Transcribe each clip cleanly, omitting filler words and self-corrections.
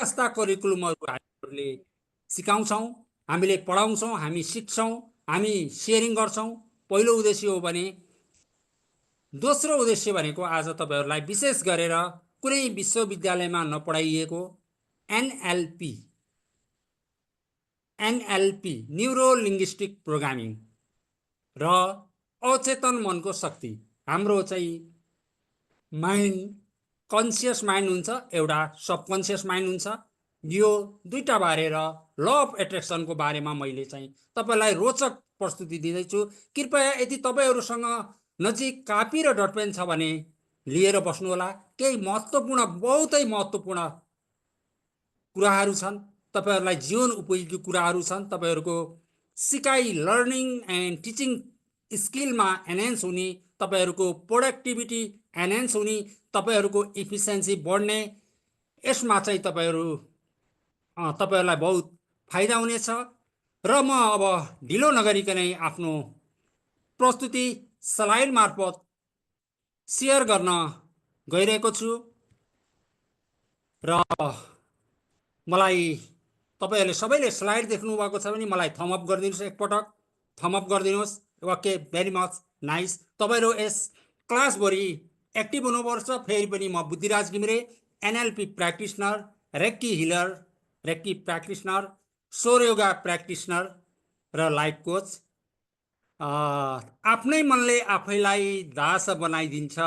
कस्ता करिकुलमहरू हामीले सिकाउँछौँ, हामीले पढाउँछौँ, हामी सिक्छौँ, हामी सेयरिङ गर्छौँ। पहिलो उद्देश्य हो भने दोस्रो उद्देश्य भनेको आज तपाईँहरूलाई विशेष गरेर कुनै विश्वविद्यालयमा नपढाइएको NLP NLP neuro linguistic programming र अचेतन मनको शक्ति, हाम्रो चाहिँ माइन्ड, कन्सियस माइन्ड हुन्छ, एउटा सबकन्सियस माइन्ड हुन्छ। यो दुईटा बारे र ल अफ एट्र्याक्सनको बारेमा मैले चाहिँ तपाईँलाई रोचक प्रस्तुति दिँदैछु। कृपया यदि तपाईँहरूसँग नजिक कापी र डटपेन छ भने लिएर बस्नुहोला। केही महत्त्वपूर्ण, बहुतै महत्त्वपूर्ण कुराहरू छन्, तपाईँहरूलाई जीवन उपयोगी कुराहरू छन्। तपाईँहरूको सिकाइ, लर्निङ एन्ड टिचिङ स्किलमा एनहेन्स हुने, तपाईँहरूको प्रोडक्टिभिटी एनहेन्स हुने, तपाईँहरूको इफिसियन्सी बढ्ने, यसमा चाहिँ तपाईँहरूलाई बहुत फाइदा हुनेछ। र म अब ढिलो नगरिकनै आफ्नो प्रस्तुति स्लाइड मार्फत सेयर गर्न गइरहेको छु। र मलाई तपाईँहरूले सबैले स्लाइड देख्नुभएको छ भने मलाई थम्प अप गरिदिनुहोस्, एकपटक थम्प अप गरिदिनुहोस्। Okay, very much nice. तपाईँहरू यस क्लासभरि एक्टिभ हुनुपर्छ। फेरि पनि म Buddhiraj Ghimire, NLP practitioner, reiki healer, reiki practitioner, सौर योगा प्र्याक्टिसनर र लाइफ कोच। आफ्नै मनले आफैलाई दास बनाइदिन्छ,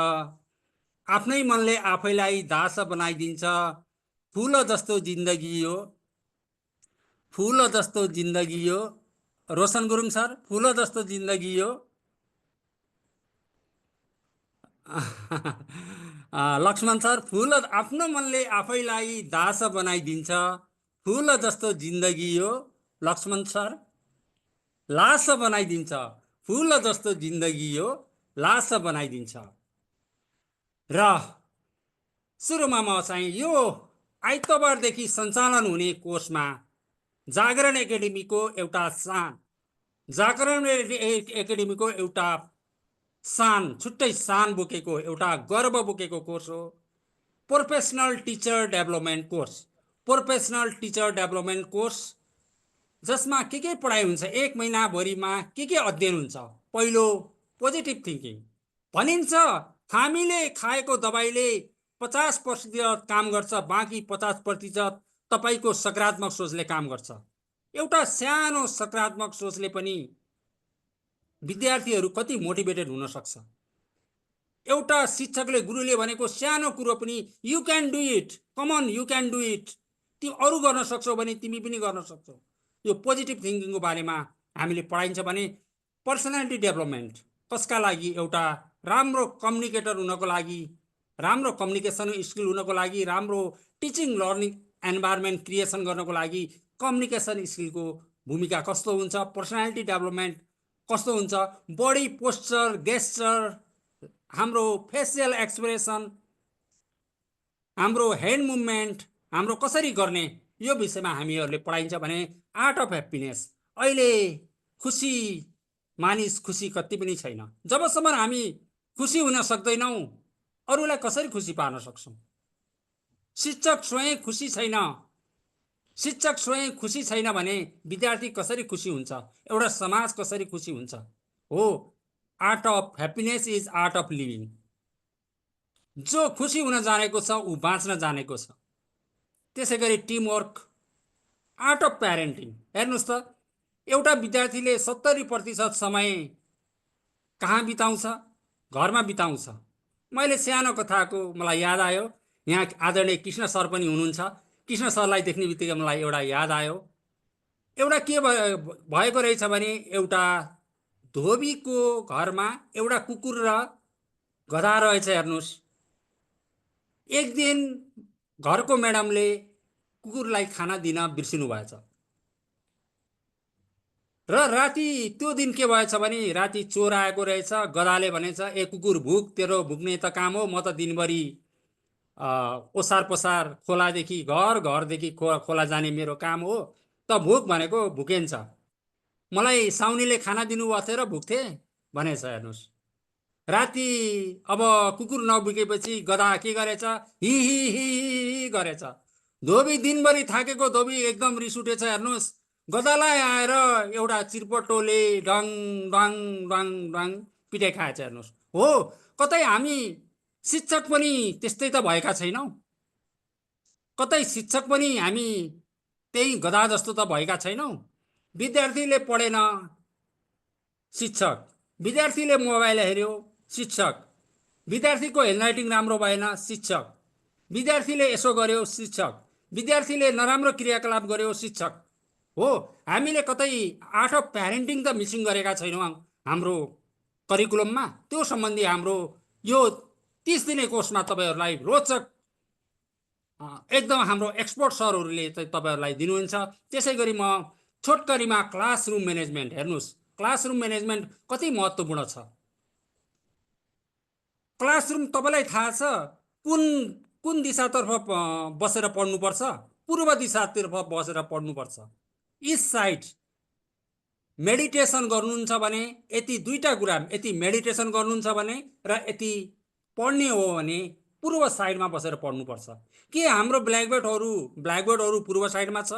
आफ्नै मनले आफैलाई दास बनाइदिन्छ। फुल जस्तो जिन्दगी हो, फुल जस्तो जिन्दगी हो। रोशन गुरुङ सर, फुल जस्तो जिन्दगी हो। लक्ष्मण सर, फुल आफ्नो मनले आफैलाई दास बनाइदिन्छ, फुल जस्तो जिन्दगी हो। लक्ष्मण सर, लास बनाइदिन्छ, फुल जस्तो जिन्दगी हो, लास बनाइदिन्छ। र सुरुमा म चाहिँ यो आइतबारदेखि सञ्चालन हुने कोर्समा जागरण एकाडेमीको एउटा जागरण एकाडेमीको एउटा छुट्टै शान बोकेको, एउटा गर्व बोकेको कोर्स हो, professional teacher development course. Professional teacher development course जसमा के पढाइ हुन्छ, एक महिनाभरिमा के अध्ययन हुन्छ। पहिलो, पोजिटिभ थिङ्किङ। भनिन्छ हामीले खाएको दबाईले 50% काम गर्छ, बाँकी 50% तपाईँको सकारात्मक सोचले काम गर्छ। एउटा सानो सकारात्मक सोचले पनि विद्यार्थीहरू कति मोटिभेटेड हुन सक्छ। एउटा शिक्षकले, गुरुले भनेको सानो कुरो पनि you can do it, come on you can do it, तिमी अरू गर्न सक्छौ भने तिमी पनि गर्न सक्छौ। यो पोजिटिभ थिङ्किङको बारेमा हामीले पढाइन्छ भने पर्सनालिटी डेभलपमेन्ट कसका लागि, एउटा राम्रो कम्युनिकेटर हुनको लागि, राम्रो कम्युनिकेसन स्किल हुनको लागि, राम्रो टिचिङ लर्निङ एन्भाइरोमेन्ट क्रिएसन गर्नको लागि कम्युनिकेसन स्किलको भूमिका कस्तो हुन्छ, पर्सनालिटी डेभलपमेन्ट कस्तो हुन्छ, बडी पोस्चर, गेस्चर, हाम्रो फेसियल एक्सप्रेसन, हाम्रो हेड मुभमेन्ट, हाम्रो कसरी गर्ने, यो विषयमा हामीहरूले पढाइन्छ भने आर्ट अफ ह्याप्पिनेस। अहिले खुसी मानिस खुसी कति पनि छैन। जबसम्म हामी खुसी हुन सक्दैनौँ, अरूलाई कसरी खुसी पार्न सक्छौँ? शिक्षक स्वयं खुसी छैन, शिक्षक स्वयं खुसी छैन भने विद्यार्थी कसरी खुसी हुन्छ? एउटा समाज कसरी खुसी हुन्छ? हो, art of happiness is art of living. जो खुसी हुन जानेको छ ऊ बाँच्न जानेको छ। त्यसै गरी टिमवर्क, आर्ट अफ प्यारेन्टिङ। हेर्नुहोस् त, एउटा विद्यार्थीले 70% समय कहाँ बिताउँछ? घरमा बिताउँछ। मैले सानो कथाको मलाई याद आयो, यहाँ आदरणीय कृष्ण सर पनि हुनुहुन्छ। कृष्ण सरलाई देख्ने बित्तिकै मलाई एउटा याद आयो। एउटा के भएको रहेछ भने एउटा धोबीको घरमा एउटा कुकुर र गधा रहेछ। हेर्नुहोस्, एक दिन घरको म्याडमले कुकुरलाई खाना दिन बिर्सिनु भएछ र राति त्यो दिन के भएछ भने राति चोर आएको रहेछ। गधाले भनेछ, ए कुकुर भुक, तेरो भुक्ने त काम हो, म त दिनभरि ओसार पसार, खोलादेखि घरदेखि खोला जाने मेरो काम हो, त भुक भनेको भुकेन्छ। मलाई साउनीले खाना दिनुभएको थियो र भुक्थे भनेछ। हेर्नुहोस्, राति अब कुकुर नभुकेपछि गधा के गरेछ? हि हि हि हि गरेछ। धोबी दिनभरि थाकेको धोबी एकदम रिस उठेछ हेर्नुहोस्, गदालाई आएर एउटा चिरपटोले डङ डङ डङ डङ पिटाइ खाएछ हेर्नुहोस्। हो, कतै हामी शिक्षक पनि त्यस्तै त भएका छैनौँ, कतै शिक्षक पनि हामी त्यही गधा जस्तो त भएका छैनौँ। विद्यार्थीले पढेन, शिक्षक। विद्यार्थीले मोबाइल हेऱ्यो, शिक्षक। विद्यार्थीको ह्यान्डराइटिङ राम्रो भएन, शिक्षक। विद्यार्थीले यसो गर्यो, शिक्षक। विद्यार्थीले नराम्रो क्रियाकलाप गर्यो, शिक्षक। हो, हामीले कतै आर्ट अफ प्यारेन्टिङ त मिसिङ गरेका छैनौँ हाम्रो करिकुलममा। त्यो सम्बन्धी हाम्रो यो 30 दिने कोर्समा तपाईँहरूलाई रोचक एकदम हाम्रो एक्सपर्ट सरहरूले चाहिँ तपाईँहरूलाई दिनुहुन्छ। त्यसै गरी म छोटकरीमा क्लासरुम म्यानेजमेन्ट हेर्नुहोस्, क्लासरुम म्यानेजमेन्ट कति महत्त्वपूर्ण छ। क्लासरुम तपाईँलाई थाहा छ कुन कुन दिशातर्फ बसेर पढ्नुपर्छ? पूर्व दिशातर्फ बसेर पढ्नुपर्छ। इस्ट साइड मेडिटेसन गर्नुहुन्छ भने यति दुईटा कुरा, यति मेडिटेसन गर्नुहुन्छ भने र यति पढ्ने हो भने पूर्व साइडमा बसेर पढ्नुपर्छ। के हाम्रो ब्ल्याकबोर्डहरू पूर्व साइडमा छ?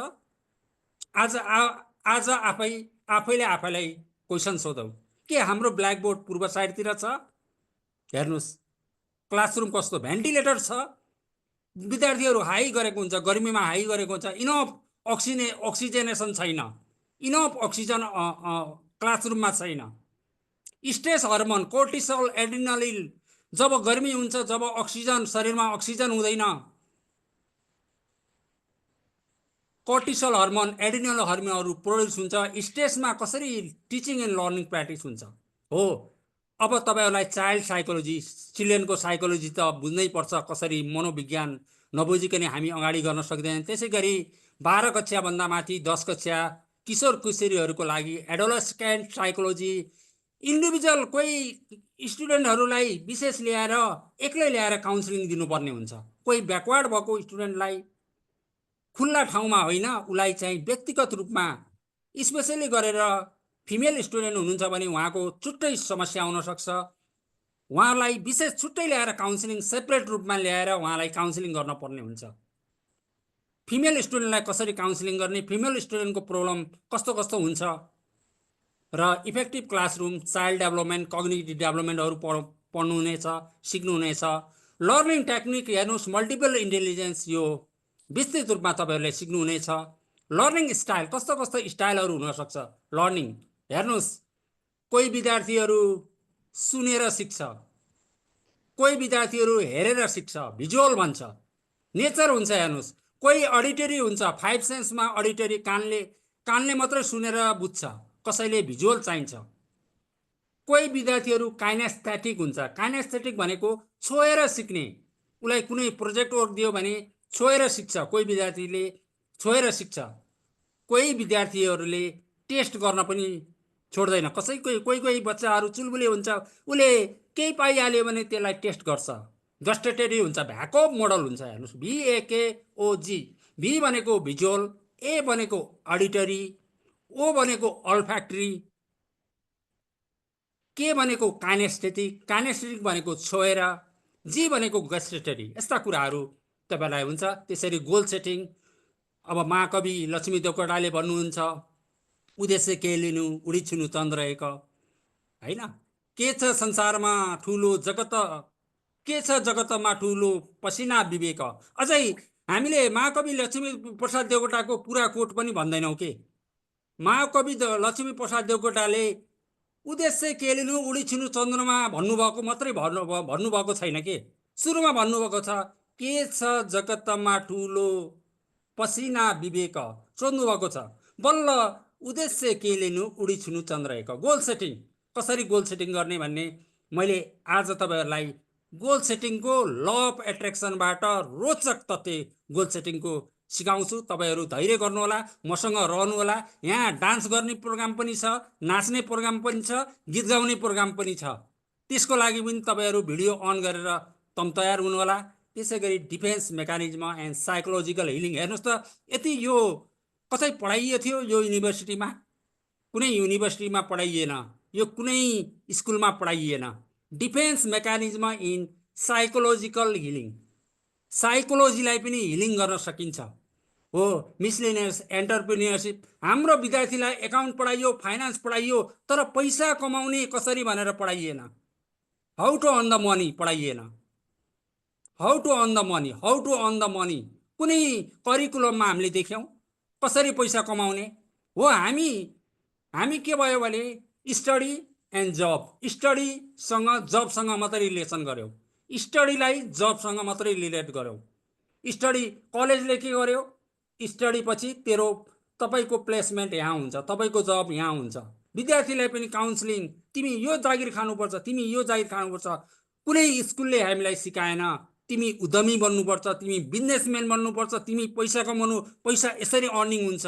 आज आफैले आफैलाई क्वेसन सोधौ, के हाम्रो ब्ल्याकबोर्ड पूर्व साइडतिर छ? हेर्नुहोस् क्लासरुम कस्तो, भेन्टिलेटर छ, विद्यार्थीहरू हाई गरेको हुन्छ, गर्मीमा हाई गरेको हुन्छ, इनफ अक्सिजनेसन छैन, इनफ अक्सिजन क्लासरुममा छैन। स्ट्रेस हर्मोन कोर्टिसोल, एड्रिनालिन, जब गर्मी हुन्छ, जब अक्सिजन शरीरमा अक्सिजन हुँदैन, कोर्टिसोल हर्मोन, एड्रिनल हर्मोनहरू प्रोड्युस हुन्छ। स्ट्रेसमा कसरी टिचिङ एन्ड लर्निङ प्र्याक्टिस हुन्छ। हो, अब तपाईँहरूलाई चाइल्ड साइकोलोजी, चिल्ड्रेनको साइकोलोजी त बुझ्नै पर्छ, कसरी मनोविज्ञान नबुझिकन हामी अगाडि गर्न सक्दैन। त्यसै गरी 12 कक्षाभन्दा माथि 10 कक्षा किशोर किशोरीहरूको लागि एडोलसेन्ट साइकोलोजी, इन्डिभिजुअल कोही स्टुडेन्टहरूलाई विशेष ल्याएर एक्लै ल्याएर काउन्सिलिङ दिनुपर्ने हुन्छ। कोही ब्याकवर्ड भएको स्टुडेन्टलाई खुल्ला ठाउँमा होइन, उसलाई चाहिँ व्यक्तिगत रूपमा स्पेसली गरेर फिमेल स्टुडेन्ट हुनुहुन्छ भने उहाँको छुट्टै समस्या हुनसक्छ, उहाँलाई विशेष छुट्टै ल्याएर काउन्सिलिङ सेपरेट रूपमा ल्याएर उहाँलाई काउन्सिलिङ गर्न पर्ने हुन्छ। फिमेल स्टुडेन्टलाई कसरी काउन्सिलिङ गर्ने, फिमेल स्टुडेन्टको प्रब्लम कस्तो कस्तो हुन्छ, र effective classroom, child development, cognitive डेभलपमेन्टहरू पढ्नुहुनेछ, सिक्नुहुनेछ। लर्निङ टेक्निक हेर्नुहोस्, मल्टिपल इन्टेलिजेन्स, यो विस्तृत रूपमा तपाईँहरूले सिक्नुहुनेछ। लर्निङ स्टाइल, कस्तो कस्तो स्टाइलहरू हुनसक्छ लर्निङ हेर्नुहोस्। कोही विद्यार्थीहरू सुनेर सिक्छ, कोही विद्यार्थीहरू हेरेर सिक्छ, भिजुअल भन्छ, नेचर हुन्छ। हेर्नुहोस्, कोही अडिटरी हुन्छ, 5 सेन्समा अडिटरी, कानले मात्रै सुनेर बुझ्छ, कसैले भिजुअल चाहिन्छ। कोही विद्यार्थीहरू काइनेस्थेटिक हुन्छ। काइनेस्थेटिक भनेको छोएर सिक्ने, उसलाई कुनै प्रोजेक्ट वर्क दियो भने छोएर सिक्छ, कोही विद्यार्थीले छोएर सिक्छ। कोही विद्यार्थीहरूले टेस्ट गर्न पनि छोड्दैन, कोही बच्चाहरू चुलबुले हुन्छ, उसले केही पाइहाल्यो भने त्यसलाई टेस्ट गर्छ। गस्टेटरी हुन्छ, भ्याकअप मोडल हुन्छ। हेर्नुहोस्, VAKOG, भी भनेको भिजुअल, ए भनेको अडिटरी, ओ भनेको अल्फ्याक्टरी, के भनेको काइनेस्थेटिक भनेको छोएर, जी भनेको गस्टेटरी। यस्ता कुराहरू तपाईँलाई हुन्छ। त्यसरी गोल सेटिङ, अब महाकवि लक्ष्मी देवकोटाले भन्नुहुन्छ, उद्देश्य के लिनु, उडी छुनु चन्द्र एक, होइन? के छ संसारमा ठुलो जगत, के छ जगतमा ठुलो पसिना विवेक। अझै हामीले महाकवि लक्ष्मी प्रसाद देवकोटाको पुरा कोट पनि भन्दैनौँ के। महाकवि लक्ष्मी प्रसाद देवकोटाले उद्देश्य के लिनु, उडी छिनु चन्द्रमा भन्नुभएको मात्रै भन्नुभएको छैन के। सुरुमा भन्नुभएको छ, के छ जगतमा ठुलो पसिना विवेक, सोध्नुभएको छ। बल्ल उद्देश्य के लिनु, उडी छिनु चन्द्र एक। गोल सेटिङ, कसरी गोल सेटिङ गर्ने भन्ने मैले आज तपाईँहरूलाई गोल सेटिङको ल अफ एट्र्याक्सनबाट रोचक तथ्य गोल सेटिङको सिकाउँछु। तपाईँहरू धैर्य गर्नुहोला, मसँग रहनुहोला। यहाँ डान्स गर्ने प्रोग्राम पनि छ, नाच्ने प्रोग्राम पनि छ, गीत गाउने प्रोग्राम पनि छ। त्यसको लागि पनि तपाईँहरू भिडियो अन गरेर तयार हुनुहोला। त्यसै गरी defence mechanism and psychological healing, हेर्नुहोस् त, यति यो कतै पढाइयो थियो यो युनिभर्सिटीमा? कुनै युनिभर्सिटीमा पढाइएन, यो कुनै स्कुलमा पढाइएन। Defence mechanism in psychological healing, साइकोलोजीलाई पनि हिलिङ गर्न सकिन्छ। हो मिसलेनियस एन्टरप्रेन्योरसिप। हाम्रो विद्यार्थीलाई एकाउन्ट पढाइयो, फाइनेन्स पढाइयो, तर पैसा कमाउने कसरी भनेर पढाइएन। How to earn the money पढाइएन। How to earn the money, how to earn the money कुनै करिकुलममा हामीले देख्यौँ। कसरी पैसा कमाउने हो। हामी हामी के भयो भने स्टडी एन्ड जब, स्टडीसँग जबसँग मात्रै रिलेसन गऱ्यौँ, स्टडीलाई जबसँग मात्रै रिलेट गऱ्यौँ। स्टडी कलेजले के गर्यो, स्टडी पछि तेरो तपाईँको प्लेसमेन्ट यहाँ हुन्छ, तपाईँको जब यहाँ हुन्छ। विद्यार्थीलाई पनि काउन्सिलिङ, तिमी यो जागिर खानुपर्छ, तिमी यो जागिर खानुपर्छ। कुनै स्कुलले हामीलाई सिकाएन तिमी उद्यमी बन्नुपर्छ, तिमी बिजनेसम्यान बन्नुपर्छ, तिमी पैसा कमाउनु, पैसा यसरी अर्निङ हुन्छ।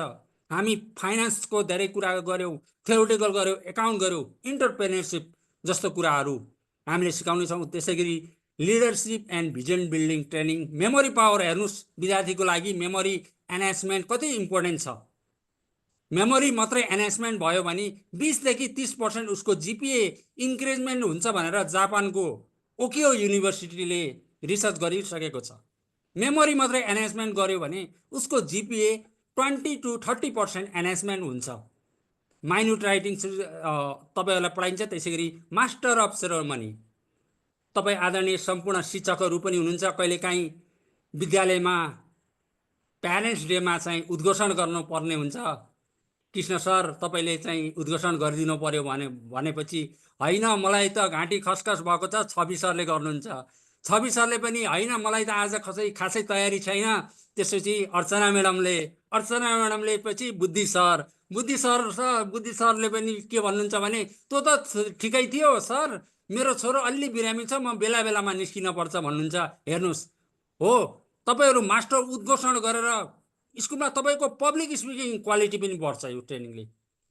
हामी फाइनेन्सको धेरै कुरा गऱ्यौँ, थ्योरिटिकल गऱ्यौँ, एकाउन्ट गऱ्यौँ, इन्टरप्रेन्योरसिप जस्तो कुराहरू हामीले सिकाउनेछौँ। त्यसै गरी leadership and vision building training, memory power हेर्नुहोस्, विद्यार्थीको लागि मेमोरी एनहान्समेन्ट कति इम्पोर्टेन्ट छ। मेमोरी मात्रै एनहान्समेन्ट भयो भने 20 देखि 30% उसको जिपिए इन्क्रिजमेन्ट हुन्छ भनेर जापानको ओकियो युनिभर्सिटीले रिसर्च गरिसकेको छ। मेमोरी मात्रै एनहान्समेन्ट गर्यो भने उसको जिपिए 20 to 30% एनहान्समेन्ट हुन्छ। माइन्युट राइटिङ तपाईँहरूलाई पढाइन्छ। त्यसै गरी मास्टर अफ सेरोमनी, तपाईँ आदरणीय सम्पूर्ण शिक्षकहरू पनि हुनुहुन्छ। कहिलेकाहीँ विद्यालयमा प्यारेन्ट्स डेमा चाहिँ उद्घोषण गर्नुपर्ने हुन्छ। कृष्ण सर तपाईँले चाहिँ उद्घोषण गरिदिनु पर्यो भनेपछि होइन मलाई त घाँटी खसखस भएको छ, छवि सरले गर्नुहुन्छ। छवि सरले पनि होइन मलाई त आज खासै तयारी छैन। त्यसपछि अर्चना म्याडमले पछि बुद्धि सरले पनि के भन्नुहुन्छ भने त्यो त ठिकै थियो सर, मेरो छोरो अलि बिरामी छ, म बेला बेलामा निस्किन पर्छ भन्नुहुन्छ। हेर्नुहोस्, हो तपाईँहरू मास्टर उद्घोषण गरेर स्कुलमा तपाईँको पब्लिक स्पिकिङ क्वालिटी पनि बढ्छ यो ट्रेनिङले।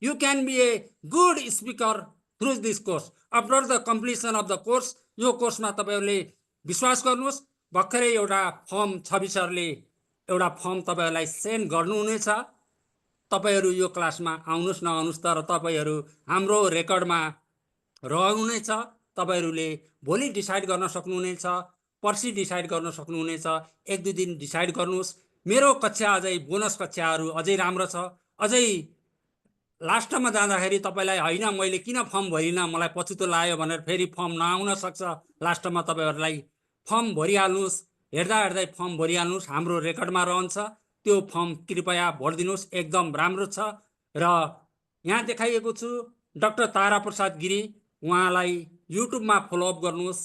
You can be a good speaker through this course after the completion of the course. यो कोर्समा तपाईँहरूले विश्वास गर्नुहोस्। भर्खरै एउटा फर्म छवि सरले एउटा फर्म तपाईँहरूलाई सेन्ड गर्नुहुनेछ। तपाईँहरू यो क्लासमा आउनुहोस् नआउनुहोस्, तर तपाईँहरू हाम्रो रेकर्डमा रहनुहुनेछ। तपाईँहरूले भोलि डिसाइड गर्न सक्नुहुनेछ, पर्सि डिसाइड गर्न सक्नुहुनेछ, 1-2 दिन डिसाइड गर्नुहोस्। मेरो कक्षा अझै बोनस कक्षाहरू अझै राम्रो छ। अझै लास्टमा जाँदाखेरि तपाईँलाई होइन मैले किन फर्म भरिनँ, मलाई पछुतो लाग्यो भनेर फेरि फर्म नआउन सक्छ। लास्टमा तपाईँहरूलाई फर्म भरिहाल्नुहोस्, हेर्दा हेर्दै फर्म भरिहाल्नुहोस्, हाम्रो रेकर्डमा रहन्छ। त्यो फर्म कृपया भरिदिनुहोस्, एकदम राम्रो छ। र यहाँ देखाइएको छु डाक्टर तारा प्रसाद गिरी, उहाँलाई युट्युबमा फलोअप गर्नुहोस्,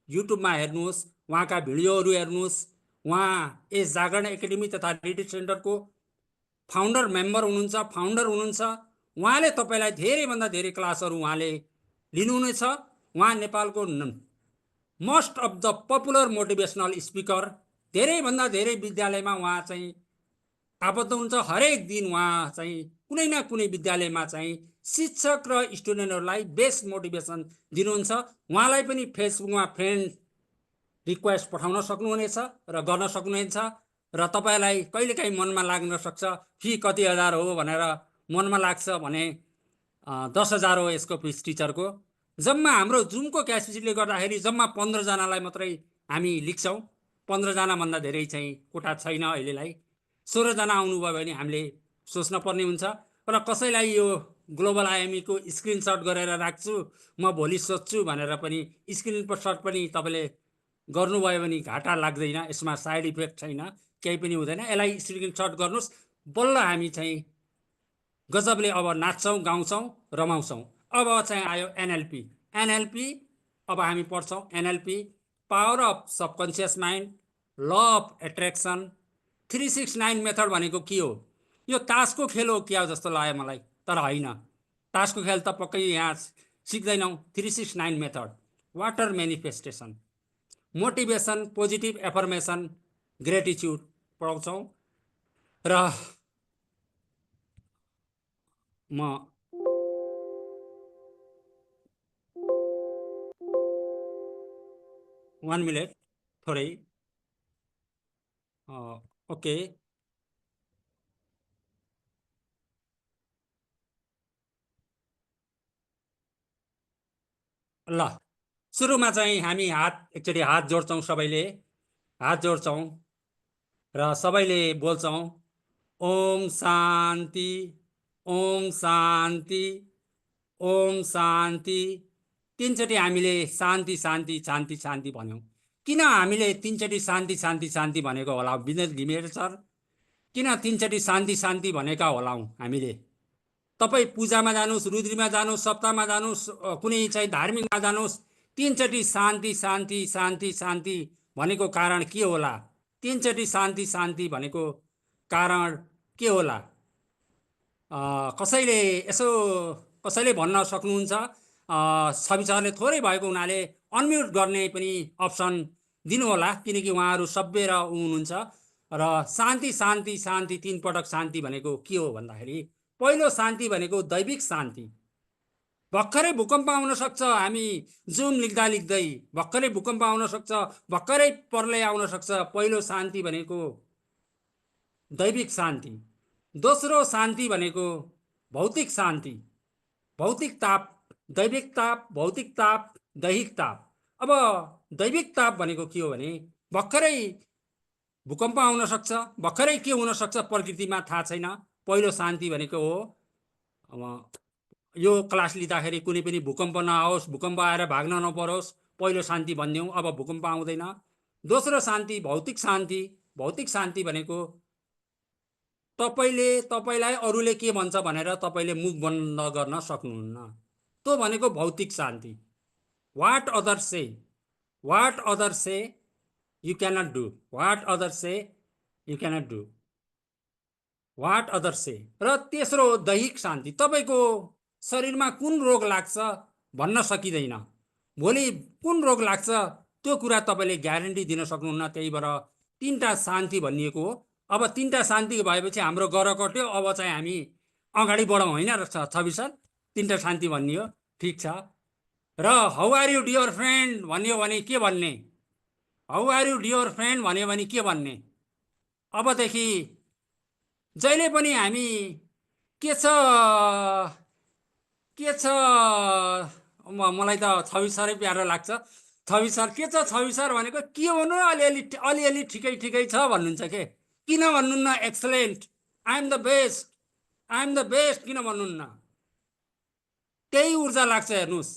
युट्युबमा हेर्नुहोस्, उहाँका भिडियोहरू हेर्नुहोस्। उहाँ यस जागरण एकाडेमी तथा रिट्रिट सेन्टरको फाउन्डर मेम्बर हुनुहुन्छ, फाउन्डर हुनुहुन्छ। उहाँले तपाईँलाई धेरैभन्दा धेरै क्लासहरू उहाँले लिनुहुनेछ। उहाँ नेपालको most of the popular motivational speaker, धेरैभन्दा धेरै विद्यालयमा उहाँ चाहिँ आबद्ध हुन्छ। हरेक दिन उहाँ चाहिँ कुनै न कुनै विद्यालयमा चाहिँ शिक्षक र स्टुडेन्टहरूलाई बेस्ट मोटिभेसन दिनुहुन्छ। उहाँलाई पनि फेसबुकमा फ्रेन्ड रिक्वेस्ट पठाउन सक्नुहुनेछ र गर्न सक्नुहुनेछ। र तपाईँलाई कहिलेकाहीँ मनमा लाग्न सक्छ फी कति हजार हो भनेर मनमा लाग्छ भने 10,000 हो यसको फिस टिचरको। जम्मा हाम्रो जुमको क्यापेसिटीले गर्दाखेरि जम्मा 15जनालाई मात्रै हामी लिन्छौँ। 15जनाभन्दा धेरै चाहिँ कोटा छैन अहिलेलाई। 16जना आउनुभयो भने हामीले सोच्न पर्ने हुन्छ। र कसैलाई यो ग्लोबल आइएमईको स्क्रिनसट गरेर राख्छु, म भोलि सोध्छु भनेर पनि स्क्रिनसट पनि तपाईँले गर्नुभयो भने घाटा लाग्दैन, यसमा साइड इफेक्ट छैन, केही पनि हुँदैन। यसलाई स्क्रिनसट गर्नुहोस्। बल्ल हामी चाहिँ गजबले अब नाच्छौँ, गाउँछौँ, रमाउँछौँ। अब चाहिँ आयो एनएलपी। अब हामी पढ्छौँ NLP, power of subconscious mind, law of attraction. 369 method भनेको के हो? यो तासको खेल हो क्या जस्तो लाग्यो मलाई, तर होइन। तासको खेल त पक्कै यहाँ सिक्दैनौँ। 369 method, water manifestation, motivation, positive affirmation, gratitude पढाउँछौँ। र म 1 मिनट थोरै ओके। ल सुरुमा चाहिँ हामी एकचोटि हात जोड्छौँ, सबैले हात जोड्छौँ र सबैले बोल्छौँ ओम शान्ति, ओम शान्ति, ओम शान्ति। तीनचोटि हामीले शान्ति शान्ति शान्ति शान्ति भन्यौँ। किन हामीले तीनचोटि शान्ति शान्ति शान्ति भनेको होला विनोद घिमिरे सर? किन तीनचोटि शान्ति शान्ति भनेका होलाौँ हामीले? तपाईँ पूजामा जानुहोस्, रुद्रीमा जानुहोस्, सप्ताहमा जानुहोस्, कुनै चाहिँ धार्मिकमा जानुहोस्, तीनचोटि शान्ति शान्ति शान्ति शान्ति भनेको कारण के होला? तीनचोटि शान्ति शान्ति भनेको कारण के होला? कसैले यसो कसैले भन्न सक्नुहुन्छ? छवि सरले थोरै भएको हुनाले अनम्युट गर्ने पनि अप्सन दिनुहोला, किनकि उहाँहरू सभ्य र हुनुहुन्छ। र शान्ति शान्ति शान्ति तीन पटक शान्ति भनेको के हो भन्दाखेरि, पहिलो शान्ति भनेको दैविक शान्ति। भर्खरै भूकम्प आउन सक्छ, हामी जुम लेख्दा लेख्दै भर्खरै भूकम्प आउन सक्छ, भर्खरै प्रलय आउन सक्छ। पहिलो शान्ति भनेको दैविक शान्ति। दोस्रो शान्ति भनेको भौतिक शान्ति, भौतिक ताप, दैविक ताप, भौतिक ताप, दैहिक ताप। अब दैविक ताप भनेको के हो भने भर्खरै भूकम्प आउन सक्छ, भर्खरै के हुन सक्छ प्रकृतिमा थाहा छैन। पहिलो शान्ति भनेको हो अब यो क्लास लिँदाखेरि कुनै पनि भूकम्प नआओस्, भूकम्प आएर भाग्न नपरोस्, पहिलो शान्ति भनिदिउँ। अब भूकम्प आउँदैन। दोस्रो शान्ति भौतिक शान्ति। भौतिक शान्ति भनेको तपाईँलाई अरूले के भन्छ भनेर तपाईँले मुख बन्द गर्न सक्नुहुन्न, त्यो भनेको भौतिक शान्ति। What other say, what other say you cannot do, what other say you cannot do, what other say. र तेस्रो दैहिक शान्ति। तपाईँको शरीरमा कुन रोग लाग्छ भन्न सकिँदैन, भोलि कुन रोग लाग्छ त्यो कुरा तपाईँले ग्यारेन्टी दिन सक्नुहुन्न। त्यही भएर तीनटा शान्ति भनिएको हो। अब तीनटा शान्ति भएपछि हाम्रो गर कट्यो। अब चाहिँ हामी अगाडि बढौँ होइन र छवि सर? तीनटा शान्ति भनियो, ठिक छ। र how are you dear friend भन्यो भने के भन्ने? How are you dear friend भन्यो भने के भन्ने? अबदेखि जहिले पनि हामी के छ के छ, मलाई त छवि सरै प्यारो लाग्छ। छवि सर के छ? छवि सर भनेको के हुनु, अलिअलि अलिअलि ठिकै ठिकै छ भन्नुहुन्छ के? किन भन्नुहुन्न excellent, I am the best, I am the best किन भन्नुहुन्न? त्यही ऊर्जा लाग्छ। हेर्नुहोस्,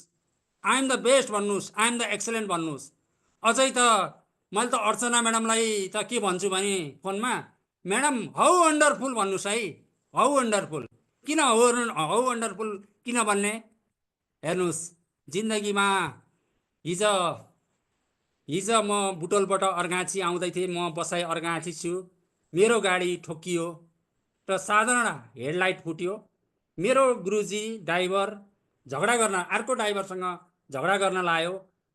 आई एम द बेस्ट भन्नुहोस्, आई एम द एक्सलेन्ट भन्नुहोस्। अझै त मैले त अर्चना म्याडमलाई त के भन्छु भने फोनमा, म्याडम हाउ वन्डरफुल भन्नुहोस् है, हाउ वन्डरफुल। किन हाउ वन्डरफुल किन भन्ने? हेर्नुहोस्, जिन्दगीमा हिज म बुटोलबाट अर्घाँची आउँदै थिएँ। म बसाइ अर्घाँची छु। मेरो गाडी ठोकियो र साधारण हेडलाइट फुट्यो। मेरो गुरुजी ड्राइभर झगडा गर्न, अर्को ड्राइभरसँग झगडा गर्न लायो।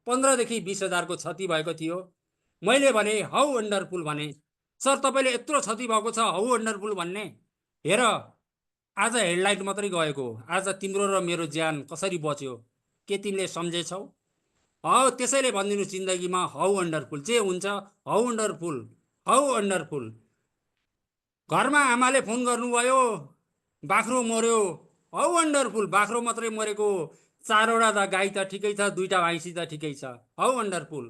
15,000 देखि 20,000को क्षति भएको थियो। मैले भने हाउ वन्डरफुल भने। सर तपाईँले यत्रो क्षति भएको छ, हाउ वन्डरफुल भन्ने? हेर, आज हेडलाइट मात्रै गएको, आज तिम्रो र मेरो ज्यान कसरी बच्यो के तिमीले सम्झेछौ? हौ त्यसैले भनिदिनुहोस् जिन्दगीमा हाउ वन्डरफुल। जे हुन्छ हाउ वन्डरफुल, हाउ वन्डरफुल। घरमा आमाले फोन गर्नुभयो, बाख्रो मर्यो, हाउ वन्डरफुल। बाख्रो मात्रै मरेको, 4वटा त गाई त ठिकै छ, 2टा भैँसी त ठिकै छ, हाउ वन्डरफुल।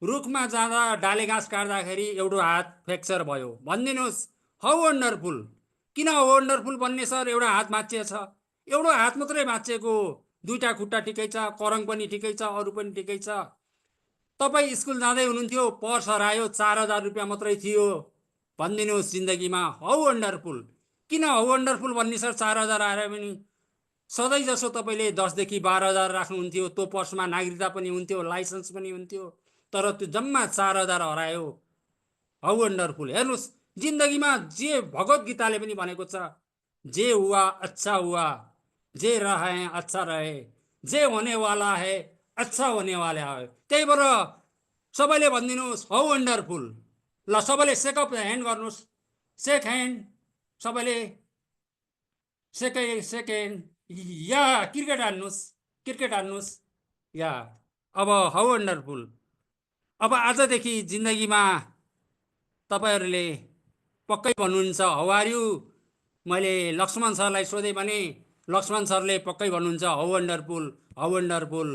रुखमा जाँदा डाले घाँस काट्दाखेरि एउटा हात फ्र्याक्चर भयो, भनिदिनुहोस् हाउ वन्डरफुल। किन हाउ वन्डरफुल भन्ने सर? एउटा हात भाँचिएछ, एउटा हात मात्रै भाँचिएको, 2टा खुट्टा ठिकै छ, करङ पनि ठिकै छ, अरू पनि ठिकै छ। तपाईँ स्कुल जाँदै हुनुहुन्थ्यो, पर्स हरायो, 4,000 रुपियाँ मात्रै थियो, भनिदिनुहोस् जिन्दगीमा हाउ वन्डरफुल। किन हाउ वन्डरफुल भन्ने सर? 4,000 आएर पनि सधैँ जसो तपाईँले 10 देखि 12,000 राख्नुहुन्थ्यो, त्यो पर्समा नागरिकता पनि हुन्थ्यो, लाइसेन्स पनि हुन्थ्यो, तर त्यो जम्मा 4,000 हरायो, हाउ वन्डरफुल। हेर्नुहोस्, जिन्दगीमा जे भगवत गीताले पनि भनेको छ, जे हुआ अच्छा हुआ, जे रहे अच्छा रहे, जे होने वाला है अच्छा होने वाला है। त्यही भएर सबैले भनिदिनुहोस् हाउ वन्डरफुल। ल सबैले सेकअप ह्यान्ड गर्नुहोस्, सेक ह्यान्ड, सबैले सेकेन्ड। या क्रिकेट हान्नुहोस्, क्रिकेट हान्नुहोस् या। अब हाउ वन्डरफुल। अब आजदेखि जिन्दगीमा तपाईँहरूले पक्कै भन्नुहुन्छ हाउ आर यु। मैले लक्ष्मण सरलाई सोधेँ भने लक्ष्मण सरले पक्कै भन्नुहुन्छ how wonderful, how wonderful.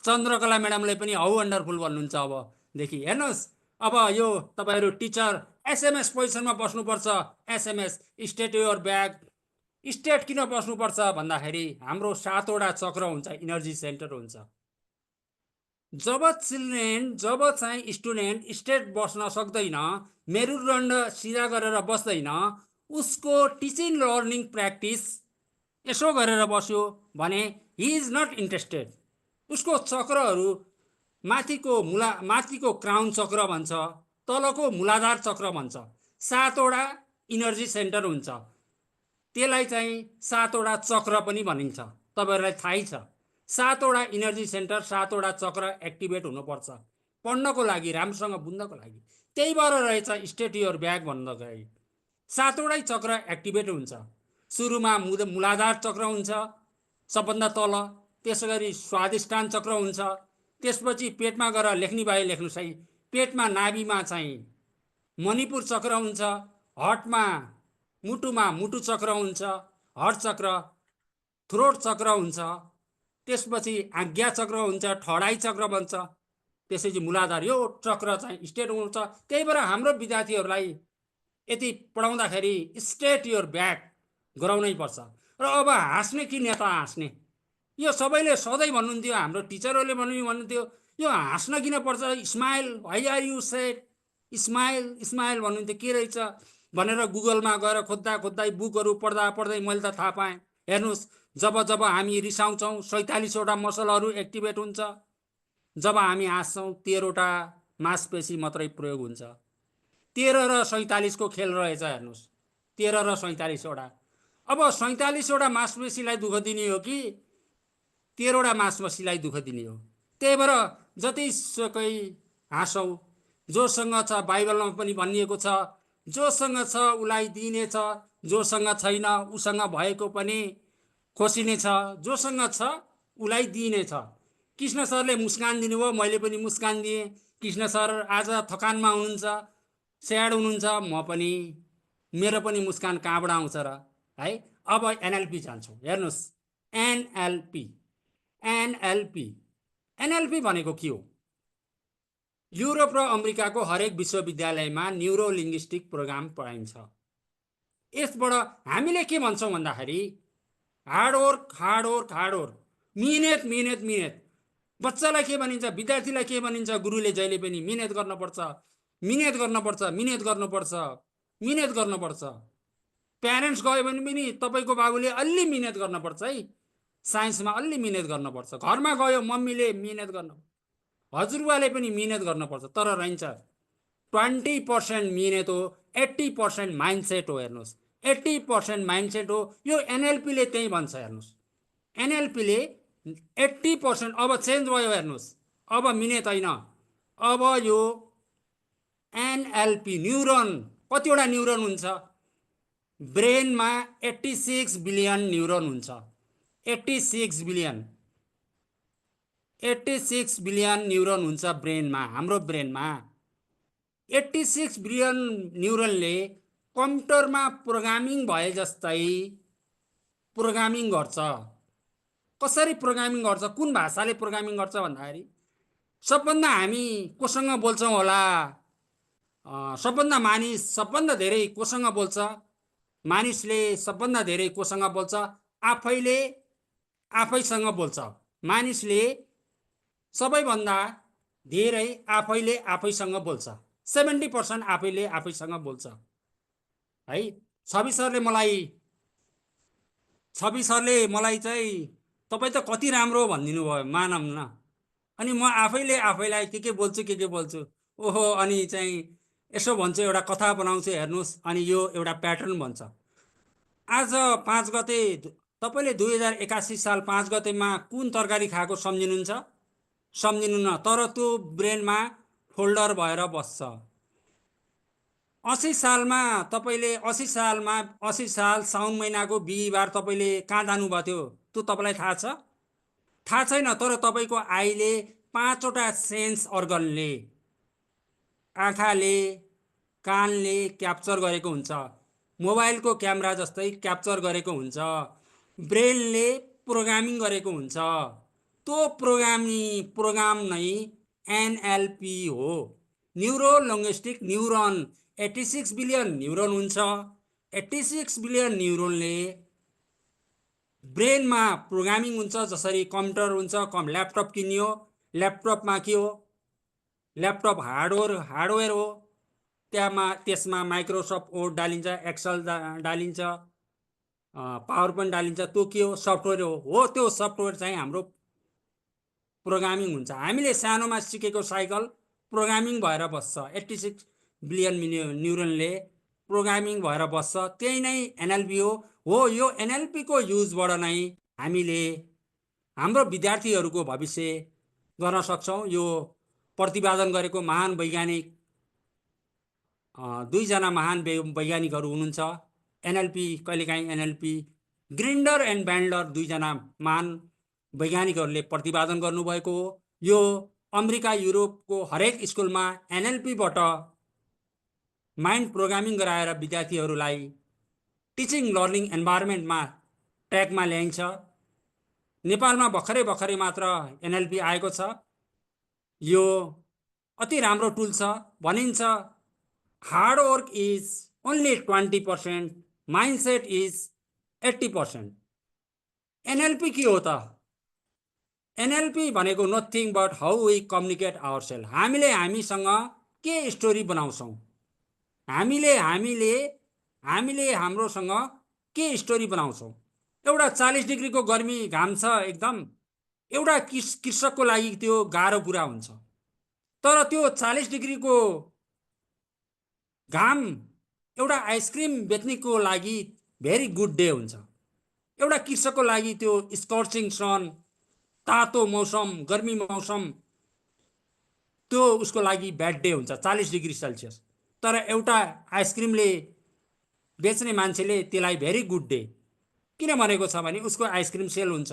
Chandrakala म्याडमले पनि हाउ वन्डरफुल भन्नुहुन्छ। अबदेखि हेर्नुहोस्, अब यो तपाईँहरू टिचर एसएमएस पोजिसनमा बस्नुपर्छ। SMS state your bag. State किन बस्नुपर्छ भन्दाखेरि हाम्रो 7वटा चक्र हुन्छ, इनर्जी सेन्टर हुन्छ। जब चाहिँ स्टुडेन्ट स्टेट बस्न सक्दैन, मेरुदण्ड सिधा गरेर बस्दैन, उसको टिचिङ लर्निङ प्र्याक्टिस यसो गरेर बस्यो भने हि इज नट इन्ट्रेस्टेड। उसको चक्रहरू माथिको क्राउन चक्र भन्छ, तलको मूलाधार चक्र भन्छ। 7वटा इनर्जी सेन्टर हुन्छ, त्यसलाई चाहिँ 7वटा चक्र पनि भनिन्छ। तपाईँहरूलाई थाहै छ, 7वटा इनर्जी सेन्टर, 7वटा चक्र एक्टिभेट हुनुपर्छ पढ्नको लागि, राम्रोसँग बुझ्नको लागि। त्यही भएर रहेछ स्टेट योर ब्याग भन्नको लागि 7वटै चक्र एक्टिभेट हुन्छ। सुरुमा मूलाधार चक्र हुन्छ सबभन्दा तल, त्यसै गरी स्वादिष्ठान चक्र हुन्छ, त्यसपछि पेटमा गएर लेख्ने भए लेख्नुहोस् है। पेटमा नाभिमा चाहिँ मणिपुर चक्र हुन्छ, हर्टमा मुटुमा मुटु चक्र हुन्छ, हर्ट चक्र, थ्रोट चक्र हुन्छ, त्यसपछि आज्ञा चक्र हुन्छ, ठडाई चक्र भन्छ, त्यसपछि मूलाधार। यो चक्र चाहिँ स्टेट हुन्छ। त्यही भएर हाम्रो विद्यार्थीहरूलाई यति पढाउँदाखेरि स्टेट योर ब्याग गराउनै पर्छ। र अब हाँस्ने कि नेता हाँस्ने, यो सबैले सधैँ भन्नुहुन्थ्यो, हाम्रो टिचरहरूले भन्नुहुन्थ्यो यो हाँस्न किन पर्छ, smile, why are you sad, smile smile भन्नुहुन्थ्यो। के रहेछ भनेर गुगलमा गएर खोज्दा खोज्दै, बुकहरू पढ्दा पढ्दै मैले त थाहा पाएँ। हेर्नुहोस्, जब हामी रिसाउँछौँ 47वटा मसलहरू एक्टिभेट हुन्छ। जब हामी हाँस्छौँ 13वटा मांसपेशी मात्रै प्रयोग हुन्छ। 13 र 47 को खेल रहेछ, हेर्नुहोस्, 13 र 47वटा। अब 47वटा मांसपेशीलाई दुःख दिने हो कि 13वटा मांसपेशीलाई दुःख दिने हो? त्यही भएर जतिसुकै हाँसौँ, जोसँग छ, बाइबलमा पनि भनिएको छ, जोसँग छ उसलाई दिइनेछ, जोसँग छैन उसँग भएको पनि खोसिनेछ, जोसँग छ उसलाई दिइनेछ। कृष्ण सरले मुस्कान दिनुभयो, मैले पनि मुस्कान दिएँ। कृष्ण सर आज थकानमा हुनुहुन्छ, स्याड हुनुहुन्छ, म पनि, मेरो पनि मुस्कान कहाँबाट आउँछ र है। अब एनएलपी जान्छौँ, हेर्नुहोस्, एनएलपी भनेको के हो? युरोप र अमेरिकाको हरेक विश्वविद्यालयमा न्युरो लिङ्ग्विस्टिक प्रोग्राम पढाइन्छ। यसबाट हामीले के भन्छौँ भन्दाखेरि हार्डवर्क, मिहिनेत। बच्चालाई के भनिन्छ, विद्यार्थीलाई के भनिन्छ? गुरुले जहिले पनि मिहिनेत गर्नुपर्छ। प्यारेन्ट्स गयो भने पनि तपाईँको बाबुले अलि मिहिनेत गर्नुपर्छ है, साइन्समा अलि मिहिनेत गर्नुपर्छ। घरमा गयो मम्मीले मिहिनेत गर्नु, हजुरबाले पनि मिहिनेत गर्नुपर्छ। तर रहन्छ 20% मिहिनेत हो, 80% माइन्डसेट हो। हेर्नुहोस्, 80% माइन्डसेट हो। यो एनएलपीले त्यही भन्छ। हेर्नुहोस्, एनएलपीले 80% अब चेन्ज भयो। हेर्नुहोस्, अब मिहिनेत होइन, अब यो एनएलपी न्युरोन, कतिवटा न्युरोन हुन्छ ब्रेनमा? 86 बिलियन न्युरोन हुन्छ। 86 बिलियन न्युरोन हुन्छ ब्रेनमा, हाम्रो ब्रेनमा। 86 बिलियन न्युरोनले कम्प्युटरमा प्रोग्रामिङ भए जस्तै प्रोग्रामिङ गर्छ। कसरी प्रोग्रामिङ गर्छ, कुन भाषाले प्रोग्रामिङ गर्छ भन्दाखेरि, सबभन्दा हामी कोसँग बोल्छौँ होला, सबभन्दा धेरै कोसँग बोल्छ? मानिसले सबभन्दा धेरै कोसँग बोल्छ? आफैसँग बोल्छ। मानिसले सबैभन्दा धेरै आफैसँग बोल्छ। 70% आफैसँग बोल्छ है। छवि सरले मलाई चाहिँ तपाईँ त कति राम्रो भनिदिनु भयो, मानम न। अनि म आफैलाई के बोल्छु, ओहो, अनि चाहिँ यसो भन्छु, एउटा कथा बनाउँछु, हेर्नुहोस्, अनि यो एउटा प्याटर्न भन्छ। आज 5 गते तपाईँले 2081 साल 5 गतेमा कुन तरकारी खाएको सम्झिनुहुन्न, तर त्यो ब्रेनमा फोल्डर भएर बस्छ। 80 सालमा तपाईँले 80 साल साउन महिनाको बिहिबार तपाईँले कहाँ जानुभएको थियो, त्यो तपाईँलाई थाहा छ? थाहा छैन। तर तपाईँको आईले 5वटा सेन्स अर्गनले, आँखाले, कानले क्याप्चर गरेको हुन्छ, मोबाइलको क्यामेरा जस्तै क्याप्चर गरेको हुन्छ, ब्रेनले प्रोग्रामिङ गरेको हुन्छ। त्यो प्रोग्राम नै एनएलपी हो, neuro linguistic neuron. 86 billion neuron हुन्छ। 86 बिलियन न्युरोनले ब्रेनमा प्रोग्रामिङ हुन्छ। जसरी कम्प्युटर हुन्छ, ल्यापटप किनियो, ल्यापटपमा के हो, ल्यापटप हार्डवेयर हो, त्यसमा माइक्रोसफ्ट वर्ड डालिन्छ, एक्सेल डालिन्छ, पावर पोइन्ट डालिन्छ, त्यो के हो, सफ्टवेयर हो। त्यो सफ्टवेयर चाहिँ हाम्रो प्रोग्रामिङ हुन्छ। हामीले सानोमा सिकेको साइकल प्रोग्रामिङ भएर बस्छ। 86 बिलियन न्युरोनले प्रोग्रामिङ भएर बस्छ। त्यही नै एनएलपी हो। यो एनएलपी को युजबाट नै हामीले हाम्रो विद्यार्थीहरूको भविष्य गर्न सक्छौँ। यो प्रतिपादन गरेको महान वैज्ञानिक दुईजना महान वैज्ञानिकहरू हुनुहुन्छ। एनएलपी कहिलेकाहीँ एनएलपी ग्रिन्डर एन्ड ब्यान्डलर दुईजना महान वैज्ञानिकहरूले प्रतिपादन गर्नुभएको हो। यो अमेरिका युरोपको हरेक स्कुलमा एनएलपीबाट माइन्ड प्रोग्रामिङ गराएर विद्यार्थीहरूलाई टिचिङ लर्निङ इन्भाइरोमेन्टमा ट्र्याकमा ल्याइन्छ। नेपालमा भर्खरै मात्र एनएलपी आएको छ। यो अति राम्रो टुल छ। भनिन्छ hard work is only 20%, mindset is 80%। NLP के हो त? एनएलपी भनेको nothing but how we communicate our self. हामीले हामीसँग के स्टोरी बनाउँछौँ, हामीले हाम्रोसँग के स्टोरी बनाउँछौँ। एउटा 40 डिग्रीको गर्मी घाम छ एकदम, एउटा कृषकको लागि त्यो गाह्रो कुरा हुन्छ। तर त्यो 40 डिग्रीको घाम एउटा आइसक्रिम बेच्नेको लागि भेरी गुड डे हुन्छ। एउटा कृषकको लागि त्यो स्कर्चिङ सन, तातो मौसम, गर्मी मौसम, त्यो उसको लागि ब्याड डे हुन्छ, 40 डिग्री सेल्सियस। तर एउटा आइसक्रिमले बेच्ने मान्छेले त्यसलाई भेरी गुड डे किन भनेको छ भने उसको आइसक्रिम सेल हुन्छ।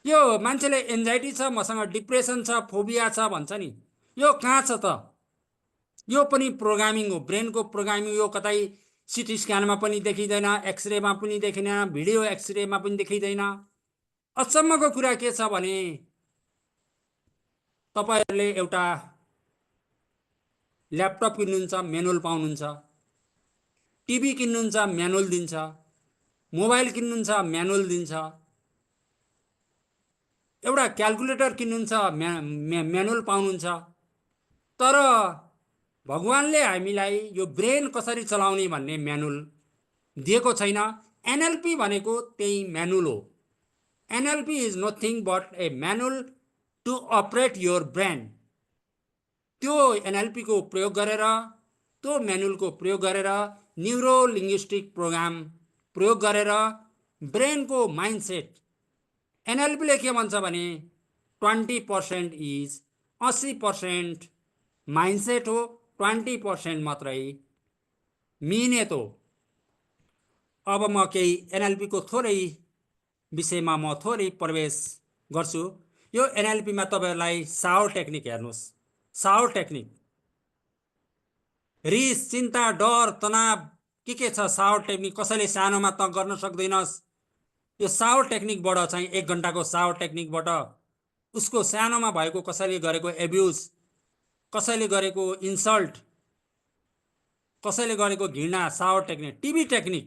यो मान्छेले एन्जाइटी छ, मसँग डिप्रेसन छ, फोबिया छ भन्छ नि, यो कहाँ छ त? यो पनि प्रोग्रामिङ हो, ब्रेनको प्रोग्रामिङ। यो कतै सिटी स्क्यानमा पनि देखिँदैन, एक्सरेमा पनि देखिँदैन, भिडियो एक्सरेमा पनि देखिँदैन। अचम्मको कुरा के छ भने तपाईहरुले एउटा ल्यापटप किन्नुहुन्छ, म्यानुअल पाउनुहुन्छ, टिभी किन्नुहुन्छ, म्यानुअल दिन्छ, मोबाइल किन्नुहुन्छ, म्यानुअल दिन्छ, एउटा क्याल्कुलेटर किन्नुहुन्छ, म्यानुअल पाउनुहुन्छ। तर भगवानले हामीलाई यो ब्रेन कसरी चलाउने भन्ने म्यानुअल दिएको छैन। एनएलपी भनेको त्यही म्यानुअल हो। NLP is nothing but a manual to operate your brain. त्यो एनएलपी को प्रयोग गरेर, त्यो म्यानुअल को प्रयोग गरेर, न्युरो लिङ्ग्विस्टिक प्रोग्राम प्रयोग गरेर ब्रेन को माइन्डसेट, एनएलपी ले के भन्छ भने 20% इज 80% माइन्डसेट हो, 20% मात्रै मिहिनेत हो। अब म केही एनएलपी को थोरै विषयमा म थोरै प्रवेश गर्छु। यो एनएलपी मा तपाईहरुलाई सावर टेक्निक हेर्नुस्। सावर टेक्निक रिस, चिन्ता, डर, तनाव के छ सावर टेक्निक। कसैले सानोमा त गर्न सक्दैनस्। यो सावर टेक्निकबाट चाहिँ 1 घण्टाको सावर टेक्निकबाट उसको सानोमा भएको कसैले गरेको एब्युज, कसैले गरेको इन्सल्ट, कसैले गरेको घृणा, सावर टेक्निक। टिभी टेक्निक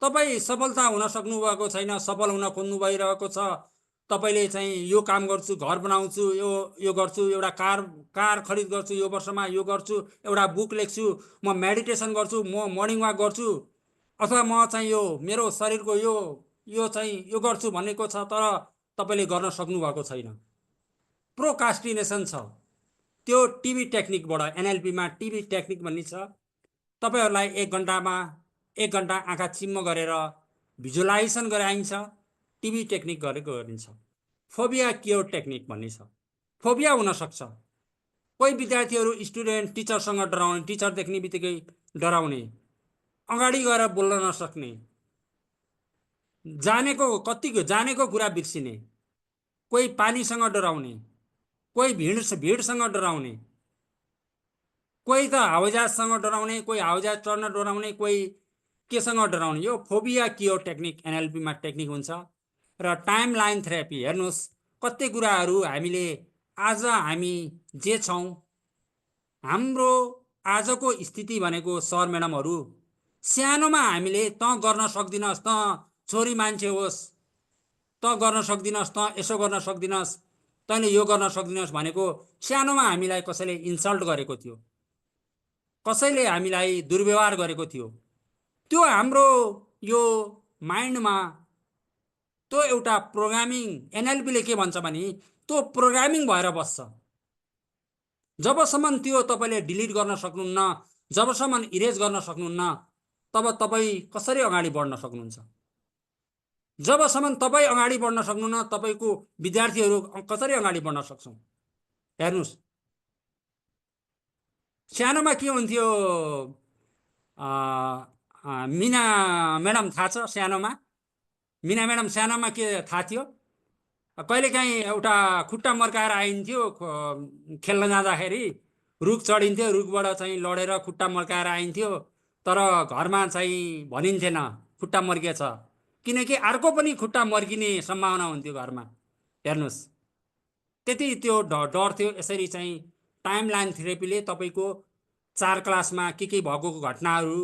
तपाई सफलता हुन सक्नु भएको छैन, सफल हुन खोज्नु भइरहेको छ। तपाईले चाहिँ यो काम गर्छु, घर बनाउँछु, यो गर्छु, एउटा कार खरिद गर्छु, यो वर्षमा यो गर्छु, एउटा बुक लेख्छु, म मेडिटेसन गर्छु, म मर्निङ वाक गर्छु, अथवा म चाहिँ यो मेरो शरीरको यो चाहिँ यो गर्छु भनेको छ, तर तपाईले गर्न सक्नु भएको छैन। प्रोकास्टिनेसन छ। त्यो टिभी टेक्निकबाट, एनएलपी मा टिभी टेक्निक भन्ने छ। तपाईहरुलाई 1 घण्टामा 1 घण्टा आँखा चिम्म गरेर भिजुअलाइजेसन गराइन्छ, टिभी टेक्निक गरेको गरिन्छ। फोबिया क्योर टेक्निक भन्ने छ। फोबिया हुन सक्छ। कोही विद्यार्थीहरू स्टुडेन्ट टिचरसँग डराउने, टिचर देख्ने बित्तिकै डराउने, अगाडि गएर बोल्न नसक्ने, जानेको कुरा बिर्सिने, कोही पानीसँग डराउने, कोही भिडसँग डराउने, कोही त हावाजहाजसँग डराउने, कोही हावाजहाज चढ्न डराउने, कोही केसँग डराउने। यो फोबिया क्योर टेक्निक एनएलपी मा टेक्निक हुन्छ। र टाइम लाइन थेरापी हेर्नुस्। कति कुराहरू हामीले आज हामी जे छौं, हाम्रो आजको स्थिति भनेको सर म्याडमहरू, सानोमा हामीले त गर्न सक्दिनस्, त छोरी मान्छे होस्, त गर्न सक्दिनस्, त यसो गर्न सक्दिनस्, तैँले यो गर्न सक्दिनस् भनेको सानोमा हामीलाई कसैले इन्सल्ट गरेको थियो, कसैले हामीलाई दुर्व्यवहार गरेको थियो। त्यो हाम्रो यो माइन्डमा त्यो एउटा प्रोग्रामिङ, एनएलपीले के भन्छ भने त्यो प्रोग्रामिङ भएर बस्छ। जबसम्म त्यो तपाईँले डिलिट गर्न सक्नुहुन्न, जबसम्म इरेज गर्न सक्नुहुन्न, तब तपाईँ कसरी अगाडि बढ्न सक्नुहुन्छ? जबसम्म तपाईँ अगाडि बढ्न सक्नुहुन्न, तपाईँको विद्यार्थीहरू कसरी अगाडि बढ्न सक्छौँ? हेर्नुहोस्, सानोमा के हुन्थ्यो, मिना म्याडम थाहा छ? सानोमा मिना म्याडम सानोमा के थाहा थियो? कहिलेकाहीँ एउटा खुट्टा मर्काएर आइन्थ्यो, खेल्न जाँदाखेरि रुख चढिन्थ्यो, रुखबाट चाहिँ लडेर खुट्टा मर्काएर आइन्थ्यो, तर घरमा चाहिँ भनिन्थेन खुट्टा मर्किएछ, किनकि अर्को पनि खुट्टा मर्किने सम्भावना हुन्थ्यो घरमा। हेर्नुहोस्, त्यति त्यो डर थियो। यसरी चाहिँ टाइम लाइन थेरेपीले तपाईँको 4 क्लासमा के भएको घटनाहरू,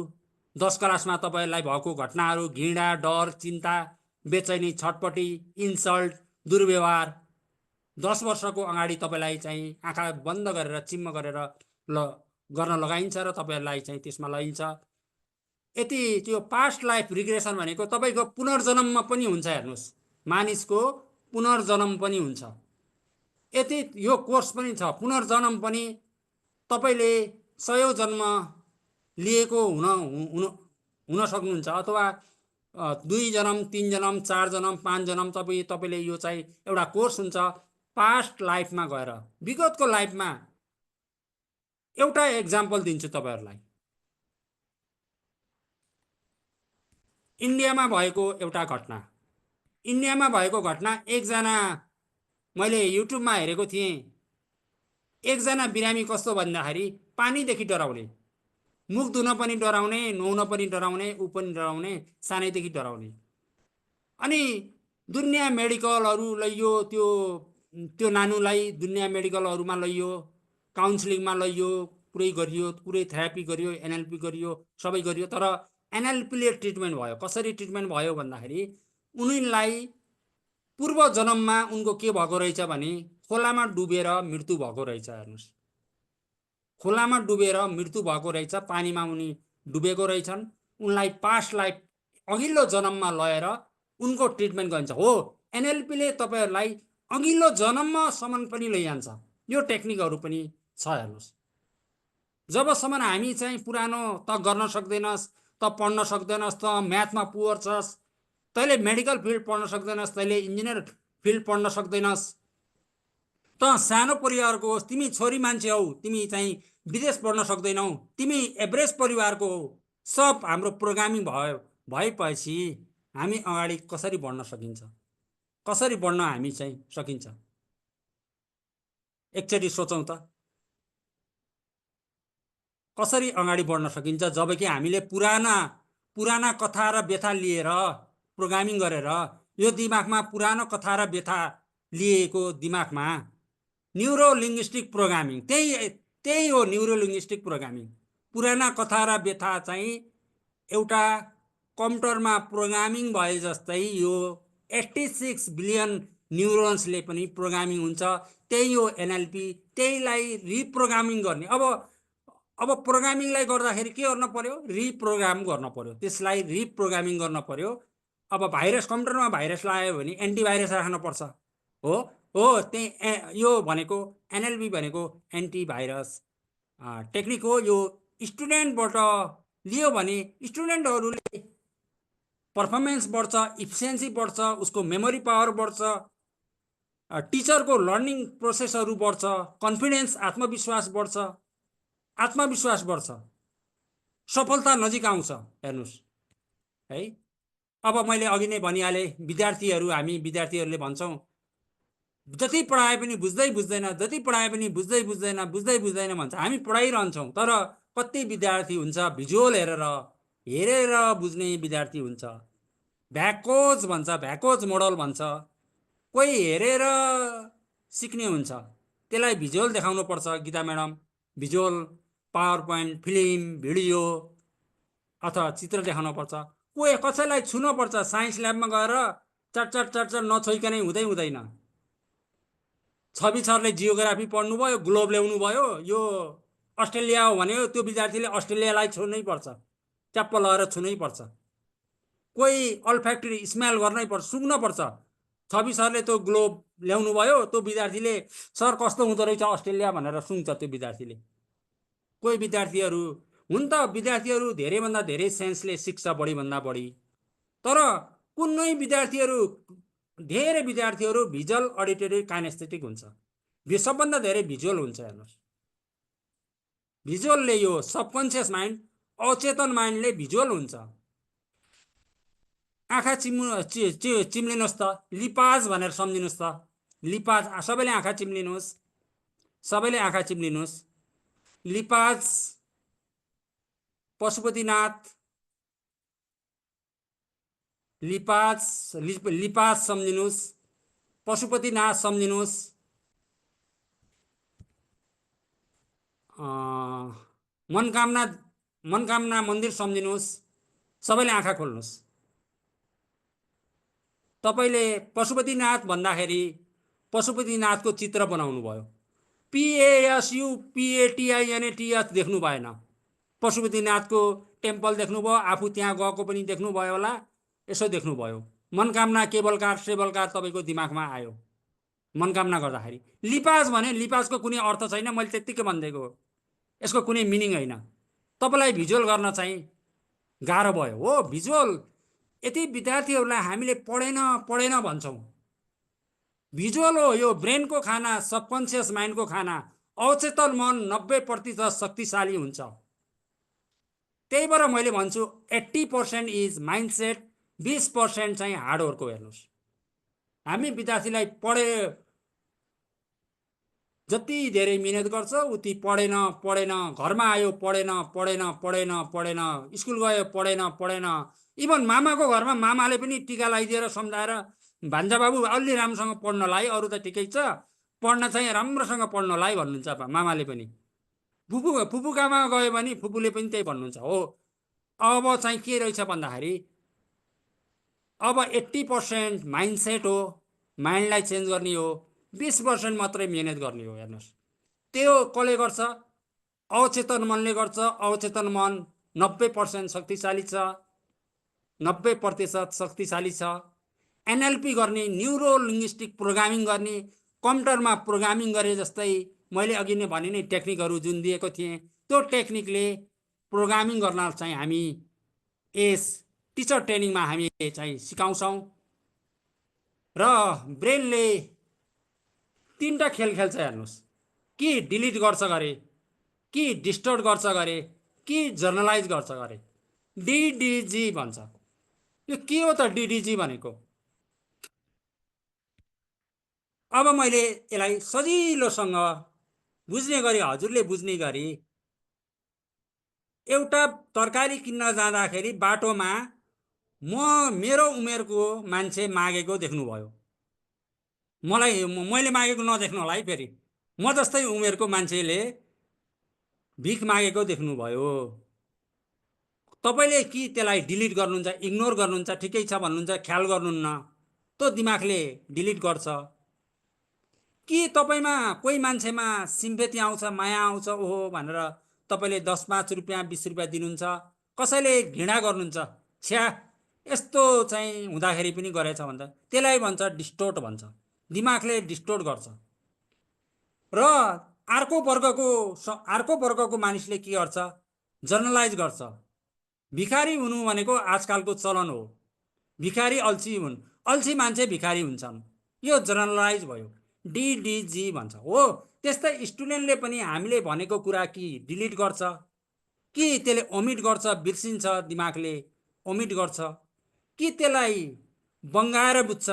10 क्लासमा तपाईँलाई भएको घटनाहरू, घृणा, डर, चिन्ता, बेचैनी, छटपटी, इन्सल्ट, दुर्व्यवहार, 10 वर्षको अगाडि तपाईँलाई चाहिँ आँखा बन्द गरेर चिम्म गरेर गर्न लगाइन्छ र तपाईँहरूलाई चाहिँ त्यसमा लैन्छ। यति त्यो पास्ट लाइफ रिग्रेसन भनेको तपाईँको पुनर्जन्ममा पनि हुन्छ। हेर्नुहोस्, मानिसको पुनर्जन्म पनि हुन्छ। यति यो कोर्स पनि छ, पुनर्जन्म पनि तपाईँले 100औं जन्म लिएको हुन सक्नुहुन्छ, अथवा 2 जन्म, 3 जन्म, 4 जन्म, 5 जन्म तपाईँले यो चाहिँ एउटा कोर्स हुन्छ पास्ट लाइफमा गएर। विगतको लाइफमा एउटा एक्जाम्पल दिन्छु तपाईँहरूलाई। इन्डियामा भएको एउटा घटना, इन्डियामा भएको घटना, एकजना मैले युट्युबमा हेरेको थिएँ, एकजना बिरामी कस्तो भन्दाखेरि पानीदेखि डराउने, मुख धुन पनि डराउने, नुहाउन पनि डराउने, ऊ पनि डराउने, सानैदेखि डराउने। अनि दुनियाँ मेडिकलहरू लैयो, त्यो नानुलाई दुनियाँ मेडिकलहरूमा लैयो, काउन्सिलिङमा लैयो, पुरै गरियो, पुरै थेरापी गरियो, एनएलपी गरियो, सबै गरियो। तर एनएलपीले ट्रिटमेन्ट भयो। कसरी ट्रिटमेन्ट भयो भन्दाखेरि उनीलाई पूर्व जन्ममा उनको के भएको रहेछ भने खोलामा डुबेर मृत्यु भएको रहेछ। हेर्नुहोस्, खोलामा डुबेर मृत्यु भएको रहेछ, पानीमा उनी डुबेको रहेछन्। उनलाई पास्ट लाइफ अघिल्लो जन्ममा लगेर उनको ट्रिटमेन्ट गरिन्छ। हो, एनएलपीले तपाईँहरूलाई अघिल्लो जन्मसम्म पनि लैजान्छ। यो टेक्निकहरू पनि छ। हेर्नुहोस्, जबसम्म हामी चाहिँ पुरानो त गर्न सक्दैनस्, त पढ्न सक्दैनस्, त म्याथमा पुवर छस्, तैँले मेडिकल फिल्ड पढ्न सक्दैनस्, तैँले इन्जिनियर फिल्ड पढ्न सक्दैनस्, त सानो परिवारको होस्, तिमी छोरी मान्छे हौ, तिमी चाहिँ विदेश पढ्न सक्दैनौ, तिमी एभरेज परिवारको हौ, सब हाम्रो प्रोग्रामिङ भएपछि हामी अगाडि कसरी बढ्न सकिन्छ? कसरी बढ्न हामी चाहिँ सकिन्छ? एकचोटि सोचौँ त, कसरी अगाडि बढ्न सकिन्छ? जबकि हामीले पुराना कथा र व्यथा लिएर प्रोग्रामिङ गरेर यो दिमागमा पुरानो कथा र व्यथा लिएको दिमागमा न्युरो लिङ्ग्विस्टिक प्रोग्रामिङ, त्यही हो न्युरो लिङ्ग्विस्टिक प्रोग्रामिङ। पुराना कथा र व्यथा चाहिँ एउटा कम्प्युटरमा प्रोग्रामिङ भए जस्तै यो 86 बिलियन न्युरोन्सले पनि प्रोग्रामिङ हुन्छ। त्यही हो एनएलपी, त्यहीलाई रिप्रोग्रामिङ गर्ने। अब प्रोग्रामिङलाई गर्दाखेरि के गर्न पर्यो? रिप्रोग्राम गर्न पर्यो, त्यसलाई रिप्रोग्रामिङ गर्न पर्यो। अब भाइरस, कम्प्युटरमा भाइरस लाग्यो भने एन्टिभाइरस राख्नुपर्छ। हो, त्यही यो भनेको एनएलपी भनेको एन्टिभाइरस टेक्निक हो। यो स्टुडेन्टबाट लियो भने स्टुडेन्टहरूले पर्फर्मेन्स बढ्छ, इफिसियन्सी बढ्छ, उसको मेमोरी पावर बढ्छ, टिचरको लर्निङ प्रोसेसहरू बढ्छ, कन्फिडेन्स, आत्मविश्वास बढ्छ, सफलता नजिक आउँछ। हेर्नुहोस् है, अब मैले अघि नै भनिहालेँ, हामी विद्यार्थीहरूले भन्छौँ जति पढाए पनि बुझ्दैन, जति पढाए पनि बुझ्दैन भन्छ। हामी पढाइरहन्छौँ, तर कति विद्यार्थी हुन्छ भिजुअल हेरेर बुझ्ने विद्यार्थी हुन्छ, भ्याकोज भन्छ, भ्याकोज मोडल भन्छ। कोही हेरेर सिक्ने हुन्छ, त्यसलाई भिजुअल देखाउनु पर्छ। Geeta madam visual PowerPoint, film, video अथवा चित्र देखाउनुपर्छ। कसैलाई छुनुपर्छ, साइन्स ल्याबमा गएर चट चट नछोइकनै हुँदैन। छवि सरले जियोग्राफी पढ्नुभयो, ग्लोब ल्याउनु भयो, यो अस्ट्रेलिया हो भने त्यो विद्यार्थीले अस्ट्रेलियालाई छुनै पर्छ, ट्याप्प लगाएर छुनै पर्छ। कोही अल्फ्याक्टरी स्मेल गर्नै पर्छ, सुँघ्न पर्छ। छवि सरले त्यो ग्लोब ल्याउनु भयो, त्यो विद्यार्थीले सर कस्तो हुँदो रहेछ अस्ट्रेलिया भनेर सुँघ्छ त्यो विद्यार्थीले। कोही विद्यार्थीहरू हुन त विद्यार्थीहरू धेरैभन्दा धेरै सेन्सले सिक्छ, बढीभन्दा बढी। तर कुनै विद्यार्थीहरू धेरै विद्यार्थीहरू भिजुअल, अडिटरी, काइनेस्थेटिक हुन्छ। सबभन्दा धेरै भिजुअल हुन्छ। हेर्नुहोस्, भिजुअलले यो सबकन्सियस माइन्ड, अचेतन माइन्डले भिजुअल हुन्छ। आँखा चिम्लिनुहोस् त, लिपाज भनेर सम्झिनुहोस् त। लिपाज, सबैले आँखा चिम्लिनुहोस्, सबैले आँखा चिम्लिनुहोस्। लिपाज, पशुपतिनाथ, लिपाज, लिपाज सम्झिनुहोस्, पशुपतिनाथ सम्झिनुहोस्, मनकामना मन्दिर सम्झिनुहोस्। सबैले आँखा खोल्नुहोस्। तपाईले पशुपतिनाथ भन्दाखेरि पशुपतिनाथको चित्र बनाउनु भयो। PASUPATINATH देख्नु भएन। पशुपतिनाथको टेम्पल देख्नुभयो, आफू त्यहाँ गएको पनि देख्नुभयो होला, यसो देख्नुभयो। मनकामना केबल कार सेबल कार तपाईँको दिमागमा आयो मनकामना गर्दाखेरि। लिपाज भने लिपाजको कुनै अर्थ छैन, मैले त्यत्तिकै भनिदिएको हो, यसको कुनै मिनिङ होइन। तपाईँलाई भिजुअल गर्न चाहिँ गाह्रो भयो हो। भिजुअल यति विद्यार्थीहरूलाई हामीले पढेन भन्छौँ। भिजुअल हो यो ब्रेनको खाना, सबकन्सियस माइन्डको खाना। अचेतन मन 90% शक्तिशाली हुन्छ। त्यही भएर मैले भन्छु 80% इज माइन्डसेट, 20% चाहिँ हार्डवर्क हो। हेर्नुहोस्, हामी विद्यार्थीलाई जति धेरै मिहिनेत गर्छ उति पढेन, घरमा आयो पढेन, स्कुल गयो पढेन। इभन मामाको घरमा मामाले पनि टिका लगाइदिएर सम्झाएर भान्जा बाबु अलि राम्रोसँग पढ्नलाई, अरू त ठिकै छ, पढ्न चाहिँ राम्रोसँग पढ्नलाई भन्नुहुन्छ मामाले पनि। फुपू कहाँ गयो भने फुपूले पनि त्यही भन्नुहुन्छ हो। अब चाहिँ के रहेछ भन्दाखेरि अब 80% माइन्डसेट हो, माइन्डलाई चेन्ज गर्ने हो, 20% मात्रै मिहिनेत गर्ने हो। हेर्नुहोस्, त्यो कसले गर्छ? अचेतन मनले गर्छ। अचेतन मन 90% शक्तिशाली छ, 90% शक्तिशाली छ। NLP गर्ने, न्युरो लिङ्ग्विस्टिक प्रोग्रामिङ गर्ने, कम्प्युटरमा प्रोग्रामिङ गरे जस्तै मैले अघि नै भने नि टेक्निकहरू जुन दिएको थिएँ, त्यो टेक्निकले प्रोग्रामिङ गर्न चाहिँ हामी यस टिचर ट्रेनिङमा हामी चाहिँ सिकाउँछौँ। र ब्रेनले 3टा खेल खेल्छ। हेर्नुहोस्, कि डिलिट गर्छ गरे, कि डिस्टोर्ट गर्छ गरे, कि जर्नलाइज गर्छ गरे। DDG भन्छ। यो के हो त DDG भनेको? अब मैले यसलाई सजिलोसँग बुझ्ने गरी, हजुरले बुझ्ने गरी, एउटा तरकारी किन्न जाँदाखेरि बाटोमा मेरो उमेरको मान्छे मागेको देख्नुभयो। मैले मागेको नदेख्नु होला है। फेरि म जस्तै उमेरको मान्छेले भिख मागेको देख्नुभयो। तपाईँले कि त्यसलाई डिलिट गर्नुहुन्छ, इग्नोर गर्नुहुन्छ, ठिकै छ भन्नुहुन्छ, ख्याल गर्नुहुन्न, त्यो दिमागले डिलिट गर्छ। कि तपाईँमा कोही मान्छेमा सिम्पेथी आउँछ, माया आउँछ, ओहो भनेर तपाईँले 10-5 रुपियाँ 20 रुपियाँ दिनुहुन्छ। कसैले घृणा गर्नुहुन्छ, छ्या यस्तो चाहिँ हुँदाखेरि पनि गरेछ भन्छ, त्यसलाई भन्छ डिस्टोर्ट भन्छ। दिमागले डिस्टोर्ट गर्छ। र अर्को वर्गको मानिसले के गर्छ? जर्नलाइज गर्छ। भिखारी हुनु भनेको आजकलको चलन हो। भिखारी अल्छी हुन्, अल्छी मान्छे भिखारी हुन्छन्। यो जर्नलाइज भयो, DDG भन्छ हो। त्यस्तै स्टुडेन्टले पनि हामीले भनेको कुरा कि डिलिट गर्छ, कि त्यसले ओमिट गर्छ, बिर्सिन्छ, दिमागले ओमिट गर्छ, कि त्यसलाई बङ्गाएर बुझ्छ।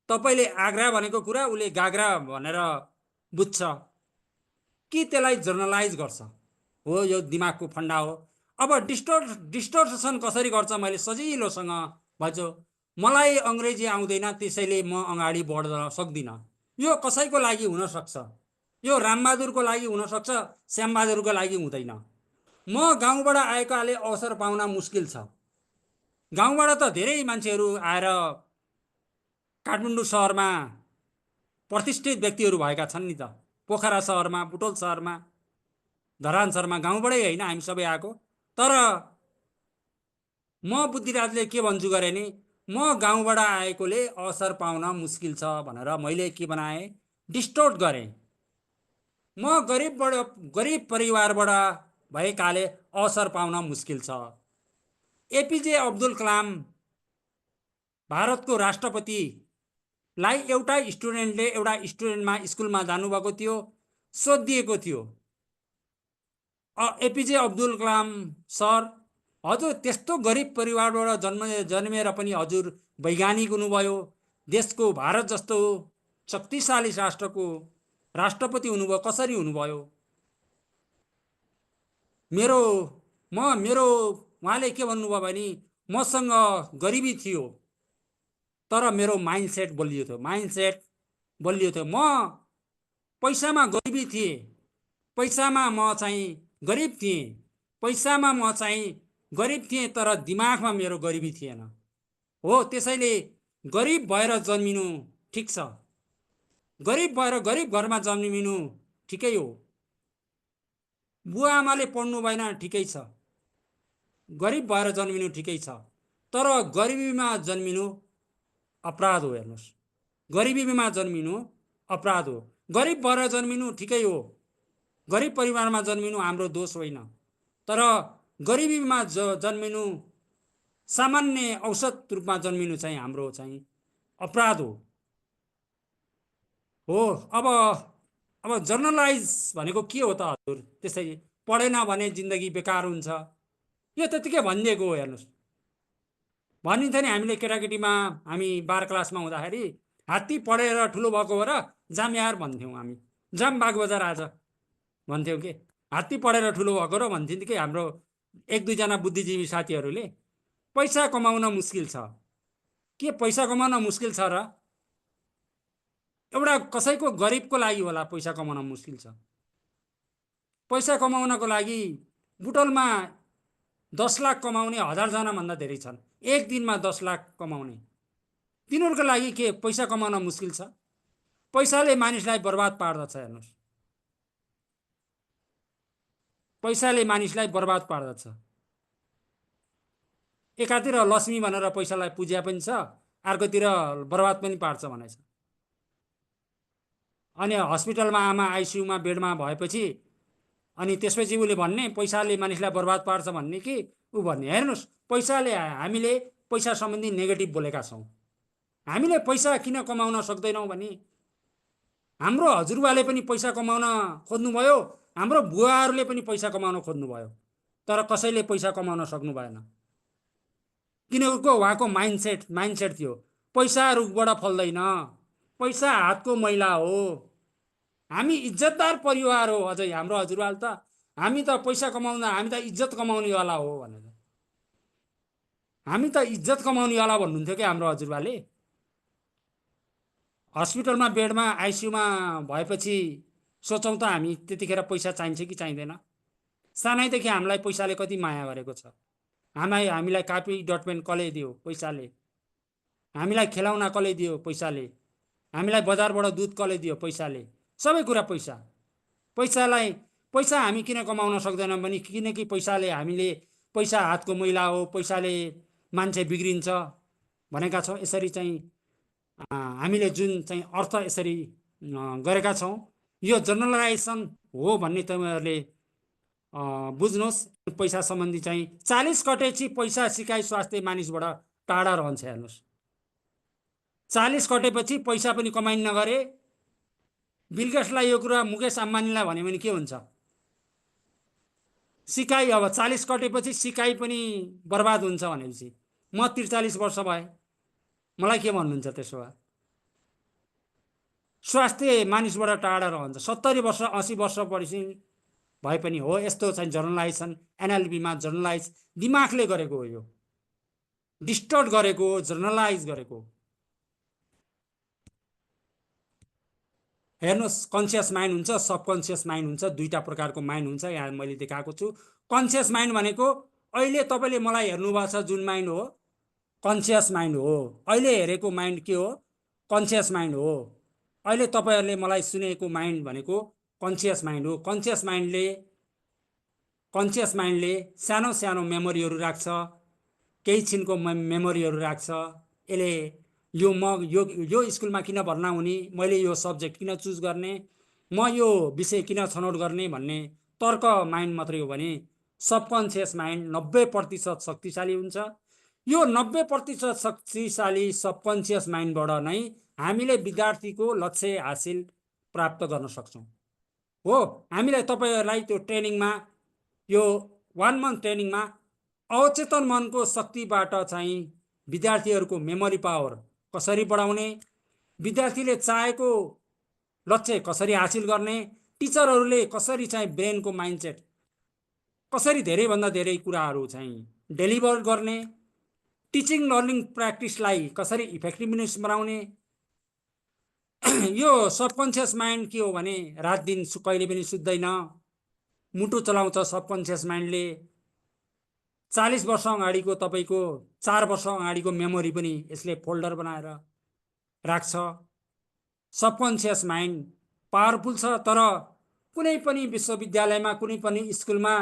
तपाईँले आग्रा भनेको कुरा उसले गाग्रा भनेर बुझ्छ, कि त्यसलाई जर्नलाइज गर्छ हो। यो दिमागको फन्डा हो। अब डिस्टोर्सन कसरी गर्छ मैले सजिलोसँग भन्छु। मलाई अङ्ग्रेजी आउँदैन, त्यसैले म अगाडि बढ्न सक्दिनँ। यो कसैको लागि हुनसक्छ। यो रामबहादुरको लागि हुनसक्छ, श्यामबहादुरको लागि हुँदैन। म गाउँबाट आएकाले अवसर पाउन मुस्किल छ। गाउँबाट त धेरै मान्छेहरू आएर काठमाडौँ सहरमा प्रतिष्ठित व्यक्तिहरू भएका छन् नि त। पोखरा सहरमा, बुटोल सहरमा, धरान सहरमा गाउँबाटै होइन हामी सबै आएको। तर म बुद्धिराजले के भन्छु गरे नि, म गाउँबाट आएकोले अवसर पाउन मुस्किल छ भनेर मैले के बनाएँ, डिस्टोर्ट गरेँ। म गरिब परिवारबाट भएकाले अवसर पाउन मुस्किल छ। एपीजे अब्दुल कलाम भारतको राष्ट्रपतिलाई एउटा स्टुडेन्टले एउटा स्टुडेन्टमा स्कुलमा जानुभएको थियो, सोधिएको थियो, एपीजे अब्दुल कलाम सर, हजुर त्यस्तो गरिब परिवारबाट जन्मेर पनि हजुर वैज्ञानिक हुनुभयो, देशको भारत जस्तो शक्तिशाली राष्ट्रको राष्ट्रपति हुनुभयो, कसरी हुनुभयो? मेरो उहाँले के भन्नुभयो भने मसँग गरिबी थियो तर मेरो माइन्डसेट बलियो थियो। म पैसामा गरिबी थिएँ, पैसामा म चाहिँ गरिब थिएँ, पैसामा म चाहिँ गरिब थिएँ तर दिमागमा मेरो गरिबी थिएन। हो, त्यसैले गरिब भएर जन्मिनु ठिक छ, गरिब भएर गरिब घरमा जन्मिनु ठिकै हो। बुवा आमाले पढ्नु भएन ठिकै छ, गरिब भएर जन्मिनु ठिकै छ, तर गरिबीमा जन्मिनु अपराध हो। हेर्नुहोस्, गरिबीमा जन्मिनु अपराध हो। गरिब भएर जन्मिनु ठिकै हो, गरिब परिवारमा जन्मिनु हाम्रो दोष होइन, तर गरिबीमा जन्मिनु, सामान्य औसत रूपमा जन्मिनु चाहिँ हाम्रो चाहिँ अपराध हो। हो, अब जर्नलाइज भनेको के हो त हजुर? त्यसै पढेन भने जिन्दगी बेकार हुन्छ, यो त्यतिकै भनिदिएको हो। हेर्नुहोस्, भनिन्थ्यो नि हामीले केटाकेटीमा, हामी 12 क्लासमा हुँदाखेरि, हात्ती पढेर ठुलो भएको हो र जाम यार भन्थ्यौँ हामी, जाम बागबजार आज भन्थ्यौँ कि हात्ती पढेर ठुलो भएको र भन्थ्यो कि हाम्रो एक दुईजना बुद्धिजीवी साथीहरूले। पैसा कमाउन मुस्किल छ, के पैसा कमाउन मुस्किल छ र? एउटा कसैको गरिबको लागि होला पैसा कमाउन मुस्किल छ। पैसा कमाउनको लागि बुटोलमा 10 लाख कमाउने 1000 जना भन्दा धेरै छन्, एक दिनमा 10 लाख कमाउने। तिनीहरूको लागि के पैसा कमाउन मुस्किल छ? पैसाले मानिसलाई बर्बाद पार्दछ। हेर्नुहोस्, पैसाले मानिसलाई बर्बाद पार्दछ। एकातिर लक्ष्मी भनेर पैसालाई पूज्या पनि छ, अर्कोतिर बर्बाद पनि पार्छ भनेछ। अनि हस्पिटलमा आमा आइसियुमा बेडमा भएपछि अनि त्यसपछि उसले भन्ने पैसाले मानिसलाई बर्बाद पार्छ भन्ने कि ऊ भन्ने? हेर्नुहोस्, पैसाले हामीले पैसा सम्बन्धी नेगेटिभ बोलेका छौँ। हामीले पैसा किन कमाउन सक्दैनौँ भने हाम्रो हजुरबाले पनि पैसा कमाउन खोज्नुभयो, हाम्रो बुवाहरूले पनि पैसा कमाउन खोज्नुभयो, तर कसैले पैसा कमाउन सक्नु भएन। किनभने उहाँको माइन्डसेट थियो पैसा रुखबाट फल्दैन, पैसा हातको मैला हो। हामी इज्जतदार परिवार हो, अझै हाम्रो हजुरबाल त हामी त पैसा कमाउँदा हामी त इज्जत कमाउनेवाला हो भनेर, हामी त इज्जत कमाउनेवाला भन्नुहुन्थ्यो कि हाम्रो हजुरबाले। हस्पिटलमा बेडमा आइसियुमा भएपछि सोचौँ त हामी त्यतिखेर पैसा चाहिन्छ कि चाहिँदैन? सानैदेखि हामीलाई पैसाले कति माया गरेको छ। हामीलाई कापी डटपेन कसले दियो? पैसाले। हामीलाई खेलाउना कसले दियो? पैसाले। हामीलाई बजारबाट दुध कसले दियो? पैसाले। सबै कुरा पैसा। पैसा हामी किन कमाउन सक्दैनौँ भने किनकि पैसा हातको मैला हो, पैसाले मान्छे बिग्रिन्छ भनेका छौँ। यसरी चाहिँ हामीले जुन चाहिँ अर्थ यसरी गरेका छौँ, यो जनरलाइजेसन हो भन्ने तपाईँहरूले बुझ्नुहोस्। पैसा सम्बन्धी चाहिँ 40 कटेपछि पैसा सिकाइ स्वास्थ्य मानिसबाट टाढा रहन्छ। हेर्नुहोस्, 40 कटेपछि पैसा पनि कमाइन नगरे, बिलगेट्सलाई यो कुरा मुकेश अम्बानीलाई भन्यो भने के हुन्छ? सिकाइ अब 40 कटेपछि सिकाइ पनि बर्बाद हुन्छ भनेपछि म 43 वर्ष भए, मलाई के भन्नुहुन्छ त्यसो भए? स्वास्थ्य मानिसबाट टाढा रहन्छ। 70 वर्ष 80 वर्ष पछि भए पनि हो। यस्तो चाहिँ जर्नलाइजेसन, एनएलपीमा जर्नलाइज दिमागले गरेको हो, यो डिस्टर्ट गरेको हो, जर्नलाइज गरेको। हेर्नुहोस्, कन्सियस माइन्ड हुन्छ, सबकन्सियस माइन्ड हुन्छ, दुईटा प्रकारको माइन्ड हुन्छ। यहाँ मैले देखाएको छु। कन्सियस माइन्ड भनेको अहिले तपाईँले मलाई हेर्नुभएको छ जुन माइन्ड हो, कन्सियस माइन्ड हो। अहिले हेरेको माइन्ड के हो? कन्सियस माइन्ड हो। अहिले तपाईँहरूले मलाई सुनेको माइन्ड भनेको कन्सियस माइन्ड हो। कन्सियस माइन्डले सानो सानो मेमोरीहरू राख्छ, केही छिनको मेमोरीहरू राख्छ। यसले यो म यो स्कुलमा किन भर्ना हुने, मैले यो सब्जेक्ट किन चुज गर्ने, म यो विषय किन छनौट गर्ने भन्ने तर्क माइन्ड मात्रै हो भने सबकन्सियस माइन्ड 90% शक्तिशाली हुन्छ। यो 90% शक्तिशाली सबकन्सियस माइन्डबाट नै हामीले विद्यार्थीको लक्ष्य हासिल प्राप्त गर्न सक्छौँ। हो, हामीलाई तपाईँहरूलाई त्यो ट्रेनिङमा, यो 1 मन्थ ट्रेनिङमा अवचेतन मनको शक्तिबाट चाहिँ विद्यार्थीहरूको मेमोरी पावर कसरी बढाउने, विद्यार्थीले चाहेको लक्ष्य कसरी हासिल गर्ने, टिचरहरूले कसरी चाहिँ ब्रेनको माइन्डसेट कसरी धेरैभन्दा धेरै कुराहरू चाहिँ डेलिभर गर्ने, टिचिङ लर्निङ प्र्याक्टिसलाई कसरी इफेक्टिभनेस बनाउने। यो सबकन्सियस माइन्ड के हो भने रात दिन कहिले पनि सुत्दैन, मुटु चलाउँछ। सबकन्सियस माइन्डले 40 वर्ष अगाडिको तपाईँको 4 वर्ष अगाडिको मेमोरी पनि यसले फोल्डर बनाएर राख्छ। सबकन्सियस माइन्ड पावरफुल छ। तर कुनै पनि विश्वविद्यालयमा, कुनै पनि स्कुलमा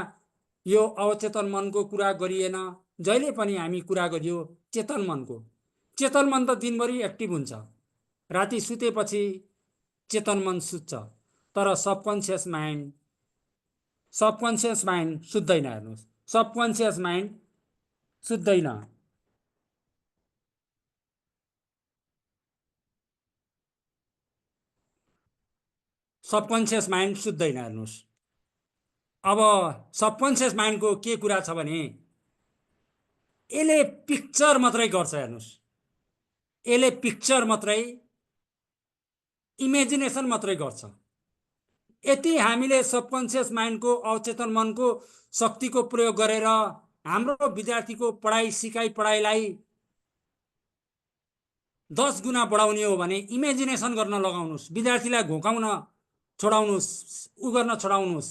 यो अवचेतन मनको कुरा गरिएन। जहिले पनि हामी कुरा गरियो चेतन मनको। चेतन मन त दिनभरि एक्टिभ हुन्छ, राति सुतेपछि चेतन मन सुत्छ, तर सबकन्सियस माइन्ड सुत्दैन। हेर्नुहोस्, सबकन्सियस माइन्ड सुत्दैन। सबकन्सियस माइन्ड सुत्दैन। हेर्नुहोस्, अब सबकन्सियस माइन्डको के कुरा छ भने यसले पिक्चर मात्रै गर्छ। हेर्नुहोस्, यसले पिक्चर मात्रै, इमेजिनेसन मात्रै गर्छ। यति हामीले सबकन्सियस माइन्डको, अवचेतन मनको शक्तिको प्रयोग गरेर हाम्रो विद्यार्थीको पढाइ सिकाइ पढाइलाई 10 गुणा बढाउने हो भने इमेजिनेसन गर्न लगाउनुहोस्, विद्यार्थीलाई घोकाउन छोडाउनुहोस्, उ गर्न छोडाउनुहोस्।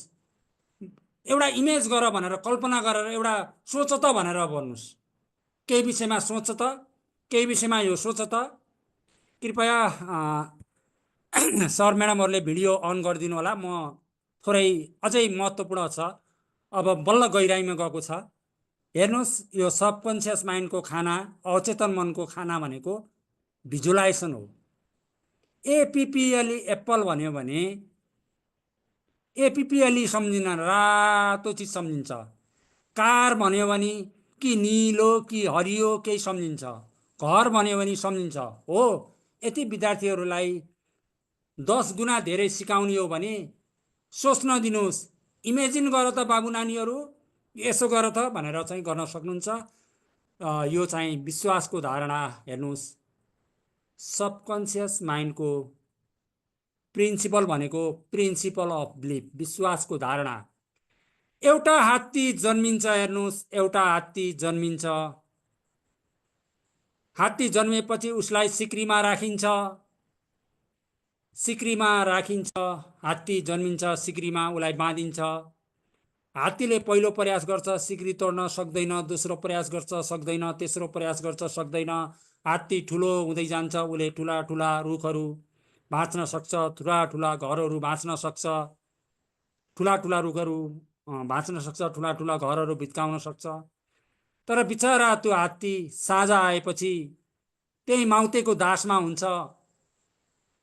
एउटा इमेज गर भनेर, कल्पना गरेर एउटा सोच त भनेर भन्नुहोस्। केही विषयमा सोच त, केही विषयमा यो सोच त। कृपया सर म्याडमहरूले भिडियो अन गरिदिनु होला। म थोरै अझै महत्त्वपूर्ण छ, अब बल्ल गहिराइमा गएको छ। हेर्नुहोस्, यो सबकन्सियस माइन्डको खाना, अवचेतन मनको खाना भनेको भिजुलाइजेसन हो। एपिपिएलई एप्पल भन्यो भने एपिपिएलई सम्झिन, रातो चिज सम्झिन्छ। कार भन्यो भने कि निलो कि हरियो केही सम्झिन्छ। घर भन्यो भने सम्झिन्छ। हो, यति विद्यार्थीहरूलाई 10 गुणा धेरै सिकाउने हो भने सोच्न दिनुहोस्। इमेजिन गर त बाबु नानीहरू, यसो गर त भनेर चाहिँ गर्न सक्नुहुन्छ। यो चाहिँ विश्वासको धारणा। हेर्नुहोस्, सबकन्सियस माइन्डको प्रिन्सिपल भनेको प्रिन्सिपल अफ बिलिफ, विश्वासको धारणा। एउटा हात्ती जन्मिन्छ। हेर्नुहोस्, एउटा हात्ती जन्मिन्छ। हात्ती जन्मेपछि उसलाई सिक्रीमा राखिन्छ। हात्ती जन्मिन्छ, सिक्रीमा उसलाई बाँधिन्छ। हात्तीले पहिलो प्रयास गर्छ, सिक्री तोड्न सक्दैन। दोस्रो प्रयास गर्छ, सक्दैन। तेस्रो प्रयास गर्छ, सक्दैन। हात्ती ठुलो हुँदै जान्छ। उसले ठुला ठुला रुखहरू भाँच्न सक्छ, ठुला ठुला घरहरू भाँच्न सक्छ, ठुला ठुला रुखहरू भाँच्न सक्छ, ठुला ठुला घरहरू भित्काउन सक्छ। तर बिचरा त्यो हात्ती साँझ आएपछि त्यही माउतेको दासमा हुन्छ,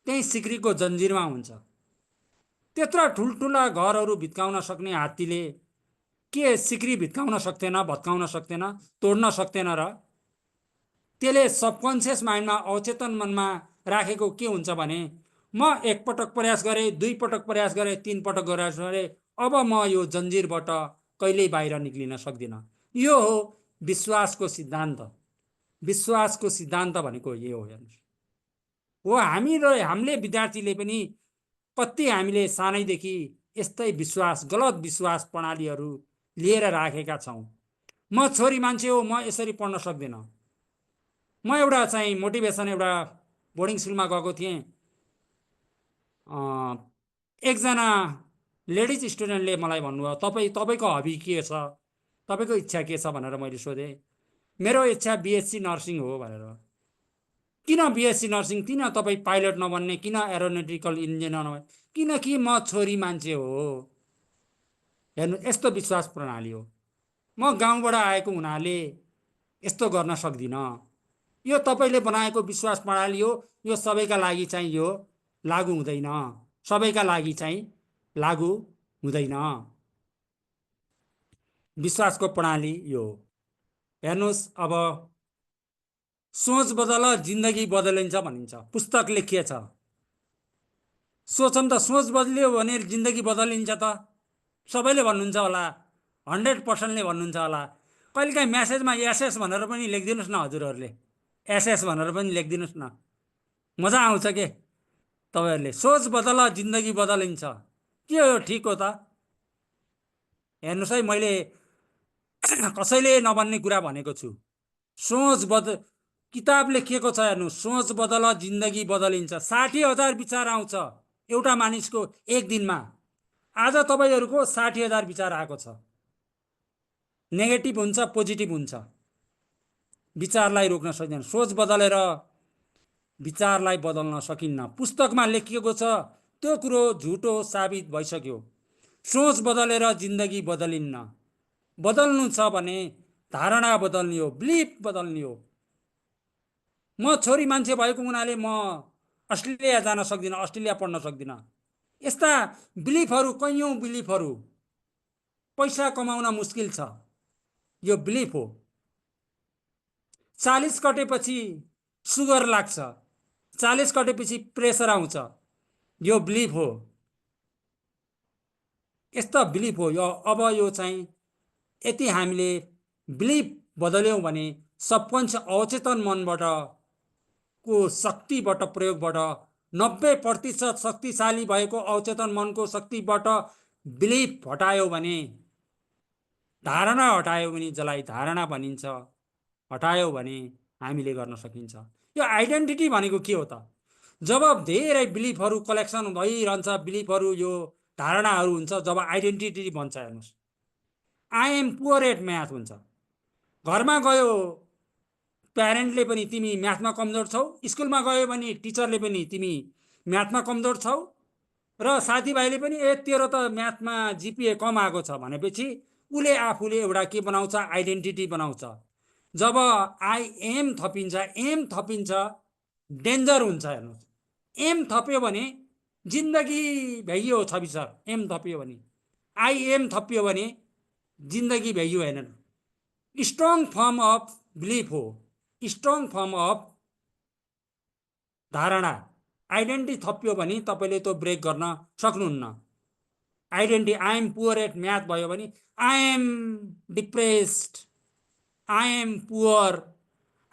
त्यही सिक्रीको जन्जिरमा हुन्छ। त्यत्रा ठुल्ठुला घरहरू भित्काउन सक्ने हात्तीले के सिक्री भित्काउन सक्थेन, भत्काउन सक्थेन, तोड्न सक्थेन र? त्यसले सबकन्सियस माइन्डमा, अवचेतन मनमा राखेको के हुन्छ भने म 1 पटक प्रयास गरेँ, 2 पटक प्रयास गरेँ, 3 पटक प्रयास गरेँ, अब म यो जन्जिरबाट कहिल्यै बाहिर निक्लिन सक्दिनँ। यो हो विश्वासको सिद्धान्त। विश्वासको सिद्धान्त भनेको यो हो। हेर्नुहोस्, हो हामीले विद्यार्थीले पनि कति हामीले सानैदेखि यस्तै विश्वास, गलत विश्वास प्रणालीहरू लिएर राखेका छौँ। म छोरी मान्छे हो, म यसरी पढ्न सक्दिनँ। म एउटा चाहिँ मोटिभेसन, एउटा बोर्डिङ स्कुलमा गएको थिएँ। एकजना लेडिज स्टुडेन्टले मलाई भन्नुभयो तपाईँको हबी के छ, तपाईँको इच्छा के छ भनेर मैले सोधेँ। मेरो इच्छा बिएससी नर्सिङ हो भनेर। किन बिएससी नर्सिङ, किन तपाईँ पाइलट नबन्ने, किन एरोनोटिकल इन्जिनियर नबन्ने? किनकि म छोरी मान्छे हो। हेर्नु, यस्तो विश्वास प्रणाली हो। म गाउँबाट आएको हुनाले यस्तो गर्न सक्दिनँ। यो तपाईँले बनाएको विश्वास प्रणाली हो। यो सबैका लागि चाहिँ यो लागु हुँदैन, सबैका लागि चाहिँ लागु हुँदैन। विश्वासको प्रणाली यो हो। हेर्नुहोस्, अब सोच बदल जिन्दगी बदलिन्छ भनिन्छ, पुस्तक लेखिएछ। सोचौँ त, सोच बदलियो भने जिन्दगी बदलिन्छ त? सबैले भन्नुहुन्छ होला, 100%ले भन्नुहुन्छ होला। कहिलेकाहीँ म्यासेजमा एसएस भनेर पनि लेखिदिनुहोस् न हजुरहरूले, एसएस भनेर पनि लेखिदिनुहोस् न, मजा आउँछ के तपाईँहरूले। सोच बदल जिन्दगी बदलिन्छ, के हो, ठिक हो त? हेर्नुहोस् है, मैले कसैले नभन्ने कुरा भनेको छु। सोच किताब लेखिएको छ, हेर्नु, सोच बदल जिन्दगी बदलिन्छ। 60,000 विचार आउँछ एउटा मानिसको एक दिनमा। आज तपाईँहरूको 60,000 विचार आएको छ। नेगेटिभ हुन्छ, पोजिटिभ हुन्छ। विचारलाई रोक्न सक्दैन। सोच बदलेर विचारलाई बदल्न सकिन्न। पुस्तकमा लेखिएको छ, त्यो कुरो झुटो साबित भइसक्यो। सोच बदलेर जिन्दगी बदलिन्न। बदल्नु छ भने धारणा बदल्ने हो, बिलिफ बदल्ने हो। म छोरी मान्छे भएको हुनाले म अस्ट्रेलिया जान सक्दिनँ, अस्ट्रेलिया पढ्न सक्दिनँ। यस्ता बिलिफहरू, कैयौँ बिलिफहरू। पैसा कमाउन मुस्किल छ, यो बिलिफ हो। 40 कटेपछि सुगर लाग्छ, 40 कटेपछि प्रेसर आउँछ, यो बिलिफ हो। यस्ता बिलिफ हो यो। अब यो चाहिँ यति हामीले बिलिफ बदल्यौँ भने सबकन्सियस अवचेतन मनबाट को शक्तिबाट, प्रयोगबाट 90% शक्तिशाली भएको अवचेतन मनको शक्तिबाट बिलिफ हटायो भने, धारणा हटायो भने, जसलाई धारणा भनिन्छ, हटायो भने हामीले गर्न सकिन्छ। यो आइडेन्टिटी भनेको के हो त? जब धेरै बिलिफहरू कलेक्सन भइरहन्छ, बिलिफहरू, यो धारणाहरू हुन्छ, जब आइडेन्टिटी बन्छ। हेर्नुहोस्, I am poor at math हुन्छ। घरमा गयो प्यारेन्टले पनि तिमी म्याथमा कमजोर छौ, स्कुलमा गयो भने टिचरले पनि तिमी म्याथमा कमजोर छौ, र साथीभाइले पनि तेरो त म्याथमा जिपिए कम आएको छ भनेपछि उसले आफूले एउटा के बनाउँछ, आइडेन्टिटी बनाउँछ। जब आई एम थपिन्छ, एम थपिन्छ, डेन्जर हुन्छ। हेर्नुहोस्, एम थप्यो भने जिन्दगी भ्याइयो छवि सर। एम थपियो भने, आई एम थपियो भने जिन्दगी भ्याइयो। हेर्नु, स्ट्रङ फर्म अफ बिलिफ हो, स्ट्रङ फर्म अफ धारणा। आइडेन्टिटी थपियो भने तपाईँले त्यो ब्रेक गर्न सक्नुहुन्न। Identity I am poor at math भयो भने I am depressed, I am poor,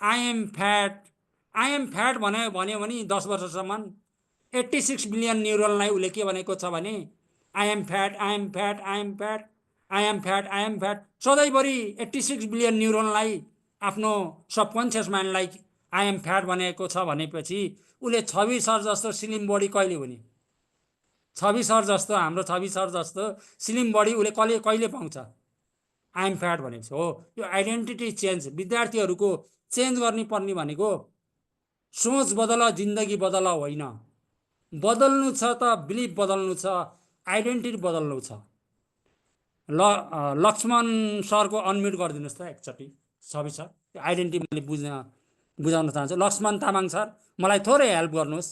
I am fat. I am fat भन्यो भने 10 वर्षसम्म 86 बिलियन न्युरोनलाई उसले के भनेको छ भने I am fat, I am fat, I am fat, I am fat, I am fat. सधैँभरि 86 बिलियन न्युरोनलाई, आफ्नो सबकन्सियस माइन्डलाई आई एम फ्याट भनेको छ भनेपछि उसले छवि सर जस्तो स्लिम बडी कहिले हुने? छवि सर जस्तो, हाम्रो छवि सर जस्तो स्लिम बडी उसले कहिले कहिले पाउँछ? आई एम फ्याट भनेको हो। यो आइडेन्टिटी चेन्ज विद्यार्थीहरूको चेन्ज गर्नु पर्ने भनेको सोच बदल जिन्दगी बदल होइन। बदल्नु छ त बिलिफ बदल्नु छ, आइडेन्टिटी बदल्नु छ। लक्ष्मण सरको अनम्युट गरिदिनुहोस् त एकचोटि, छवि सर। त्यो आइडेन्टिटी मैले बुझाउन चाहन्छु। लक्ष्मण तामाङ सर, मलाई थोरै हेल्प गर्नुहोस्।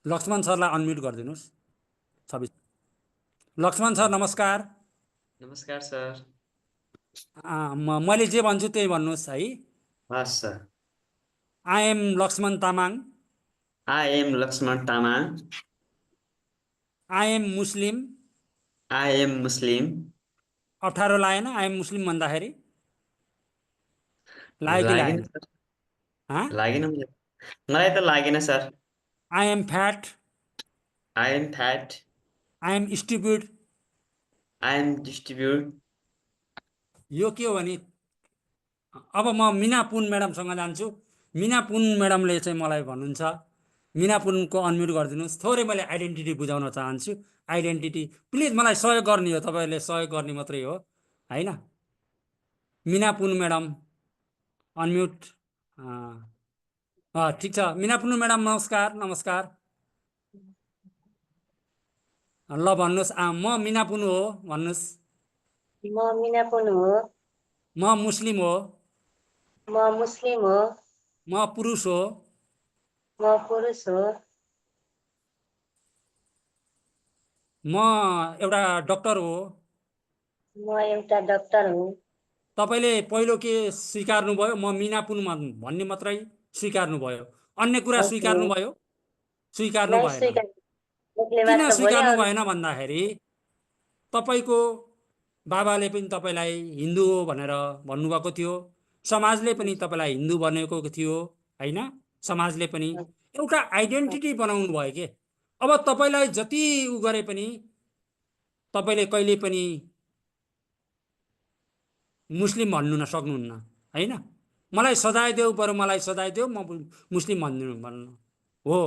लक्ष्मण सरलाई अनम्युट गरिदिनुहोस्, छवि। लक्ष्मण सर नमस्कार। नमस्कार सर। मैले जे भन्छु त्यही भन्नुहोस् है। हस् sir. I am Lakshman Tamang, I am Lakshman Tamang, I am Muslim. I am Muslim. 18 लागेन आई एम मुस्लिम भन्दाखेरि? लाग्यो कि लागेन लागेन? सर, हाँ? लागेन मलाई त लागेन sir. I am fat, I am fat, I am stupid. I am distribute. यो के हो भने, अब म मिना पुन म्याडमसँग जान्छु। मिना पुन म्याडमले चाहिँ मलाई भन्नुहुन्छ मिना पुनको अनम्युट गरिदिनुहोस्। थोरै मैले आइडेन्टिटी बुझाउन चाहन्छु। आइडेन्टिटी प्लिज मलाई सहयोग गर्ने हो, तपाईँहरूले सहयोग गर्ने मात्रै हो होइन। मिना पुन म्याडम अनम्युट। ठिक छ मिना पुन म्याडम, नमस्कार नमस्कार। ल भन्नुहोस्, म मिना पुन हो भन्नुहोस्। म मिना पुन हो। म मुस्लिम हो। म मुस्लिम हो। म पुरुष हो। म पुरुष हो। म एउटा डक्टर हो। म एउटा डक्टर हुँ। तपाईँले पहिलो के स्वीकार्नुभयो? म मिना पुन भन्ने मात्रै स्वीकार्नुभयो, अन्य कुरा हजुर। स्वीकार्नुभयो? स्वीकार्नु नै भएन। स्वीकार एकले किन मात्र बोले स्वीकार्नु अरू भएन भन्दाखेरि तपाईँको बाबाले पनि तपाईँलाई हिन्दू हो भनेर भन्नुभएको थियो, समाजले पनि तपाईँलाई हिन्दू भनेको थियो होइन। समाजले पनि एउटा आइडेन्टिटी बनाउनु भयो के। अब तपाईँलाई जति उ गरे पनि तपाईँले कहिले पनि मुस्लिम भन्नु सक्नुहुन्न होइन। मलाई सजाय देऊ, बरु मलाई सजाय देऊ, म मुस्लिम भन्नु हो।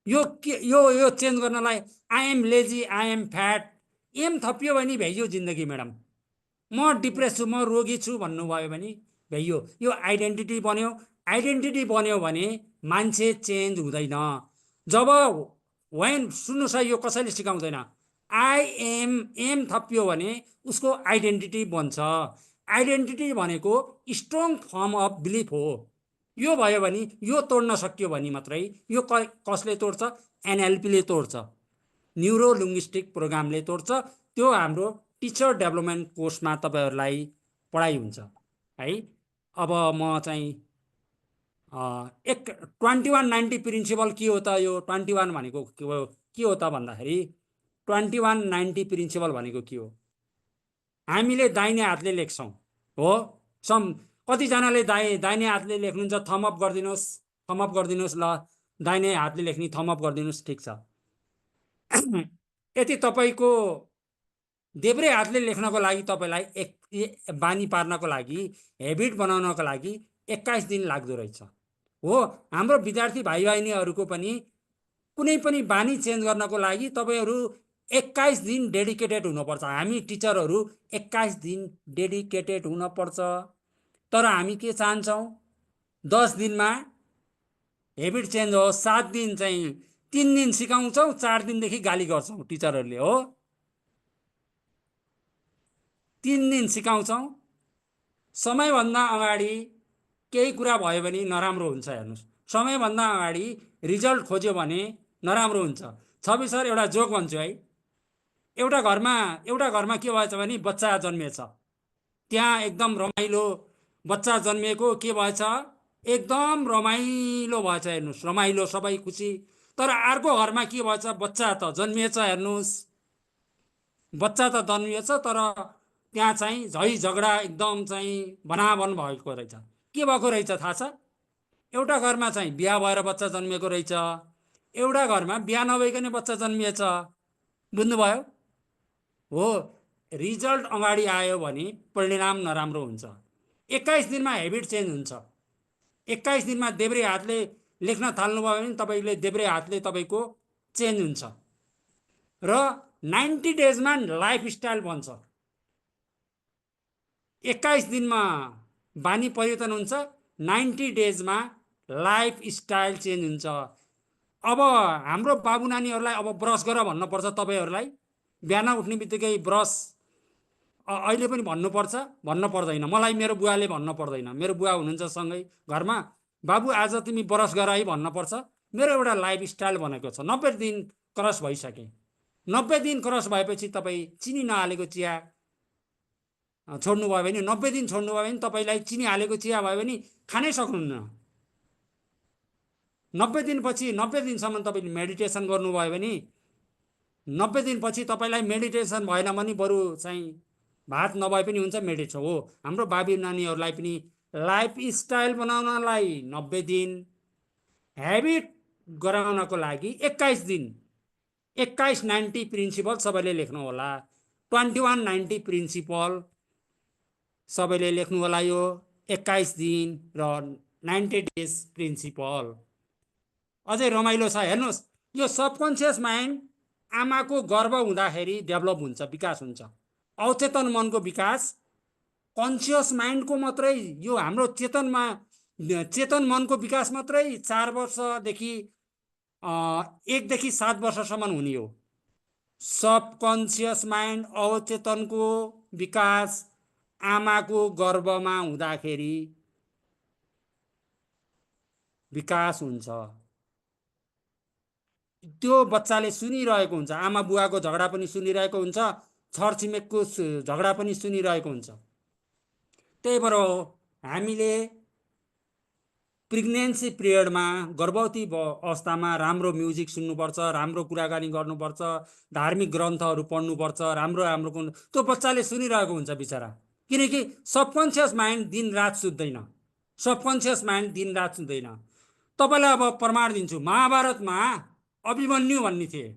यो के यो चेन्ज गर्नलाई I am lazy, I am fat, am थपियो भने भ्याइयो जिन्दगी म्याडम। म डिप्रेस छु, म रोगी छु भन्नुभयो भने भ्याइयो। यो आइडेन्टिटी बन्यो। आइडेन्टिटी बन्यो भने मान्छे चेन्ज हुँदैन। जब वेन सुन्नुहोस् है, यो कसैले सिकाउँदैन। आई एम एम थपियो भने उसको आइडेन्टिटी बन्छ। आइडेन्टिटी भनेको स्ट्रङ फर्म अफ बिलिफ हो। यो भयो भने, यो तोड्न सकियो भने मात्रै। यो कसले तोड्छ? एनएलपीले तोड्छ, न्युरो लिङ्ग्विस्टिक प्रोग्रामले तोड्छ। त्यो हाम्रो टिचर डेभलपमेन्ट कोर्समा तपाईँहरूलाई पढाइ हुन्छ है। अब म चाहिँ 2190 प्रिन्सिपल के हो त? यो 21 भनेको के हो त भन्दाखेरि 2190 प्रिन्सिपल भनेको के हो? हामीले दाहिने हातले लेख्छौँ हो। कतिजनाले दाहिने हातले लेख्नुहुन्छ? थमअप गरिदिनुहोस्, थमअप गरिदिनुहोस्। ल, दाहिने हातले लेख्ने थमअप गरिदिनुहोस्। ठिक छ। यति तपाईँको देब्रे हातले लेख्नको लागि तपाईँलाई बानी पार्नको लागि, हेबिट बनाउनको लागि 21 दिन लाग्दो रहेछ हो। हाम्रो विद्यार्थी भाइ बहिनीहरूको पनि कुनै पनि बानी चेन्ज गर्नको लागि तपाईँहरू 21 दिन डेडिकेटेड हुनुपर्छ। हामी टिचरहरू 21 दिन डेडिकेटेड हुनपर्छ। तर हामी के चाहन्छौँ? 10 दिनमा हेबिट चेन्ज हो। 7 दिन चाहिँ 3 दिन सिकाउँछौँ, 4 दिनदेखि गाली गर्छौँ टिचरहरूले हो। 3 दिन सिकाउँछौँ। समयभन्दा अगाडि केही कुरा भयो भने नराम्रो हुन्छ। हेर्नुहोस्, समयभन्दा अगाडि रिजल्ट खोज्यो भने नराम्रो हुन्छ। छवि सर, एउटा जोक भन्छु है। एउटा घरमा के भएछ भने बच्चा जन्मिएछ। त्यहाँ एकदम रमाइलो बच्चा जन्मिएको के भएछ? एकदम रमाइलो भएछ। हेर्नुहोस्, रमाइलो, सबै खुसी। तर अर्को घरमा के भएछ? बच्चा त जन्मिएछ, हेर्नुहोस्, बच्चा त जन्मिएछ, तर त्यहाँ चाहिँ झै झगडा एकदम चाहिँ भनाभन भएको रहेछ। के भएको रहेछ थाहा छ? एउटा घरमा चाहिँ बिहा भएर बच्चा जन्मिएको रहेछ, एउटा घरमा बिहा नभइकन बच्चा जन्मिएछ। बुझ्नुभयो? हो, रिजल्ट अगाडि आयो भने परिणाम नराम्रो हुन्छ। 21 दिनमा हेबिट चेन्ज हुन्छ। 21 दिनमा देब्रे हातले लेख्न थाल्नुभयो भने तपाईँले देब्रे हातले तपाईँको चेन्ज हुन्छ र 90 डेजमा लाइफस्टाइल बन्छ। 21 दिनमा बानी परिवर्तन हुन्छ, 90 डेजमा लाइफस्टाइल चेन्ज हुन्छ। अब हाम्रो बाबु नानीहरूलाई अब ब्रस गर भन्नुपर्छ तपाईँहरूलाई। बिहान उठ्ने बित्तिकै ब्रस अहिले पनि भन्नुपर्छ? भन्न पर्दैन। मलाई मेरो बुवाले भन्न पर्दैन। मेरो बुवा हुनुहुन्छ सँगै घरमा, बाबु आज तिमी ब्रस गर है भन्नुपर्छ। मेरो एउटा लाइफस्टाइल बनेको छ। 90 दिन क्रस भइसके। 90 दिन क्रस भएपछि तपाईँ चिनी नहालेको चिया छोड्नुभयो भने, 90 दिन छोड्नुभयो भने तपाईँलाई चिनी हालेको चिया भयो भने खानै सक्नुहुन्न। 90 दिनपछि, 90 दिनसम्म तपाईँले मेडिटेसन गर्नुभयो भने, 90 दिनपछि तपाईँलाई मेडिटेसन भएन भने बरु चाहिँ भात नभए पनि हुन्छ, मेडिटेसन हो। हाम्रो बाबु नानीहरूलाई पनि लाइफस्टाइल बनाउनलाई 90 दिन, हेबिट गराउनको लागि 21 दिन। 2190 प्रिन्सिपल सबैले लेख्नु होला। 2190 प्रिन्सिपल सबैले लेख्नु होला। यो 21 दिन र 90 डेज प्रिन्सिपल। अझै रमाइलो छ हेर्नुहोस् यो सबकन्सियस माइन्ड आमाको गर्भ हुँदाखेरि डेभलप हुन्छ विकास हुन्छ अवचेतन मनको विकास कन्सियस माइन्डको मात्रै यो हाम्रो चेतन मनको विकास मात्रै 4 वर्षदेखि 1 देखि 7 वर्षसम्म हुने हो सबकन्सियस माइन्ड अवचेतनको विकास आमाको गर्भमा हुँदाखेरि विकास हुन्छ त्यो बच्चाले सुनिरहेको हुन्छ आमा बुवाको झगडा पनि सुनिरहेको हुन्छ छरछिमेकको झगडा पनि सुनिरहेको हुन्छ त्यही भएर हामीले प्रेग्नेन्सी पिरियडमा गर्भवती अवस्थामा राम्रो म्युजिक सुन्नुपर्छ राम्रो कुराकानी गर्नुपर्छ धार्मिक ग्रन्थहरू पढ्नुपर्छ राम्रो त्यो बच्चाले सुनिरहेको हुन्छ बिचरा किनकि सबकन्सियस माइन्ड दिनरात सुत्दैन सबकन्सियस माइन्ड दिनरात सुत्दैन तपाईँलाई अब प्रमाण दिन्छु महाभारतमा अभिमन्यु भन्ने थिए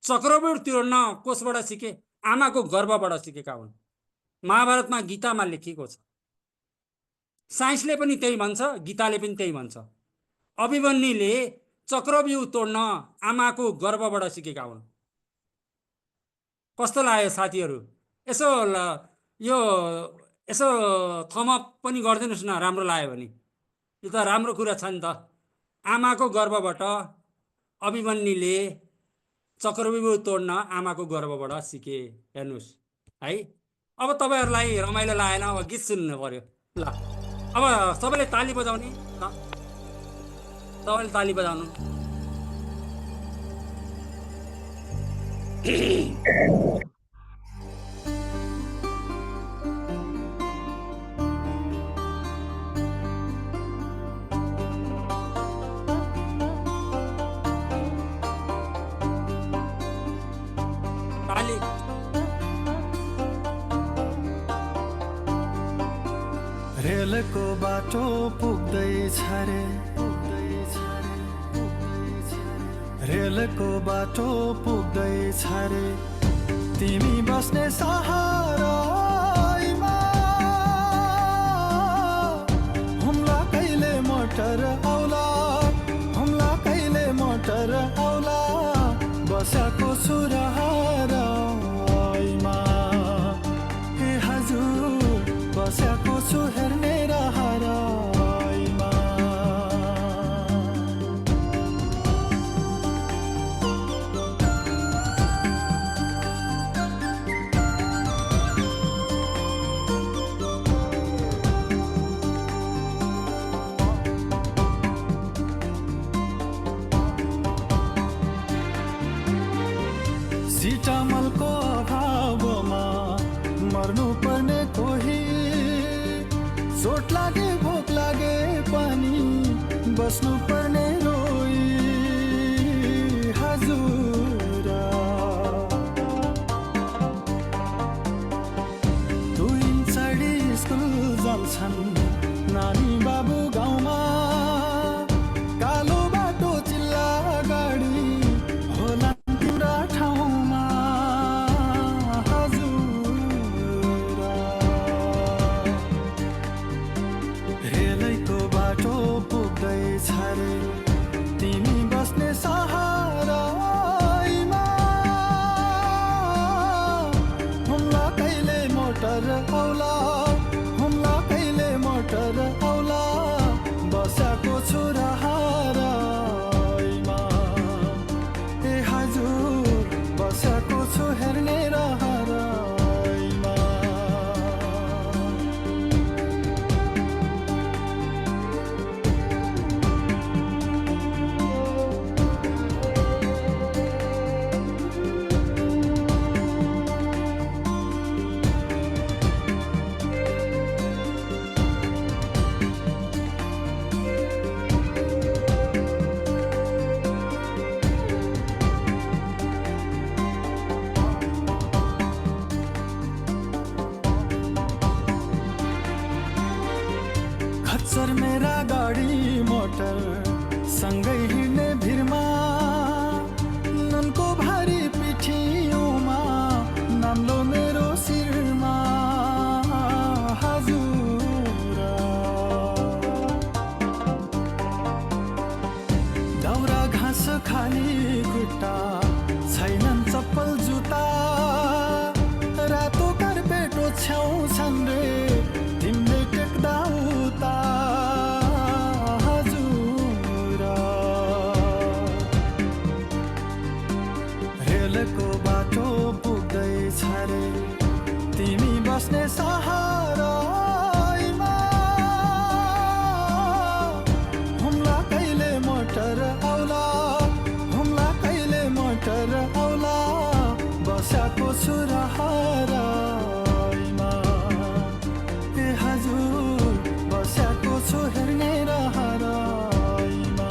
चक्रव्यूह तोड्न कसबाट सिके आमाको गर्भबाट सिकेका हुन् महाभारतमा गीतामा लेखिएको छ साइन्सले पनि त्यही भन्छ गीताले पनि त्यही भन्छ अभिमन्युले चक्रव्यूह तोड्न आमाको गर्भबाट सिकेका हुन् कस्तो लाग्यो साथीहरू यो यसो थमअप पनि गरिदिनुहोस् न राम्रो लाग्यो भने यो त राम्रो कुरा छ नि त आमाको गर्भबाट अभिमन्युले चक्रव्यूह तोड्न आमाको गर्भबाट सिके हेर्नुहोस् है अब तपाईहरुलाई रमाइलो लागेन अब गीत सुन्नु पर्यो ल अब सबैले ताली बजाउने सबैले ताली बजाउनु रेलको बाटो पुग्दैछ रे रेलको बाटो पुग्दैछ रे तिमी बस्ने सहारामा हुम्ला कहिले मोटर आउला हुम्ला कहिले मोटर आउला बसेको छु रहरमा हे हजुर बसेको छु हेर्ने रहरमा सिटामलको अभावमा मर्नु पर्ने कोही चोट लागे भोक लागे पानी बस्नु पर्ने रोई हजुर दुई चढी स्कुल जान्छन् नानी बाबु गाउँमा कालो बाटो चिल्ला गाडी होला तिम्रा ठाउँमा रेलैको बाटो पुग्दैछ रे तिमी बस्ने सहारामा हुम्ला कहिले मोटर आउला हुम्ला कहिले मोटर आउला बसेको छु रहरमा ए हजुर बसेको छु हेर्ने रहरमा खच्चर मेरा गाडी मोटर सँगै हिँड्ने भिरमा नुनको भारी पिठीमा नाम्लो मेरो शिरमा हजुर दाउरा खाली खुट्टा छैनन् चप्पल जुत्ता रातो कार्पेट ओछ्याउँछन् रे तिमीले टेक्दा उता हजुर रेलको बाटो पुग्दैछ रे तिमी बस्ने सहारामा हुम्ला कहिले मोटर आउला हुम्ला कहिले मोटर आउला बसाको छु रहराइमा ए हजुर बसाको छु हेर्ने रहराइमा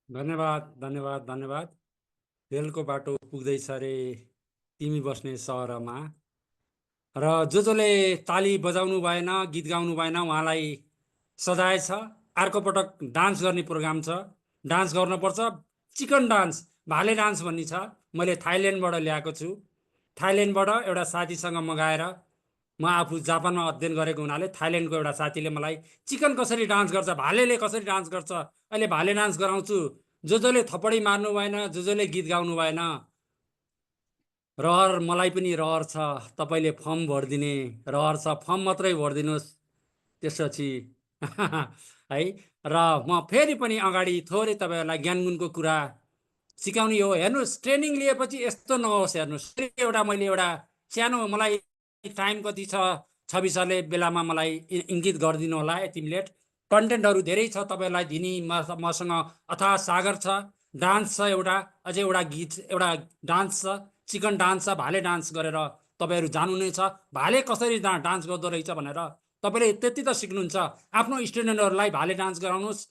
धन्यवाद धन्यवाद धन्यवाद। रेलको बाटो पुग्दैछ रे तिमी बस्ने सहरमा। र जसले ताली बजाउनु भएन, गीत गाउनु भएन, उहाँलाई सजाय छ। अर्को पटक डान्स गर्ने प्रोग्राम छ, डान्स गर्नुपर्छ। चिकन डान्स, भाले डान्स भन्ने छ, मैले थाइल्यान्डबाट ल्याएको छु। थाइल्यान्डबाट एउटा साथीसँग मगाएर, म आफू जापानमा अध्ययन गरेको हुनाले थाइल्यान्डको एउटा साथीले मलाई चिकन कसरी डान्स गर्छ, भालेले कसरी डान्स गर्छ, अहिले भाले डान्स गराउँछु। जसले थपडी मार्नु भएन, जसले गीत गाउनु भएन, रहर मलाई पनि रहर छ। तपाईँले फर्म भरिदिने रहर छ, फर्म मात्रै भरिदिनुहोस् त्यसपछि है। र म फेरि पनि अगाडि थोरै तपाईँहरूलाई ज्ञानगुणको कुरा सिकाउने हो। हेर्नुहोस्, ट्रेनिङ लिएपछि यस्तो नहोस्। हेर्नुहोस्, एउटा मैले एउटा सानो, मलाई टाइम कति छ 26 सरले बेलामा मलाई इङ्गित गरिदिनु होला। यति लेट कन्टेन्टहरू धेरै छ तपाईँहरूलाई दिने। मसँग अथाह सागर छ, डान्स छ एउटा, अझै एउटा गीत, एउटा डान्स छ, चिकन डान्स छ, भाले डान्स गरेर तपाईँहरू जानु नै छ। भाले कसरी डान्स गर्दो रहेछ भनेर तपाईँले त्यति त सिक्नुहुन्छ। आफ्नो स्टुडेन्टहरूलाई भाले डान्स गराउनुहोस्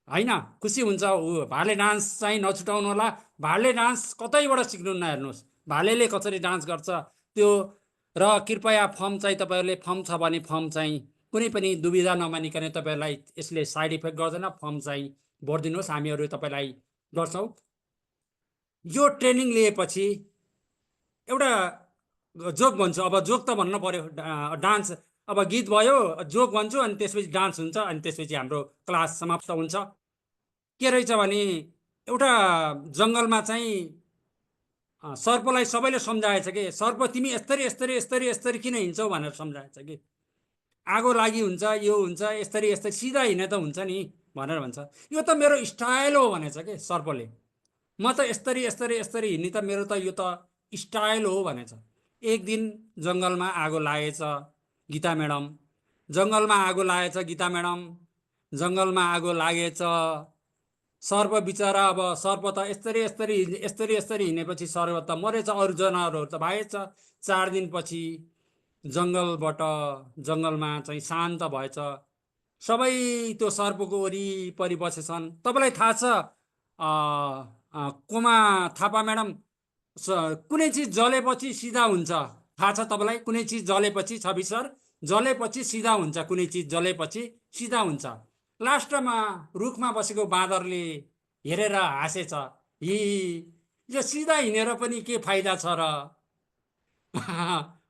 होइन, खुसी हुन्छ। भाले डान्स चाहिँ नछुटाउनु होला। भाले डान्स कतैबाट सिक्नुहुन्न। हेर्नुहोस् भालेले कसरी डान्स गर्छ त्यो। र कृपया फर्म चाहिँ तपाईँहरूले, फर्म छ भने फर्म चाहिँ कुनै पनि दुविधा नमानिकन तपाईँहरूलाई यसले साइड इफेक्ट गर्दैन। फर्म चाहिँ भरिदिनुहोस्, हामीहरू तपाईँलाई गर्छौँ। यो ट्रेनिङ लिएपछि एउटा जोक भन्छु। अब जोक त भन्नु पर्यो, डान्स अब गीत भयो, जोक भन्छु, अनि त्यसपछि डान्स हुन्छ, अनि त्यसपछि हाम्रो क्लास समाप्त हुन्छ। के रहेछ भने एउटा जङ्गलमा चाहिँ सर्पलाई सबैले सम्झाएछ कि सर्प तिमी यस्तरी यस्तरी यस्तरी यस्तरी किन हिँड्छौ भनेर सम्झाएछ कि आगो लागि हुन्छ, यो हुन्छ, यस्तरी यस्तरी सिधा हिँडे त हुन्छ नि भनेर भन्छ। यो त मेरो स्टाइल हो भनेछ कि सर्पले। म त यस्तरी यस्तरी यस्तरी हिँड्ने त मेरो त यो त स्टाइल हो भनेछ। एक दिन जङ्गलमा आगो लागेछ गीता म्याडम, जङ्गलमा आगो लागेछ गीता म्याडम, जङ्गलमा आगो लागेछ। सर्प बिचरा, अब सर्प त यस्तरी यस्तरी यस्तरी यस्तरी हिँडेपछि सर्प त मरेछ, अरू जनावरहरू त भागेछ। 4 दिनपछि जङ्गलमा चाहिँ शान्त भएछ। सबै त्यो सर्पको वरिपरि बसेछन्। तपाईँलाई थाहा छ कोमा थापा म्याडम, कुनै चिज जलेपछि सिधा हुन्छ, थाहा छ तपाईँलाई? कुनै चिज जलेपछि, 26 सर, जलेपछि सिधा हुन्छ, कुनै चिज जलेपछि सिधा हुन्छ। लास्टमा रुखमा बसेको बाँदरले हेरेर हाँसेछ, हि यो सिधा हिँडेर पनि के फाइदा छ र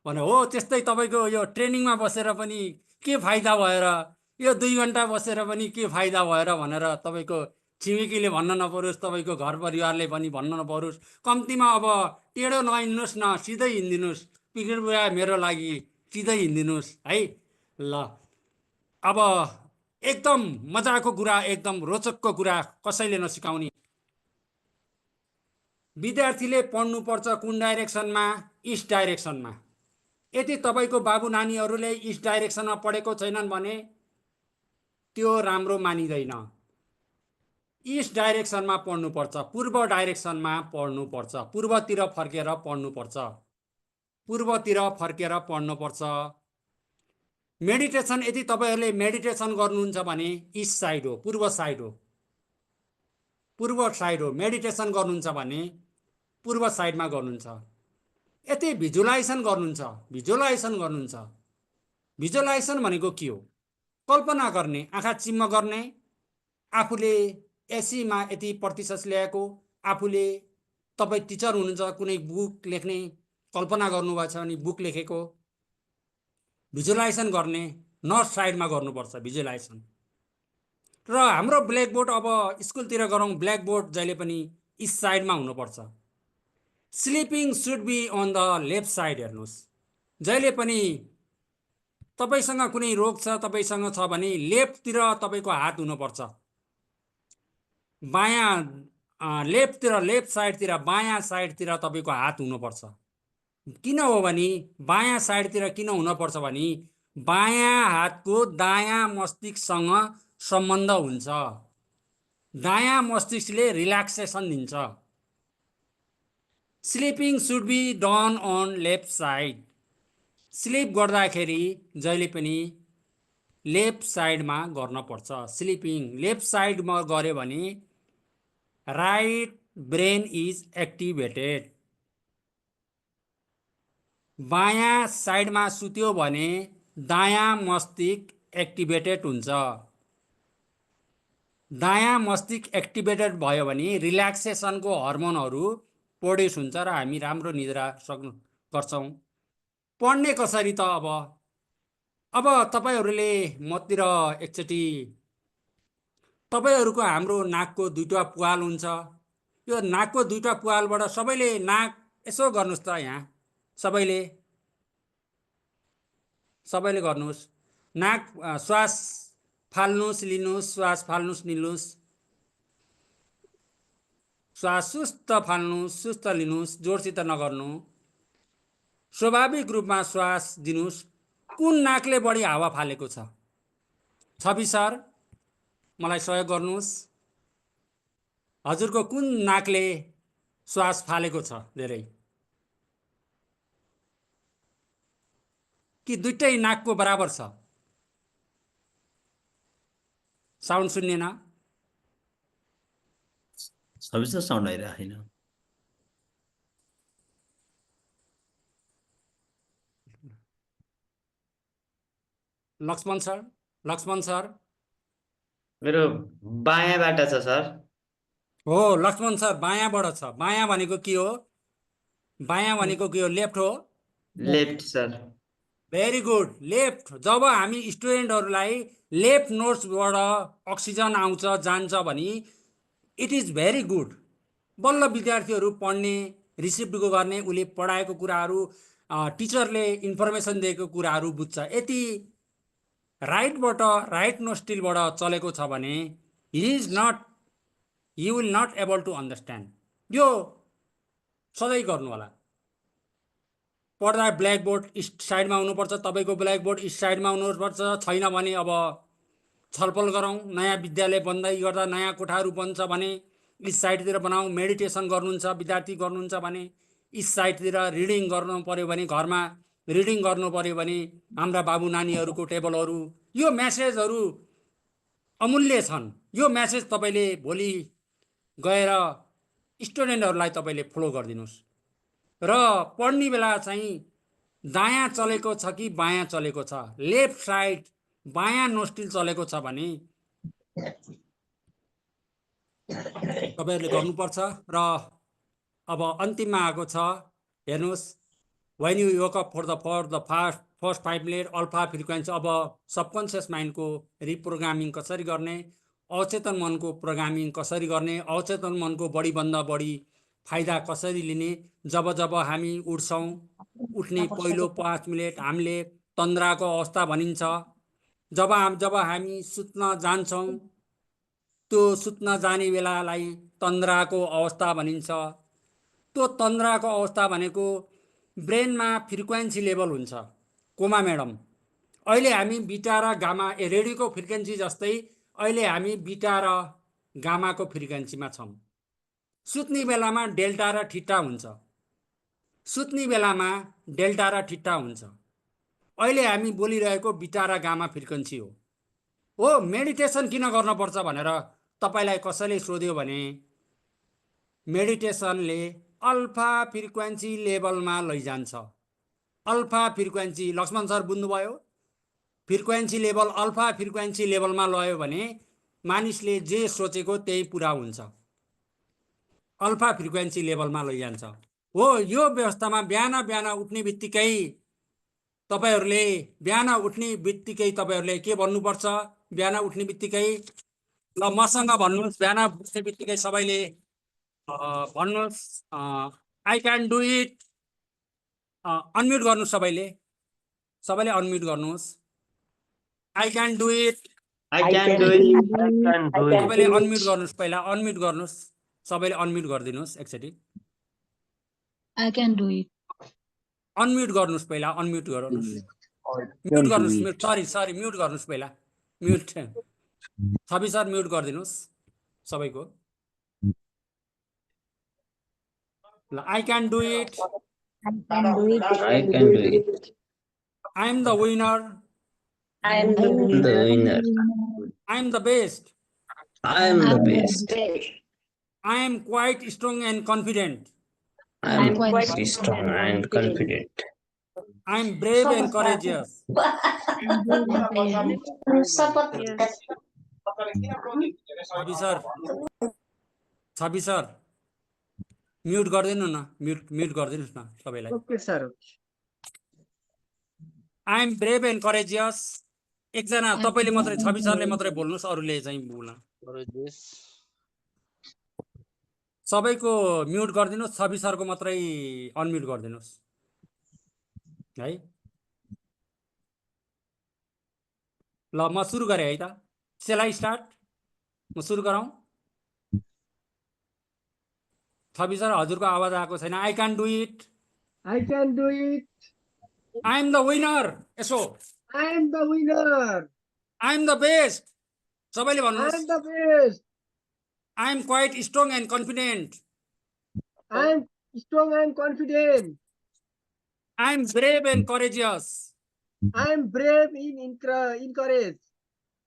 भने। हो त्यस्तै तपाईँको यो ट्रेनिङमा बसेर पनि के फाइदा भएर, यो 2 घन्टा बसेर पनि के फाइदा भएर भनेर तपाईँको छिमेकीले भन्न नपरोस्, तपाईँको घर परिवारले पनि भन्न नपरोस्। कम्तीमा अब टेढो नहिँड्नुहोस् न, सिधै हिँडिदिनुहोस्। पिकनिक बुढा मेरो लागि सिधै हिँडिदिनुहोस् है। ल अब एकदम मजाको कुरा, एकदम रोचकको कुरा कसैले नसिकाउने। विद्यार्थीले पढ्नुपर्छ कुन डाइरेक्सनमा? इस्ट डाइरेक्सनमा। यदि तपाईँको बाबु नानीहरूले इस्ट डाइरेक्सनमा पढेको छैनन् भने त्यो राम्रो मानिँदैन। इस्ट डाइरेक्सनमा पढ्नुपर्छ, पूर्व डाइरेक्सनमा पढ्नुपर्छ, पूर्वतिर फर्केर पढ्नुपर्छ, पूर्वतिर फर्केर पढ्नुपर्छ। मेडिटेसन, यदि तपाईँहरूले मेडिटेसन गर्नुहुन्छ भने इस्ट साइड हो, पूर्व साइड हो, पूर्व साइड हो। मेडिटेसन गर्नुहुन्छ भने पूर्व साइडमा गर्नुहुन्छ। यदि भिजुलाइजेसन गर्नुहुन्छ, भिजुलाइजेसन गर्नुहुन्छ, भिजुलाइजेसन भनेको के हो? कल्पना गर्ने, आँखा चिम्म गर्ने, आफूले एसीमा यति प्रतिशत ल्याएको, आफूले तपाईँ टिचर हुनुहुन्छ, कुनै बुक लेख्ने कल्पना गर्नुभएको छ भने बुक लेखेको भिजुअलाइजेसन गर्ने नर्थ साइडमा गर्नुपर्छ भिजुअलाइजेसन। र हाम्रो ब्ल्याकबोर्ड अब स्कुलतिर गरौँ, ब्ल्याकबोर्ड जहिले पनि इस्ट साइडमा हुनुपर्छ। Sleeping should be on the left side. हेर्नुहोस्, जहिले पनि तपाईसँग कुनै रोग छ, तपाईसँग छ भने लेफ्टतिर तपाईँको हात हुनुपर्छ। बायाँ लेफ्टतिर, लेफ्ट साइडतिर, बायाँ साइडतिर तपाईँको हात हुनुपर्छ। किन हो भने बायाँ साइडतिर किन हुनुपर्छ भने बायाँ हातको दायाँ मस्तिष्कसँग सम्बन्ध हुन्छ। दायाँ मस्तिष्कले रिल्याक्सेसन दिन्छ। Sleeping should be done on left side. Sleep गर्दाखेरि जहिले पनि लेफ्ट साइडमा गर्नुपर्छ। स्लिपिङ लेफ्ट साइडमा गऱ्यो भने राइट ब्रेन इज एक्टिभेटेड। बायाँ साइडमा सुत्यो भने दायाँ मस्तिष्क एक्टिभेटेड हुन्छ। दायाँ मस्तिष्क एक्टिभेटेड भयो भने रिल्याक्सेसनको हर्मोनहरू प्रोड्युस हुन्छ र हामी राम्रो निद्रा गर्छौँ। पढ्ने कसरी त अब तपाईहरूले मतिर एकचोटि तपाईहरूको हाम्रो नाकको दुईटा पुवाल हुन्छ। यो नाकको दुईटा पुवालबाट सबैले नाक यसो गर्नुहोस् त, यहाँ सबैले गर्नुहोस्। नाक श्वास फाल्नुहोस्, लिनुहोस्, श्वास फाल्नुहोस्, निल्नुहोस्, श्वास सुस्त फाल्नुहोस्, सुस्त लिनुहोस्, जोडसित नगर्नु। स्वाभाविक रूपमा श्वास दिनुहोस्। कुन नाकले बढी हावा फालेको छ? छवि सर, मलाई सहयोग गर्नुहोस्। हजुरको कुन नाकले श्वास फालेको छ धेरै? कि दुईटै नाकको बराबर छ? साउन्ड सुन्नेन? सबै त साउन्ड आइरहेको छैन। लक्ष्मण सर मेरो बायाँबाट छ सर। हो, लक्ष्मण सर बायाँबाट छ। बायाँ भनेको के हो? बायाँ भनेको के हो? लेफ्ट हो। Left sir. Very good, left. जब हामी स्टुडेन्टहरूलाई लेफ्ट नोट्सबाट अक्सिजन आउँछ जान्छ भने इट इज भेरी गुड। बल्ल विद्यार्थीहरू पढ्ने, रिसिभ गर्ने, उसले पढाएको कुराहरू, टिचरले इन्फर्मेसन दिएको कुराहरू बुझ्छ। यति राइटबाट, राइट नोस्ट्रिलबाट चलेको छ भने he will not able to understand. यो सधैँ गर्नु होला। पढ्दा ब्ल्याकबोर्ड इस्ट साइडमा हुनुपर्छ। तपाईँको ब्ल्याकबोर्ड इस्ट साइडमा हुनुपर्छ। छैन भने अब छलफल गरौँ। नयाँ विद्यालय बन्दै गर्दा नयाँ कोठाहरू बन्छ भने इस्ट साइडतिर बनाऊ। मेडिटेसन गर्नुहुन्छ विद्यार्थी गर्नुहुन्छ भने इस्ट साइडतिर, रिडिङ गर्नु पऱ्यो भने घरमा रिडिङ गर्नु पऱ्यो भने हाम्रा बाबु नानीहरूको टेबलहरू, यो म्यासेजहरू अमूल्य छन्। यो म्यासेज तपाईँले भोलि गएर स्टुडेन्टहरूलाई तपाईँले फ्लो गरिदिनुहोस्। र पढ्ने बेला चाहिँ दायाँ चलेको छ कि बायाँ चलेको छ, लेफ्ट साइड बायाँ नोस्ट्रिल चलेको छ भने तपाईँहरूले गर्नुपर्छ। र अब अन्तिममा आएको छ, हेर्नुहोस्। when you wake up for the first 5 minutes, alpha frequency. अब सबकन्सियस माइन्डको रिप्रोग्रामिङ कसरी गर्ने, अवचेतन मनको प्रोग्रामिङ कसरी गर्ने, अवचेतन मनको बढीभन्दा बढी फाइदा कसरी लिने। जब जब हामी उठ्छौँ, उठ्ने पहिलो 5 मिनट हामीले तन्द्राको अवस्था भनिन्छ। जब हामी सुत्न जान्छौँ, त्यो सुत्न जाने बेलालाई तन्द्राको अवस्था भनिन्छ। त्यो तन्द्राको अवस्था भनेको ब्रेनमा फ्रिक्वेन्सी लेभल हुन्छ। कोमा म्याडम, अहिले हामी बिटा र गामा, रेडियोको फ्रिक्वेन्सी जस्तै अहिले हामी बिटा र गामाको फ्रिक्वेन्सीमा छौँ। सुत्ने बेलामा डेल्टा र ठिटा हुन्छ। सुत्ने बेलामा डेल्टा र ठिटा हुन्छ। अहिले हामी बोलिरहेको बिटा र गामा फ्रिक्वेन्सी हो। मेडिटेसन किन गर्नुपर्छ भनेर तपाईँलाई कसैले सोध्यो भने मेडिटेसनले अल्फा फ्रिक्वेन्सी लेभलमा लैजान्छ। अल्फा फ्रिक्वेन्सी, लक्ष्मण सर बुझ्नुभयो? फ्रिक्वेन्सी लेभल, अल्फा फ्रिक्वेन्सी लेभलमा लयो भने मानिसले जे सोचेको त्यही पुरा हुन्छ, अल्फा फ्रिक्वेन्सी लेभलमा लैजान्छ। हो, यो व्यवस्थामा बिहान बिहान उठ्ने बित्तिकै तपाईहरूले के भन्नुपर्छ? बिहान उठ्ने बित्तिकै ल मसँग भन्नुहोस्, बिहान उठ्ने बित्तिकै सबैले भन्नुहोस्, I can do it. Unmute गर्नुहोस्, सबैले अनम्युट गर्नुहोस्। I can do it. I can do it. सबैले अनम्युट गर्नुहोस्, पहिला अनम्युट गर्नुहोस्, सबैले अनम्युट गरिदिनुहोस् एकचोटि। I can do it. Unmute गर्नुहोस्, पहिला अनम्युट गर्नुहोस्, म्युट गर्नुहोस्, सरी म्युट गर्नुहोस् पहिला, म्युट। छवि सर म्युट गरिदिनुहोस् सबैको। ल I can do it, I can do it. I can do it. I am the winner, I am the The winner. I am the best, I am the best. I am quite strong and confident, I am quite strong and confident. I am brave and courageous. Chhavi sir mute गरिदिनु न, mute गरिदिनुहोस् न सबैलाई। Okay sir. I am brave and courageous. एकजना तपाईँले मात्रै, छवि सरले मात्रै बोल्नुहोस्, अरूले चाहिँ बोल्न। सबैको म्युट गरिदिनुहोस्, छवि सरको मात्रै अनम्युट गरिदिनुहोस् है। ल म सुरु गरेँ है त, सेलाई स्टार्ट, म सुरु गरौँ। छवि सर हजुरको आवाज आएको छैन। I can do it, I can do it, I am the winner. यसो I am the winner, I am the best, सबैले आई एम भन्नुहोस्। The best, I am quite strong and confident, I am strong and confident, I am brave and courageous, I am brave in courage,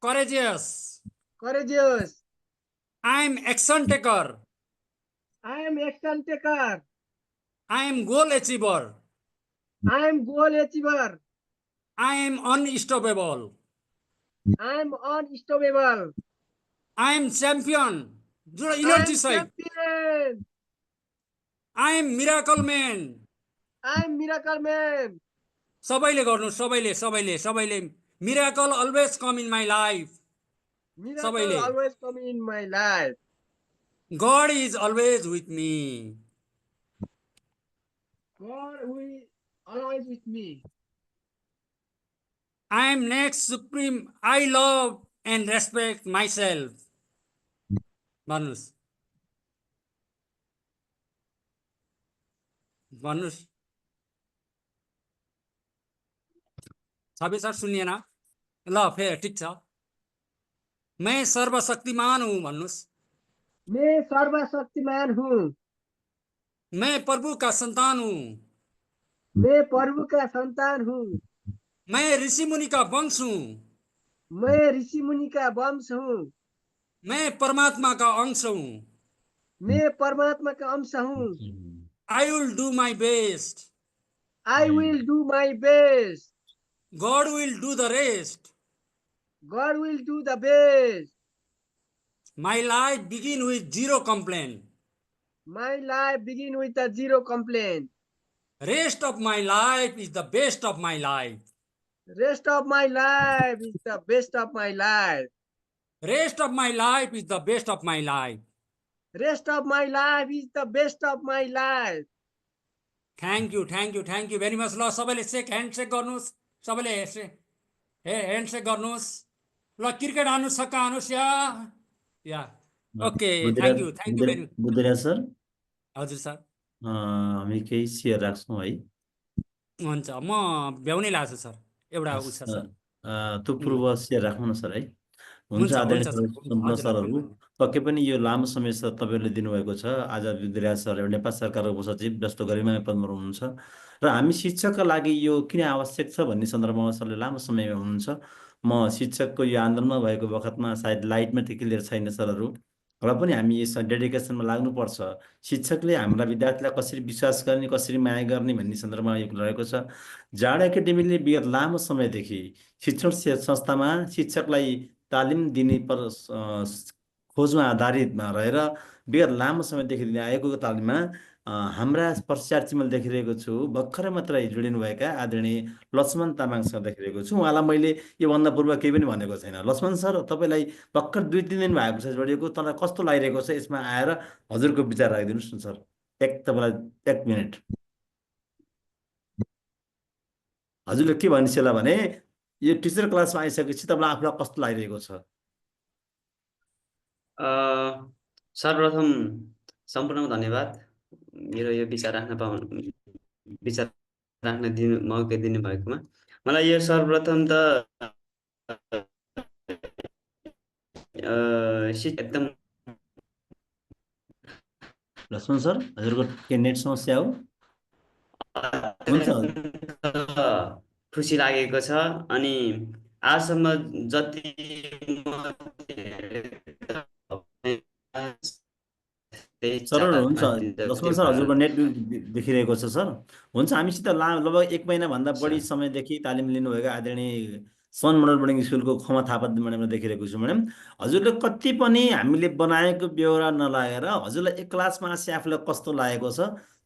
courageous, I am action taker, I am action taker, I am goal achiever, I am goal achiever, I am unstoppable, I am unstoppable, I am champion, जो energy सहित, champion, I am miracle man. I am miracle man. सबैले गर्नुहोस्, सबैले miracle always come in my life. Miracle सबैले। always come in my life. God is always with me. God will always with me. I am next supreme. I love and respect myself. भन्नुहोस्, छवि sir सुनिएन? ल फेरि ठिक छ। मैं सर्वशक्तिमान हूँ भन्नुहोस्। मैं सर्वशक्तिमान हूँ। मैं प्रभु का संतान हूँ। मैं प्रभु का संतान हूँ। मैं ऋषि मुनि का वंश हूँ। मैं ऋषि मुनि का वंश हूँ। मैं परमात्मा का अंश हूँ। मैं परमात्मा का अंश हूँ। I will do my best. I will do my best. God will do the rest. God will do the best. My life begin with zero complaint. My life begin with a zero complaint. Rest of my life is the best of my life. Rest of my life is the best of my life. Rest of my life is the best of my life. Rest of my life is the best of my life. Thank you very much. ल सबैले handshake गर्नुहोस्, सबैले handshake गर्नुहोस्। ल cricket हान्नु, छक्का हान्नुहोस् या okay. Thank you very much. Buddhiraj sir, हजुर सर। हामी केही सेयर राख्छौँ है। हुन्छ, म भ्याउनै लाग्छ सर, एउटा उस छ सर। त्यो पूर्व सेयर राख्नु न सर है। हुन्छ हुन्छ, आदरणीय हुन्छ सर। सम्पूर्ण सरहरू, पक्कै पनि यो लामो समय तपाईँहरूले दिनुभएको छ। आज बुद्धिराज सर एउटा नेपाल सरकारको उपसचिव जस्तो गरिमामय पदमा हुनुहुन्छ र हामी शिक्षकका लागि यो किन आवश्यक छ भन्ने सन्दर्भमा सरले लामो समय हुनुहुन्छ। म शिक्षकको यो आन्दोलनमा भएको बखतमा सायद लाइटमा त्यति क्लियर छैन सरहरू, र पनि हामी यस डेडिकेसनमा लाग्नुपर्छ। शिक्षकले हाम्रा विद्यार्थीलाई कसरी विश्वास गर्ने, कसरी माया गर्ने भन्ने सन्दर्भमा यो रहेको छ। जाडो एकाडेमीले विगत लामो समयदेखि शिक्षण संस्थामा शिक्षकलाई तालिम दिने खोजमा आधारित रहेर विगत लामो समयदेखि दिँदै आएको तालिममा हाम्रा प्रशिक्षार्थी मैले देखिरहेको छु भर्खरै मात्रै जोडिनुभएका आदरणीय लक्ष्मण तामाङ सर देखिरहेको छु। उहाँलाई मैले योभन्दा पूर्व केही पनि भनेको छैन। लक्ष्मण सर, तपाईँलाई भर्खर 2-3 दिन भएको छ जोडिएको, तपाईँलाई कस्तो लागिरहेको छ यसमा आएर हजुरको विचार राखिदिनुहोस् न सर। तपाईँलाई 1 मिनट। हजुरले के भनिसकेला भने यो टिचर क्लासमा आइसकेपछि तपाईँलाई आफूलाई कस्तो लागिरहेको छ? सर्वप्रथम सम्पूर्णमा धन्यवाद मेरो यो विचार राख्न मौका दिनुभएकोमा। मलाई यो सर्वप्रथम त एकदम लक्ष्मण सर, हजुरको के नेट समस्या हो? हुन्छ खुसी लागेको छ। अनि आजसम्म जति सर हुन्छ लक्ष्मण सर, हजुरको नेट देखिरहेको छ सर। हुन्छ, हामीसित लगभग 1 महिनाभन्दा बढी समयदेखि तालिम लिनुभएको आदरणीय सन मोडल बोर्डिङ स्कुलको खमा थापा म्याडमलाई देखिरहेको छु। म्याडम, हजुरले कति पनि हामीले बनाएको बेहोरा नलागेर हजुरलाई एक क्लासमा आसी आफूलाई कस्तो लागेको छ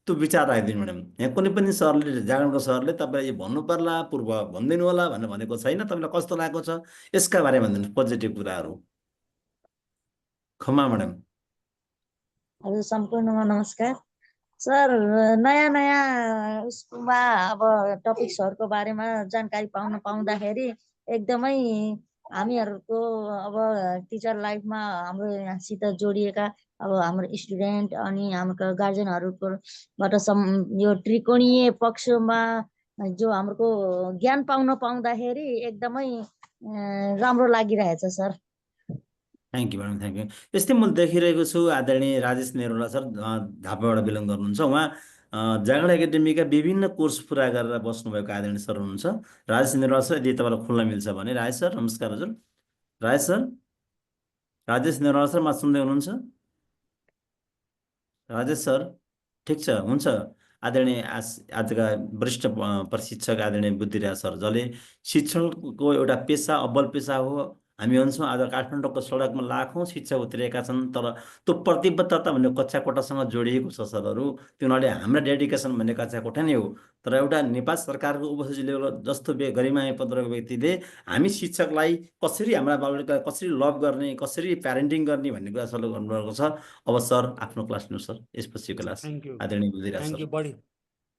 त्यो विचार राखिदिनु म्याडम। यहाँ कुनै पनि सरले, जागरणको सरले तपाईँलाई यो भन्नु पर्ला, पूर्व भनिदिनु होला भनेर भनेको छैन। तपाईँलाई कस्तो लागेको छ यसका बारेमा भनिदिनु, पोजिटिभ कुराहरू। खमा म्याडम। हजुर सम्पूर्णमा नमस्कार सर। नयाँ नयाँ उसमा अब टपिक्सहरूको बारेमा जानकारी पाउँदाखेरि एकदमै हामीहरूको अब टिचर लाइफमा हाम्रो यहाँसित जोडिएका अब हाम्रो स्टुडेन्ट अनि हाम्रो गार्जेनहरूकोबाट यो त्रिकोणीय पक्षमा जो हाम्रो ज्ञान पाउँदाखेरि एकदमै राम्रो लागिरहेछ sir. Thank you madam, thank you. यस्तै मैले देखिरहेको छु आदरणीय राजेश नेरोला सर, झापाबाट बिलङ गर्नुहुन्छ। उहाँ जागरण एकाडेमीका विभिन्न कोर्स पुरा गरेर बस्नुभएको आदरणीय सर हुनुहुन्छ। राजेश नेरोला सर, यदि तपाईँलाई खुल्न मिल्छ भने। राजेश सर नमस्कार। हजुर राजेश सर, राजेश नेरोला सर मा सुन्दै हुनुहुन्छ? राजेश सर ठिक छ, हुन्छ। आदरणीय आजका वरिष्ठ प्रशिक्षक आदरणीय बुद्धिराज सर, जसले शिक्षणको एउटा पेसा, अब्बल पेसा हो। हामी भन्छौँ आज काठमाडौँको सडकमा लाखौँ शिक्षक उत्रिएका छन्, तर त्यो प्रतिबद्धता भन्ने कच्चा कोठासँग जोडिएको छ सरहरू। त्यो हुनाले हाम्रा डेडिकेसन भन्ने कच्चा कोठा नै हो। तर एउटा नेपाल सरकारको उपसचिव लेभल जस्तो गरिमामय पद रहेको व्यक्तिले हामी शिक्षकलाई कसरी, हाम्रा बालबालिकालाई कसरी लभ गर्ने, कसरी प्यारेन्टिङ गर्ने भन्ने कुरा सरले गर्नुभएको छ। अब सर आफ्नो क्लास लिनु सर, यसपछि क्लास आदरणीय बुद्धिराज सर।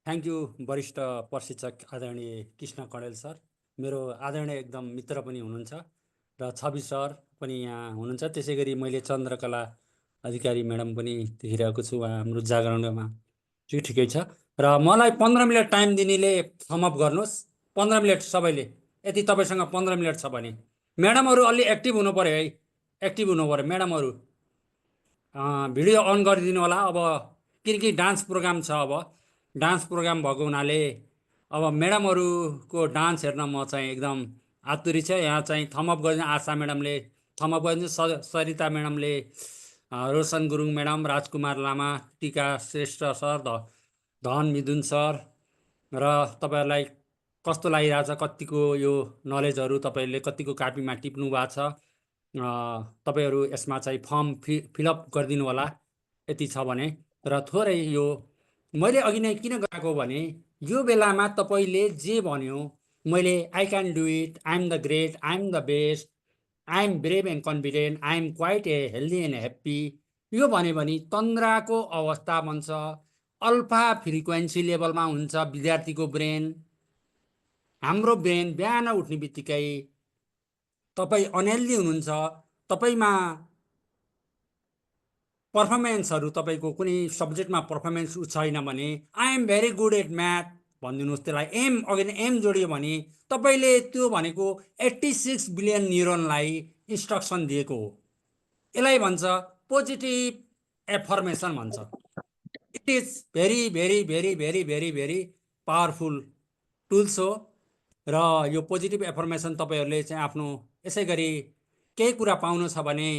थ्याङ्क यू वरिष्ठ प्रशिक्षक आदरणीय कृष्ण कणेल सर, मेरो आदरणीय एकदम मित्र पनि हुनुहुन्छ, र छवि सर पनि यहाँ हुनुहुन्छ। त्यसै गरी मैले चन्द्रकला अधिकारी म्याडम पनि देखिरहेको छु, उहाँ हाम्रो जागरणमा ठिकै छ। र मलाई 15 मिनट टाइम दिनेले थमअप गर्नुहोस्। 15 मिनट सबैले, यदि तपाईँसँग 15 मिनट छ भने। म्याडमहरू अलि एक्टिभ हुनु पऱ्यो है, एक्टिभ हुनु पऱ्यो म्याडमहरू। भिडियो अन गरिदिनु होला। अब किनकि डान्स प्रोग्राम छ, अब डान्स प्रोग्राम भएको हुनाले अब म्याडमहरूको डान्स हेर्न म चाहिँ एकदम आतुरी छ। यहाँ चाहिँ थमअप गरिदिनु, आशा म्याडमले थमअप गरिदिनु, सरिता म्याडमले, रोशन गुरुङ म्याडम, राजकुमार लामा, टिका श्रेष्ठ सर, धन मिदुन सर। र तपाईँहरूलाई कस्तो लागिरहेछ, कतिको यो नलेजहरू तपाईँहरूले कतिको कापीमा टिप्नु भएको छ, तपाईँहरू यसमा चाहिँ फर्म फिलअप गरिदिनु होला यति छ भने। र थोरै यो मैले अघि नै किन गएको भने यो बेलामा तपाईँले जे भन्यो, मैले I can do it, I am the great, I am the best, I am brave and confident, I am quite a healthy and happy, यो भन्यो भने तन्द्राको अवस्था भन्छ, अल्फा फ्रिक्वेन्सी लेभलमा हुन्छ विद्यार्थीको ब्रेन। हाम्रो ब्रेन बिहान उठ्ने बित्तिकै तपाईँ अनहेल्दी हुनुहुन्छ, तपाईँमा पर्फर्मेन्सहरू, तपाईँको कुनै सब्जेक्टमा पर्फर्मेन्स छैन भने I am very good at math भनिदिनुहोस्। त्यसलाई एम, अघि नै एम जोडियो भने तपाईँले त्यो भनेको 86 बिलियन न्युरोनलाई इन्स्ट्रक्सन दिएको हो। यसलाई भन्छ पोजिटिभ एफर्मेसन भन्छ। It is very very very very very very powerful tools हो। र यो पोजिटिभ एफर्मेसन तपाईँहरूले चाहिँ आफ्नो यसै गरी केही कुरा पाउनु छ भने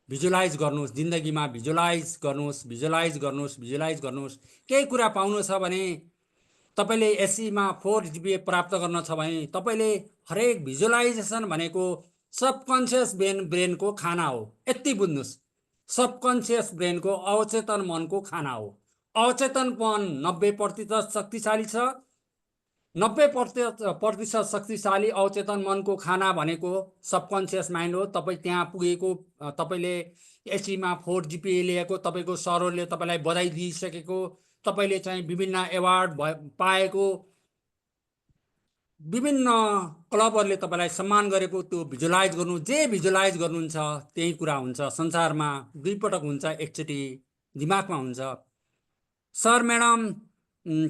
भिजुलाइज गर्नुहोस्, जिन्दगीमा भिजुलाइज गर्नुहोस्, भिजुलाइज गर्नुहोस्, भिजुलाइज गर्नुहोस्। केही कुरा पाउनु छ भने तपाईँले एससीमा 4 GPA प्राप्त गर्न छ भने तपाईँले हरेक भिजुलाइजेसन भनेको सबकन्सियस ब्रेनको खाना हो। यति बुझ्नुहोस्, सबकन्सियस ब्रेनको अवचेतन मनको खाना हो। अवचेतन मन 90% शक्तिशाली छ। 90% शक्तिशाली अवचेतन मनको खाना भनेको सबकन्सियस माइन्ड हो। तपाईँ त्यहाँ पुगेको, तपाईँले एससीमा 4 GPA ल्याएको, तपाईँको सरहरूले तपाईँलाई बधाई दिइसकेको, तपाईँले चाहिँ विभिन्न एवार्ड पाएको, विभिन्न क्लबहरूले तपाईँलाई सम्मान गरेको, त्यो भिजुलाइज गर्नु, जे भिजुलाइज गर्नुहुन्छ त्यही कुरा हुन्छ। संसारमा 2 पटक हुन्छ, एकचोटि दिमागमा हुन्छ। सर म्याडम,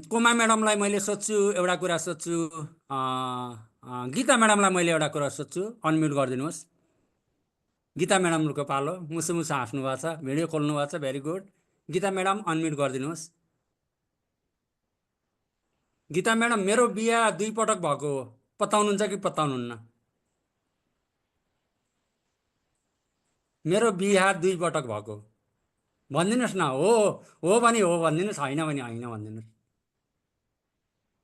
कोमा म्याडमलाई मैले सोध्छु, एउटा कुरा सोध्छु। गीता म्याडमलाई मैले एउटा कुरा सोध्छु, अनम्युट गरिदिनुहोस्। गीता म्याडमको पालो, मुसु मुसु हाँस्नु भएको छ, भिडियो खोल्नु भएको छ, very good. Geeta madam unmute गरिदिनुहोस्। गीता म्याडम, मेरो बिहा 2 पटक भएको हो, पत्ताउनुहुन्छ कि पत्ताउनुहुन्न? मेरो बिहा 2 पटक भएको, भनिदिनुहोस् न। हो भने हो भनिदिनुहोस्, होइन भने होइन भनिदिनुहोस्।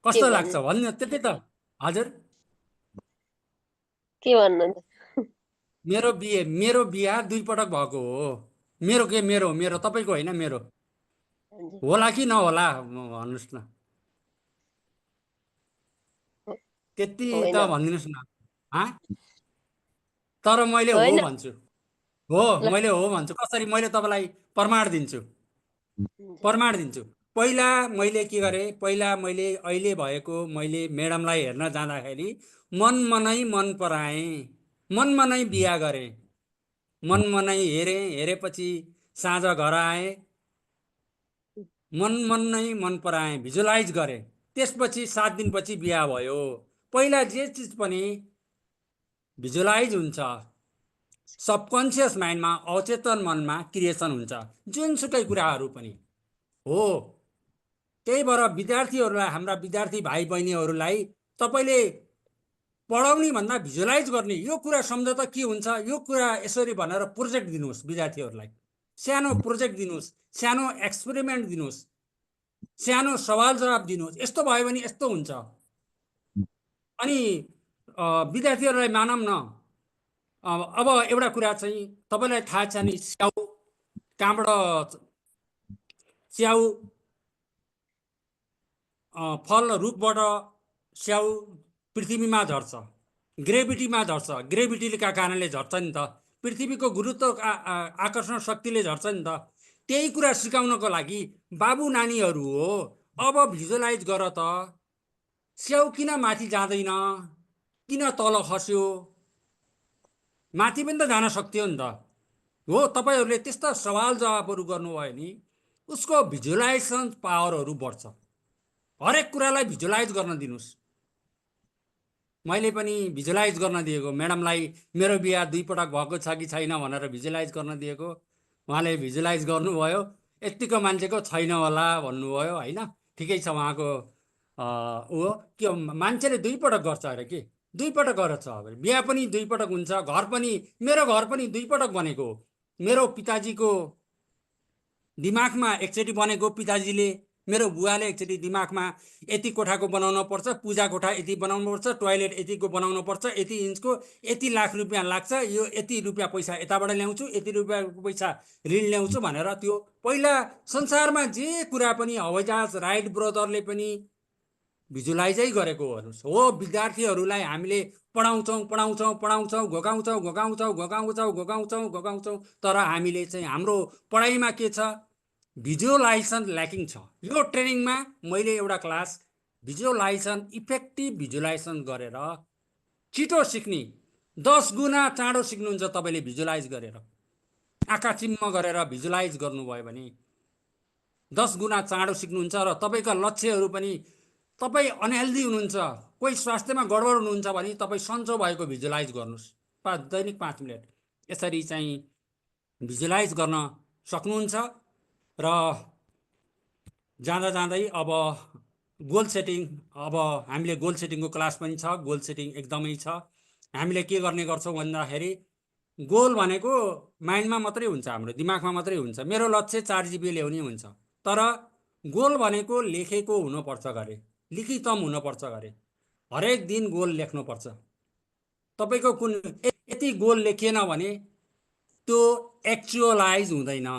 कस्तो लाग्छ भनिदिनुहोस्, त्यति त। हजुर, के भन्नु त? मेरो बिहा 2 पटक भएको हो। मेरो तपाईँको होइन, मेरो। होला कि नहोला भन्नुहोस् न, त्यति त भनिदिनुहोस् न। तर मैले हो भन्छु, मैले हो भन्छु। कसरी? मैले तपाईँलाई प्रमाण दिन्छु। पहिला मैले के गरेँ, मैले अहिले भएको मैले म्याडमलाई हेर्न जाँदाखेरि मनमा मन पराएँ, मनमा नै बिहा गरेँ, मनमा नै हेरेपछि साँझ घर आएँ, मन नै मन पराएँ, भिजुलाइज गरेँ। त्यसपछि 7 दिनपछि बिहा भयो। पहिला जे चिज पनि भिजुलाइज हुन्छ, सबकन्सियस माइन्डमा, अवचेतन मनमा क्रिएसन हुन्छ, जुनसुकै कुराहरू पनि हो। त्यही भएर विद्यार्थीहरूलाई, हाम्रा विद्यार्थी भाइ बहिनीहरूलाई तपाईँले पढाउने भन्दा भिजुलाइज गर्ने, यो कुरा सम्झ त के हुन्छ, यो कुरा यसरी भनेर प्रोजेक्ट दिनुहोस् विद्यार्थीहरूलाई। सानो प्रोजेक्ट दिनुहोस्, सानो एक्सपेरिमेन्ट दिनुहोस्, सानो सवाल जवाब दिनुहोस्। यस्तो भयो भने यस्तो हुन्छ। अनि विद्यार्थीहरूलाई मानौँ न, अब एउटा कुरा चाहिँ तपाईँलाई थाहा छ नि, स्याउ कहाँबाट, स्याउ फल रुखबाट स्याउ पृथ्वीमा झर्छ, ग्रेभिटीमा झर्छ। ग्रेभिटीका कारणले झर्छ नि त, पृथ्वीको गुरुत्व आकर्षण शक्तिले झर्छ नि त। त्यही कुरा सिकाउनको लागि बाबु नानीहरू हो। अब भिजुलाइज गर त, स्याउ किन माथि जाँदैन, किन तल खस्यो? माथि पनि त जान सक्थ्यो नि त। हो, तपाईँहरूले त्यस्ता सवाल जवाबहरू गर्नुभयो भने उसको भिजुलाइजेसन पावरहरू बढ्छ। हरेक कुरालाई भिजुलाइज गर्न दिनुहोस्। मैले पनि भिजुलाइज गर्न दिएको म्याडमलाई, मेरो बिहा 2 पटक भएको छ कि छैन भनेर भिजुलाइज गर्न दिएको। उहाँले भिजुलाइज गर्नुभयो, यत्तिको मान्छेको छैन होला भन्नुभयो, होइन? ठिकै छ, उहाँको के मान्छेले 2 पटक गर्छ अरे, के 2 पटक गर्छ। अब बिहा पनि 2 पटक हुन्छ, घर पनि, मेरो घर पनि 2 पटक बनेको। मेरो पिताजीको दिमागमा एकचोटि बनेको, पिताजीले, मेरो बुवाले एकचोटि दिमागमा यति कोठाको बनाउनु पर्छ, पूजा कोठा यति बनाउनु पर्छ, टोयलेट यतिको बनाउनु पर्छ, यति इन्चको, यति लाख रुपियाँ लाग्छ, यो यति रुपियाँ पैसा यताबाट ल्याउँछु, यति रुपियाँको पैसा ऋण ल्याउँछु भनेर। त्यो पहिला संसारमा जे कुरा पनि, हवाईजहाज राइट ब्रदरले पनि भिजुलाइजै गरेको हेर्नुहोस्। हो, विद्यार्थीहरूलाई हामीले पढाउँछौँ, तर हामीले चाहिँ हाम्रो पढाइमा के छ, भिजुलाइजेसन ल्याकिङ छ। यो ट्रेनिङमा मैले एउटा क्लास भिजुलाइजेसन, इफेक्टिभ भिजुलाइजेसन गरेर छिटो सिक्ने, 10 गुणा चाँडो सिक्नुहुन्छ तपाईँले भिजुलाइज गरेर। आँखा चिम्म गरेर भिजुलाइज गर्नुभयो भने 10 गुणा चाँडो सिक्नुहुन्छ। र तपाईँका लक्ष्यहरू पनि, तपाईँ अनहेल्दी हुनुहुन्छ, कोही स्वास्थ्यमा गडबड हुनुहुन्छ भने तपाईँ सन्चो भएको भिजुलाइज गर्नुहोस्, दैनिक 5 मिनट यसरी चाहिँ भिजुलाइज गर्न सक्नुहुन्छ। र जाँदै अब गोल सेटिङ, अब हामीले गोल सेटिङको क्लास पनि छ। गोल सेटिङ एकदमै छ। हामीले के गर्ने गर्छौँ भन्दाखेरि, गोल भनेको माइन्डमा मात्रै हुन्छ, हाम्रो दिमागमा मात्रै हुन्छ। मेरो लक्ष्य 4 GPA ल्याउने हुन्छ, तर गोल भनेको लेखेको हुनुपर्छ गरे, लिखितम हुनुपर्छ गरे। हरेक दिन गोल लेख्नुपर्छ। तपाईँको कुन यति गोल लेखिएन भने त्यो एक्चुअलाइज हुँदैन,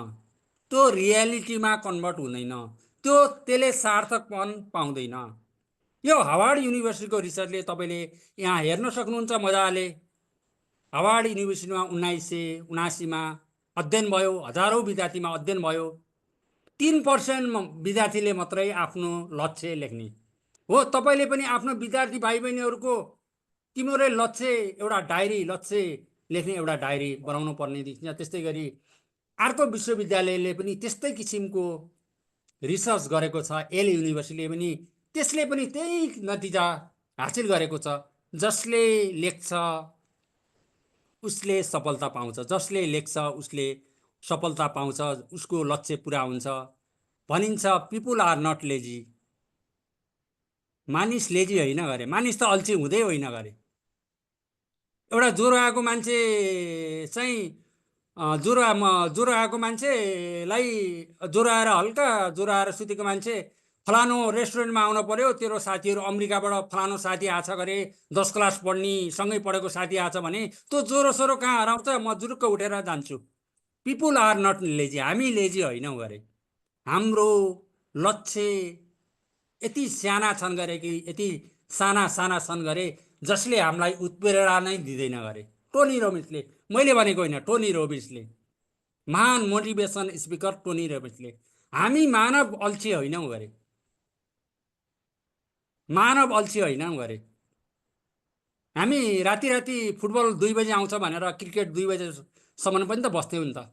त्यो रियालिटीमा कन्भर्ट हुँदैन, त्यसले सार्थकपन पाउँदैन। यो हार्वर्ड युनिभर्सिटीको रिसर्चले तपाईले यहाँ हेर्न सक्नुहुन्छ मजाले। हार्वर्ड युनिभर्सिटीमा 1979 मा अध्ययन भयो, हजारौं विद्यार्थीमा अध्ययन भयो। 3% विद्यार्थीले मात्रै आफ्नो लक्ष्य लेख्ने हो। तपाईले पनि आफ्नो विद्यार्थी भाइ बहिनीहरुको तिम्रो लक्ष्य एउटा डायरी, लक्ष्य लेख्ने एउटा डायरी बनाउनु पर्ने देखिन्छ। त्यस्तै गरी अर्को विश्वविद्यालयले पनि त्यस्तै किसिमको रिसर्च गरेको छ। एल युनिभर्सिटीले पनि त्यसले पनि त्यही नतिजा हासिल गरेको छ। जसले लेख्छ उसले सफलता पाउँछ, जसले लेख्छ उसले सफलता पाउँछ, उसको लक्ष्य पूरा हुन्छ। भनिन्छ पिपुल आर नट लेजी। मानिस लेजी होइन गरे, मानिस त अल्छी हुँदै होइन गरे। एउटा ज्वरो आएको मान्छे चाहिँ ज्वरो आएको मान्छेलाई ज्वरो आएर हल्का ज्वरो आएर सुतेको मान्छे फलानो रेस्टुरेन्टमा आउन पर्यो, तेरो साथीहरू अमेरिकाबाट फलानो साथी आछ गरे, 10 क्लास पढ्ने सँगै पढेको साथी आछ भने त्यो ज्वरो सोरो कहाँ हराउँछ? म जुरुक्क उठेर जान्छु। People are not lazy. हामी लेजी होइनौँ गरे। हाम्रो लक्ष्य यति साना छन् गरे कि यति साना छन् गरे जसले हामीलाई उत्प्रेरणा नै दिँदैन गरे। टोनी रोबिन्सले, मैले भनेको होइन, टोनी रोबिन्सले, महान मोटिभेसन स्पिकर टोनी रोबिन्सले। हामी मानव अल्छी होइनौँ गरे, मानव अल्छी होइनौँ गरे। हामी राति फुटबल 2 बजे आउँछ भनेर क्रिकेट 2 बजेसम्म पनि त बस्थ्यौँ नि त।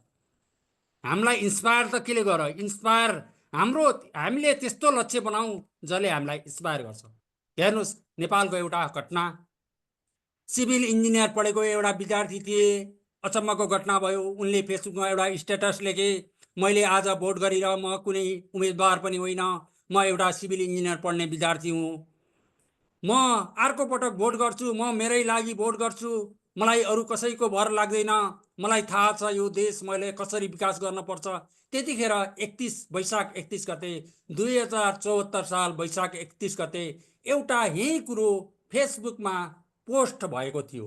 हामीलाई इन्स्पायर त केले गर? इन्स्पायर हामीले त्यस्तो लक्ष्य बनाऊ जसले हामीलाई इन्स्पायर गर्छ। हेर्नुहोस्, नेपालको एउटा घटना, सिभिल इन्जिनियर पढेको एउटा विद्यार्थी थिए। अचम्मको घटना भयो। उनले फेसबुकमा एउटा स्टेटस लेखे, मैले आज भोट गरेर, म कुनै उम्मेदवार पनि होइन, म एउटा सिभिल इन्जिनियर पढ्ने विद्यार्थी हुँ, म अर्को पटक भोट गर्छु, म मेरै लागि भोट गर्छु, मलाई अरू कसैको भर लाग्दैन, मलाई थाहा छ यो देश मैले कसरी विकास गर्नुपर्छ। त्यतिखेर 31 वैशाख 31 गते 2074 साल वैशाख 31 गते एउटा यही कुरो फेसबुकमा पोस्ट भएको थियो।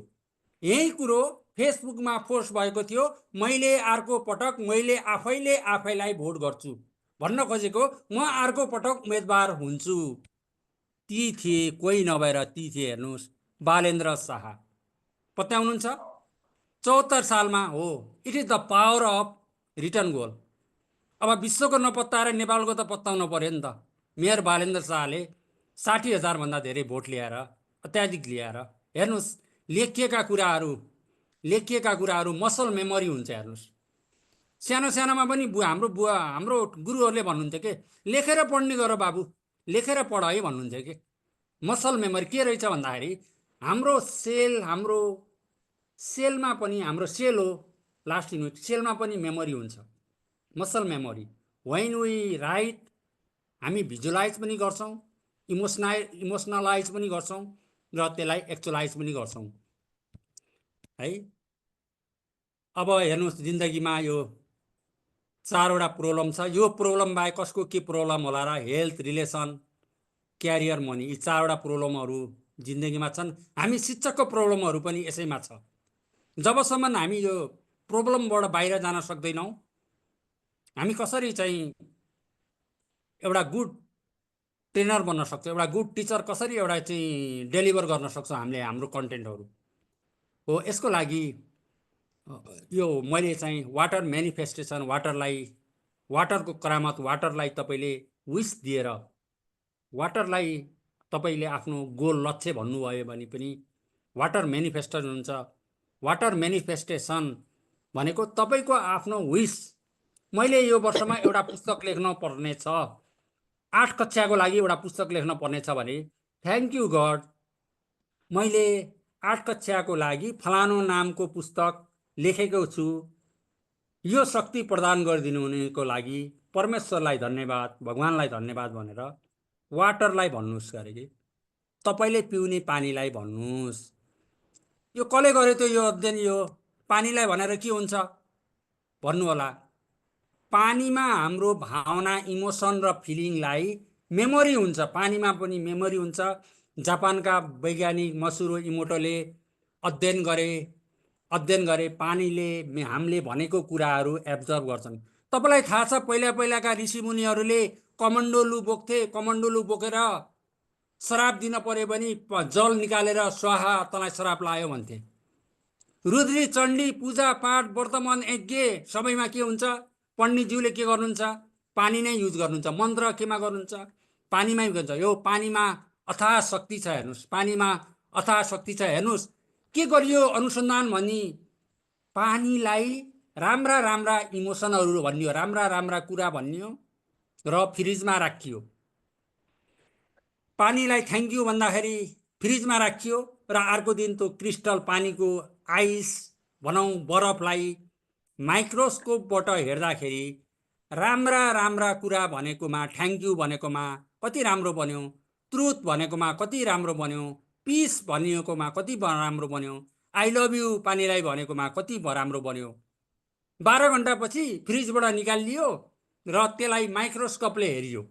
यही कुरो फेसबुकमा पोस्ट भएको थियो, मैले अर्को पटक मैले आफैलाई भोट गर्छु भन्न खोजेको, म अर्को पटक उम्मेदवार हुन्छु। ती थिए, कोही नभएर ती थिए। हेर्नुहोस्, बालेन्द्र शाह। पत्याउनुहुन्छ? 74 सालमा हो। It is the power of return goal. अब विश्वको नपत्ताएर नेपालको त पत्ताउनु पर्यो नि त। मेयर बालेन्द्र शाहले 60,000 भन्दा धेरै भोट ल्याएर, अत्याधिक ल्याएर, हेर्नुहोस्, लेखिएका कुराहरू मसल मेमोरी हुन्छ। हेर्नुहोस्, सानोमा पनि हाम्रो गुरुहरूले भन्नुहुन्थ्यो के, लेखेर पढ्ने गर बाबु, लेखेर पढ है भन्नुहुन्थ्यो कि। मसल मेमोरी के रहेछ भन्दाखेरि हाम्रो सेलमा पनि, हाम्रो सेल हो लास्ट युनिट, सेलमा पनि मेमोरी हुन्छ, muscle memory. When we write, हामी भिजुअलाइज पनि गर्छौँ, इमोसनलाइज पनि गर्छौँ र त्यसलाई एक्चुअलाइज पनि गर्छौँ है। अब हेर्नुहोस्, जिन्दगीमा यो 4वटा प्रब्लम छ। यो प्रब्लम बाहेक कसको के प्रब्लम होला र? हेल्थ, रिलेसन, क्यारियर, मनी, यी 4वटा प्रब्लमहरू जिन्दगीमा छन्। हामी शिक्षकको प्रब्लमहरू पनि यसैमा छ। जबसम्म हामी यो प्रब्लमबाट बाहिर जान सक्दैनौँ, हामी कसरी चाहिँ एउटा गुड ट्रेनर बन्न सक्छौँ, एउटा गुड टिचर कसरी एउटा चाहिँ डेलिभर गर्न सक्छौँ हामीले हाम्रो कन्टेन्टहरू हो। यसको लागि यो मैले चाहिँ वाटर मेनिफेस्टेसन, वाटरको करामत, वाटरलाई तपाईँले विस दिएर, वाटरलाई तपाईँले आफ्नो गोल लक्ष्य भन्नुभयो भने पनि वाटर मेनिफेस्टेसन हुन्छ। वाटर मेनिफेस्टेसन भनेको तपाईँको आफ्नो विस। मैले यो वर्षमा एउटा पुस्तक लेख्न पर्ने छ, 8 कक्षाको लागि एउटा पुस्तक लेख्न पर्ने छ भने, थ्याङ्क यू गड, मैले 8 कक्षाको लागि फलानो नामको पुस्तक लेखेको छु। यो शक्ति प्रदान गरिदिनु हुनेको लागि परमेश्वरलाई धन्यवाद, भगवानलाई धन्यवाद भनेर वाटरलाई भन्नुहोस् गरे कि। तपाईँले पिउने पानीलाई भन्नुहोस्। यो कसले गर्यो त यो अध्ययन? यो पानीलाई भनेर के हुन्छ भन्नु होला। पानीमा हाम्रो भावना, इमोसन र फिलिङलाई मेमोरी हुन्छ। पानीमा पनि मेमोरी हुन्छ। जापानका वैज्ञानिक मसुरो इमोटोले अध्ययन गरे। अध्ययन गरे पानीले हामीले भनेको कुराहरू एब्जर्भ गर्छन्। तपाईँलाई थाहा छ पहिलाका ऋषिमुनिहरूले कमण्डलु बोक्थे, कमण्डलु बोकेर श्राप दिन पर्यो भने जल निकालेर स्वाहा तँलाई श्राप लायो भन्थे। रुद्री चण्डी पूजा पाठ वर्तमान यज्ञ सबैमा के हुन्छ, पण्डितज्यूले के गर्नुहुन्छ, पानी नै युज गर्नुहुन्छ। मन्त्र केमा गर्नुहुन्छ, पानीमै गर्छ। यो पानीमा अथाह शक्ति छ हेर्नुहोस्, पानीमा अथाह शक्ति छ हेर्नुहोस्। के गरियो अनुसन्धान भनी पानीलाई राम्रा राम्रा इमोसनहरू भनियो, राम्रा राम्रा कुरा भनियो र फ्रिजमा राखियो। पानीलाई थ्याङ्क यू भन्दाखेरि फ्रिजमा राखियो र अर्को दिन त्यो क्रिस्टल पानीको आइस भनौँ बरफलाई माइक्रोस्कोपबाट हेर्दाखेरि राम्रा राम्रा कुरा भनेकोमा थ्याङ्क यू भनेकोमा कति राम्रो बन्यो, ट्रुथ भनेकोमा कति राम्रो बन्यो, पिस भनिएकोमा कति राम्रो बन्यो, आई लभ यू पानीलाई भनेकोमा कति राम्रो बन्यो। 12 घन्टापछि फ्रिजबाट निकालियो र त्यसलाई माइक्रोस्कोपले हेरियो।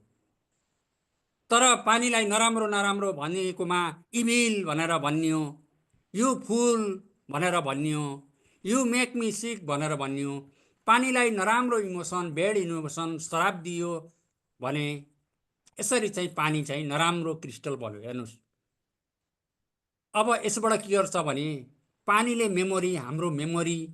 तर पानीलाई नराम्रो नराम्रो भनेकोमा इभिल भनेर भनियो, यु फुल भनेर भनियो, यु मेक मी सिक भनेर भनियो। पानीलाई नराम्रो इमोसन, ब्याड इमोसन श्राप दियो भने यसरी चाहिँ पानी चाहिँ नराम्रो क्रिस्टल बन्यो। हेर्नुहोस्, अब यसबाट के गर्छ भने पानीले मेमोरी, हाम्रो मेमोरी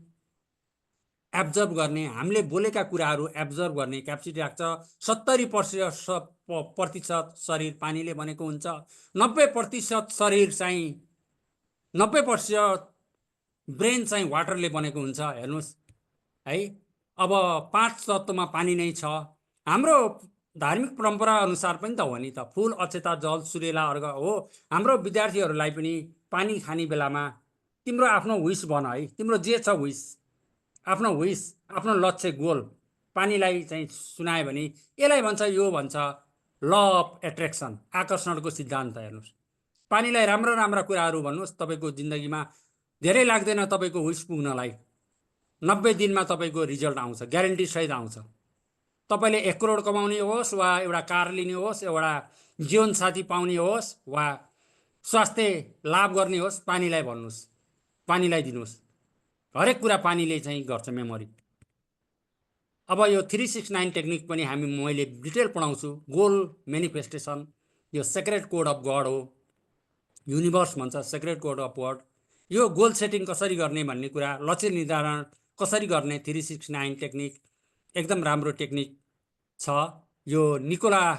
एब्जर्भ गर्ने, हामीले बोलेका कुराहरू एब्जर्भ गर्ने क्यापेसिटी राख्छ। 70% शरीर पानीले बनेको हुन्छ। 90% शरीर चाहिँ 90% ब्रेन चाहिँ वाटरले बनेको हुन्छ। हेर्नुहोस् है, अब 5 तत्त्वमा पानी नै छ। हाम्रो धार्मिक परम्परा अनुसार पनि त हो नि त, फुल अक्षता जल सूर्यलाई अर्घ हो। हाम्रो विद्यार्थीहरूलाई पनि पानी खाने बेलामा तिम्रो आफ्नो विश भन है, तिम्रो जे छ विश, आफ्नो विश, आफ्नो लक्ष्य, गोल पानीलाई चाहिँ सुनायो भने यसलाई भन्छ, यो भन्छ ल अफ एट्र्याक्सन, आकर्षणको सिद्धान्त। हेर्नुहोस्, पानीलाई राम्रा राम्रा कुराहरू भन्नुहोस्, तपाईँको जिन्दगीमा धेरै लाग्दैन तपाईँको विश पुग्नलाई। 90 दिनमा तपाईँको रिजल्ट आउँछ, ग्यारेन्टी सहित आउँछ। तपाईँले 1 करोड कमाउने होस् वा एउटा कार लिने होस्, एउटा जीवनसाथी पाउने होस् वा स्वास्थ्य लाभ गर्ने होस्, पानीलाई भन्नुहोस्, पानीलाई दिनुहोस्। हरेक कुरा पानीले चाहिँ गर्छ मेमोरी। अब यो 369 टेक्निक पनि मैले डिटेल पढाउँछु। गोल मेनिफेस्टेसन, यो सेक्रेट कोड अफ गड हो, युनिभर्स भन्छ सेक्रेट कोड अफ गड। यो गोल सेटिङ कसरी गर्ने भन्ने कुरा, लक्ष्य निर्धारण कसरी गर्ने, 369 टेक्निक एकदम राम्रो टेक्निक छ। यो निकोला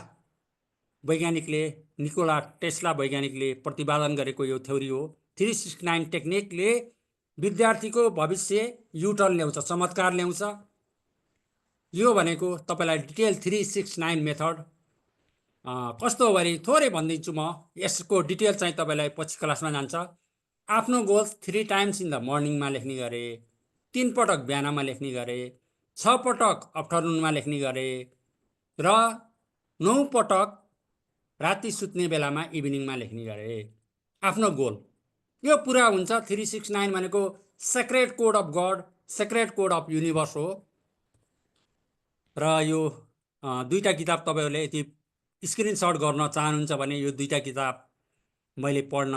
टेस्ला वैज्ञानिकले प्रतिपादन गरेको यो थ्योरी हो। 369 टेक्निकले विद्यार्थीको भविष्य युटर्न ल्याउँछ, चमत्कार ल्याउँछ। यो भनेको तपाईँलाई डिटेल 369 मेथड कस्तो हो भने थोरै भनिदिन्छु म। यसको डिटेल चाहिँ तपाईँलाई पछि क्लासमा जान्छ। आफ्नो गोल्स 3 टाइम्स इन द मर्निङमा लेख्ने गरे, 3 पटक बिहानमा लेख्ने गरे, 6 पटक आफ्टरनुनमा लेख्ने गरे र 9 पटक राति सुत्ने बेलामा इभिनिङमा लेख्ने गरे आफ्नो गोल। यो पुरा हुन्छ। 369 भनेको secret code of god, secret code of universe हो। र यो 2टा किताब तपाईँहरूले यदि स्क्रिनसट गर्न चाहनुहुन्छ भने यो 2टा किताब मैले पढ्न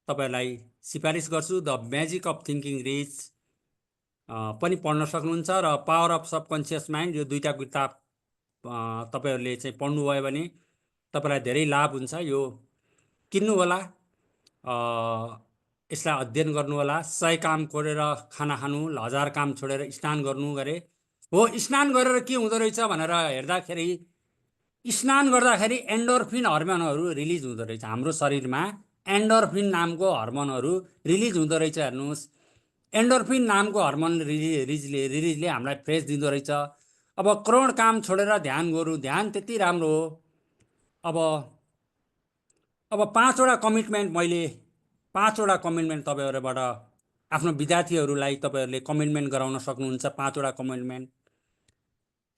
तपाईँहरूलाई सिफारिस गर्छु। The magic of thinking rich पनि पढ्न सक्नुहुन्छ र पावर अफ सबकन्सियस माइन्ड, यो 2टा किताब तपाईँहरूले चाहिँ पढ्नुभयो भने तपाईँलाई धेरै लाभ हुन्छ। यो किन्नु होला, यसलाई अध्ययन गर्नु होला। 100 काम छोडेर खाना खानु, 1000 काम छोडेर स्नान गर्नु गरे हो। स्नान गरेर के हुँदो रहेछ भनेर हेर्दाखेरि, स्नान गर्दाखेरि एन्डोर्फिन हर्मोनहरू रिलिज हुँदो रहेछ। हाम्रो शरीरमा एन्डोर्फिन नामको हर्मोनहरू रिलिज हुँदो रहेछ। हेर्नुहोस्, एन्डोर्फिन नामको हर्मोन रिलिजले हामीलाई फ्रेस दिँदो रहेछ। अब करोड काम छोडेर ध्यान गरौँ, ध्यान त्यति राम्रो हो। अब 5वटा कमिटमेन्ट, मैले 5वटा कमिटमेन्ट तपाईँहरूबाट आफ्नो विद्यार्थीहरूलाई तपाईँहरूले कमिटमेन्ट गराउन सक्नुहुन्छ। 5वटा कमिटमेन्ट,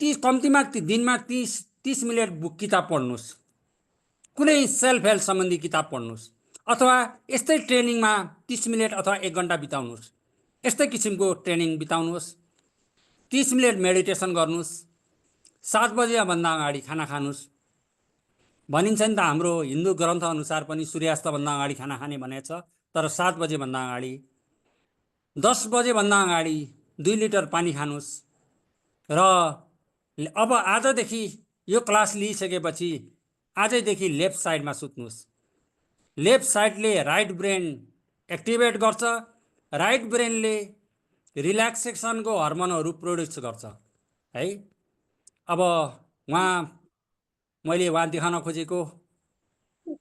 कम्तीमा दिनमा 30 मिनट किताब पढ्नुहोस्, कुनै सेल्फ हेल्प सम्बन्धी किताब पढ्नुहोस्, अथवा यस्तै ट्रेनिङमा 30 मिनट अथवा 1 घन्टा बिताउनुहोस्। यस्तै किसिमको ट्रेनिङ बिताउनुहोस्। 30 मिनट मेडिटेसन गर्नुहोस्। 7 बजेभन्दा अगाडि खाना खानुहोस्। भनिन्छ नि त, हाम्रो हिन्दू ग्रन्थ अनुसार पनि सूर्यास्तभन्दा अगाडि खाना खाने भनेको छ, तर 7 बजेभन्दा अगाडि 10 बजेभन्दा अगाडि 2 लिटर पानी खानुहोस् र अब आजदेखि यो क्लास लिइसकेपछि आजैदेखि लेफ्ट साइडमा सुत्नुहोस्। लेफ्ट साइडले राइट ब्रेन एक्टिभेट गर्छ, राइट ब्रेनले रिल्याक्सेसनको हर्मोनहरू प्रोड्युस गर्छ है। अब मैले देखाउन खोजेको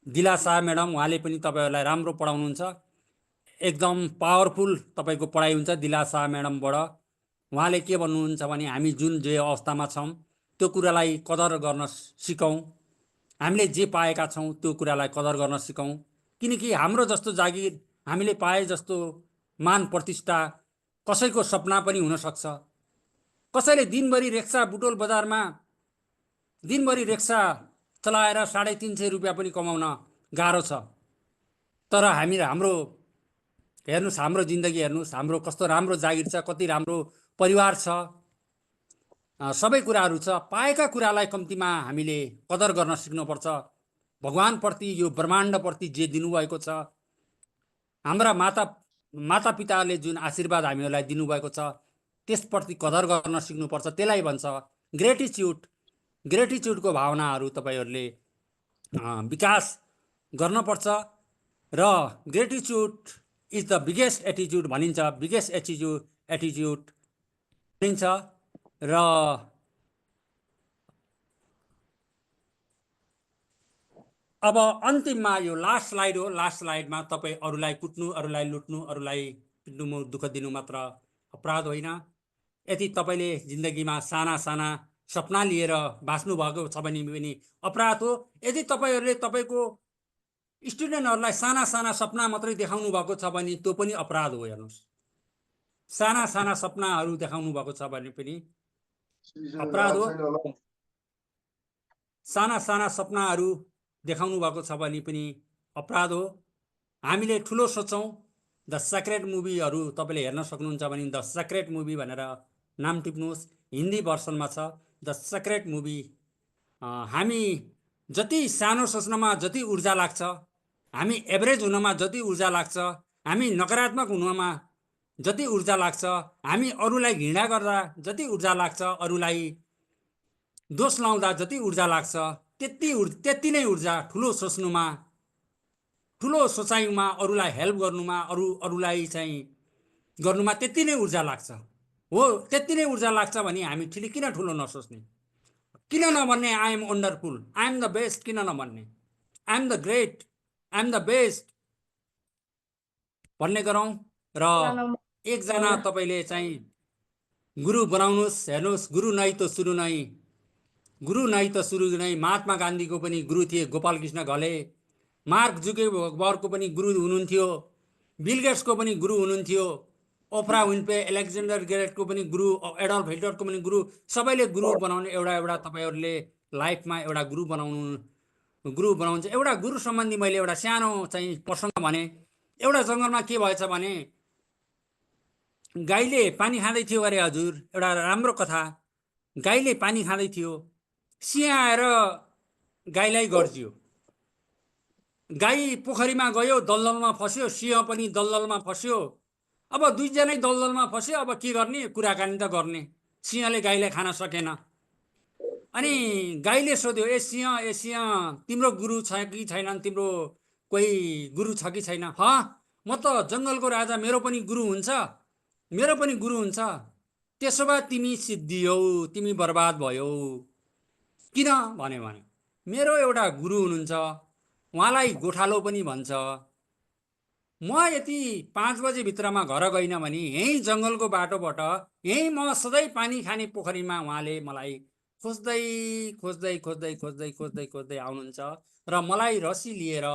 दिला शाह म्याडम, उहाँले पनि तपाईहरुलाई राम्रो पढाउनुहुन्छ, एकदम पावरफुल तपाईको पढाइ हुन्छ दिला शाह म्याडमबाट। उहाँले के भन्नुहुन्छ भने हामी जुन जे अवस्थामा छौं त्यो कुरालाई कदर गर्न सिकौं, हामीले जे पाएका छौं त्यो कुरालाई कदर गर्न सिकौं, किनकि हाम्रो जस्तो जागिर, हामीले पाए जस्तो मान प्रतिष्ठा कसैको सपना पनि हुन सक्छ। कसैले दिनभरि रिक्सा बुटोल बजारमा दिनभरि रिक्सा चलाएर 350 रुपैयाँ पनि कमाउन गाह्रो छ। तर हाम्रो हेर्नुस्, हाम्रो जिन्दगी हेर्नुस्, हाम्रो कस्तो राम्रो जागिर छ, कति राम्रो परिवार छ, सबै कुराहरू छ। पाएका कुरालाई कम्तीमा हामीले कदर गर्न सिक्नुपर्छ। भगवानप्रति, यो ब्रह्माण्डप्रति जे दिनुभएको छ, हाम्रा मातापिताले जुन आशीर्वाद हामीहरूलाई दिनुभएको छ त्यसप्रति कदर गर्न सिक्नुपर्छ। त्यसलाई भन्छ ग्रेटिट्युड। ग्रेटिट्युडको भावनाहरू तपाईहरुले विकास गर्नुपर्छ र gratitude is the biggest attitude भनिन्छ, बिगेस्ट एटिट्युड भनिन्छ। र अब अन्तिममा यो लास्ट स्लाइड हो। लास्ट स्लाइडमा तपाई अरूलाई कुट्नु, अरूलाई लुट्नु, अरूलाई पिट्नु, दुःख दिनु मात्र अपराध होइन। यदि तपाईले जिन्दगीमा साना साना सपना लिएर बाँच्नु भएको छ भने पनि अपराध हो। यदि तपाईहरुले तपाईको स्टुडेन्टहरुलाई साना साना सपना मात्रै देखाउनु भएको छ भने त्यो पनि अपराध हो। हेर्नुस्, साना साना सपनाहरू देखाउनु भएको छ भने पनि अपराध हो। साना साना सपनाहरू देखाउनु भएको छ भने पनि अपराध हो। हामीले ठुलो सोचौं। द सेक्रेट मुभीहरू तपाईले हेर्न सक्नुहुन्छ भने द सेक्रेट मुभी भनेर नाम टिप्नुहोस्, हिन्दी भर्सनमा छ द सेक्रेट मुभी। हामी जति सानो सोच्नमा जति ऊर्जा लाग्छ, हामी एभरेज हुनमा जति ऊर्जा लाग्छ, हामी नकारात्मक हुनमा जति ऊर्जा लाग्छ, हामी अरूलाई घृणा गर्दा जति ऊर्जा लाग्छ, अरूलाई दोष लाउँदा जति ऊर्जा लाग्छ, त्यति नै ऊर्जा ठुलो सोच्नुमा, ठुलो सोचाइमा, अरूलाई हेल्प गर्नुमा, अरूलाई चाहिँ गर्नुमा त्यति नै ऊर्जा लाग्छ। हो, त्यति नै ऊर्जा लाग्छ भने हामी किन ठुलो नसोच्ने? किन नभन्ने I am wonderful, I am the best? किन नभन्ने? I am the great, I am the best भन्ने गरौँ। र एकजना तपाईले चाहिँ गुरु बनाउनुस्। हेर्नुस्, गुरु नै त सुरु नै, गुरु नै त सुरु नै। महात्मा गान्धीको पनि गुरु थिए गोपाल कृष्ण घले, मार्क जुकरबर्गको पनि गुरु हुनुहुन्थ्यो, बिल गेट्सको पनि गुरु हुनुहुन्थ्यो, ओप्रा विन्फ्रे, एलेक्जेन्डर ग्रेटको पनि गुरु, एडल्फ हिटलरको पनि गुरु। सबैले गुरु बनाउने एउटा तपाईहरुले लाइफमा एउटा गुरु बनाउनुहुन्छ। एउटा गुरु सम्बन्धी मैले एउटा सानो चाहिँ प्रसङ्ग भने। एउटा जंगलमा के भएछ भने गाईले पानी खाँदै थियो अरे। हजुर, एउटा राम्रो कथा। गाईले पानी खाँदै थियो, सिंह आएर गाईलाई गर्जियो। गाई पोखरीमा गयो, दलदलमा फस्यो, सिंह पनि दलदलमा फस्यो। अब दुईजनै दलदलमा फस्यो। अब के गर्ने? कुराकानी त गर्ने। सिंहले गाईलाई खान सकेन। अनि गाईले सोध्यो, ए सिंह, तिम्रो गुरु छ कि छैन? तिम्रो कोही गुरु छ कि छैन? म त जंगलको राजा, मेरो पनि गुरु हुन्छ, मेरो पनि गुरु हुन्छ। त्यसो भए तिमी सिद्धियौ, तिमी बर्बाद भयौ। किन भने मेरो एउटा गुरु हुनुहुन्छ, उहाँलाई गोठालो पनि भन्छ। म यति 5 बजे भित्रमा घर गइन भने यही जंगलको बाटोबाट यही म सधैँ पानी खाने पोखरीमा उहाँले मलाई खोज्दै खोज्दै खोज्दै खोज्दै खोज्दै खोज्दै आउनुहुन्छ र मलाई रसी लिएर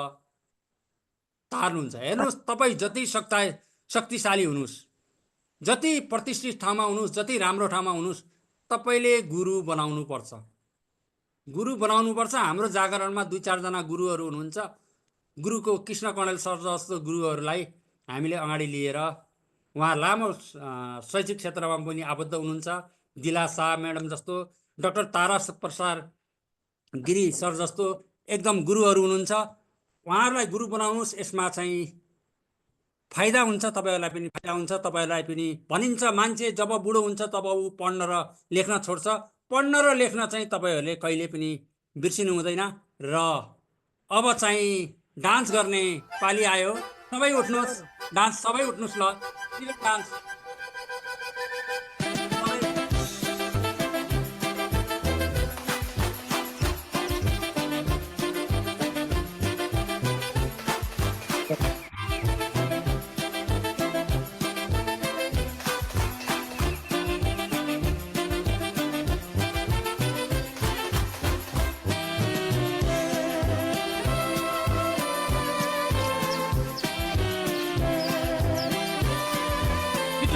तार्नुहुन्छ। हेर्नुस्, तपाईँ जति शक्तिशाली हुनुस्, जति प्रतिष्ठित ठाउँमा हुनुस्, जति राम्रो ठाउँमा हुनुस्, तपाईले गुरु बनाउनु पर्छ। गुरु बनाउनु पर्छ। हाम्रो जागरणमा 2-4 जना गुरुहरू हुनुहुन्छ। गुरुको कृष्ण कणेल सर जस्तो गुरुहरूलाई हामीले अगाडि लिएर, उहाँ लामो शैक्षिक क्षेत्रमा पनि आबद्ध हुनुहुन्छ। दिला शाह म्याडम जस्तो, डाक्टर तारा प्रसाद गिरी सर जस्तो एकदम गुरुहरू हुनुहुन्छ। उहाँहरूलाई गुरु बनाउनुस्। यसमा चाहिँ फाइदा हुन्छ, तपाईँहरूलाई पनि फाइदा हुन्छ, तपाईँहरूलाई पनि भनिन्छ मान्छे जब बुढो हुन्छ तब ऊ पढ्न र लेख्न छोड्छ। पढ्न र लेख्न चाहिँ तपाईँहरूले कहिले पनि बिर्सिनु हुँदैन। र अब चाहिँ डान्स गर्ने पाली आयो। सबै उठ्नुहोस्, डान्स सबै उठ्नुहोस् ल, डान्स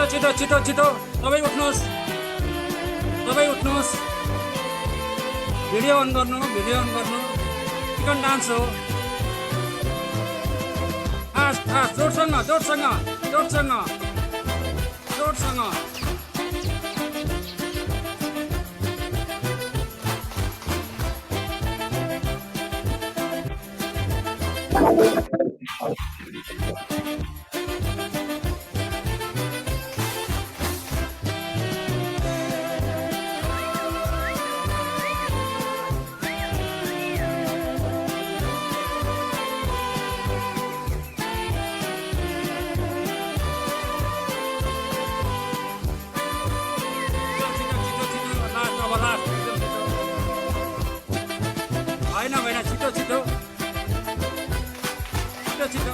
छिटो छिटो छिटो सबै उठ्नुहोस्, सबै उठ्नुहोस्। भिडियो अन गर्नु, भिडियो अन गर्नु। चिकन डान्स हो। फास्ट फास्ट, जोडसँग जोडसँग जोडसँग जोडसँग। होइन छिटो छिटो छिटो छिटो।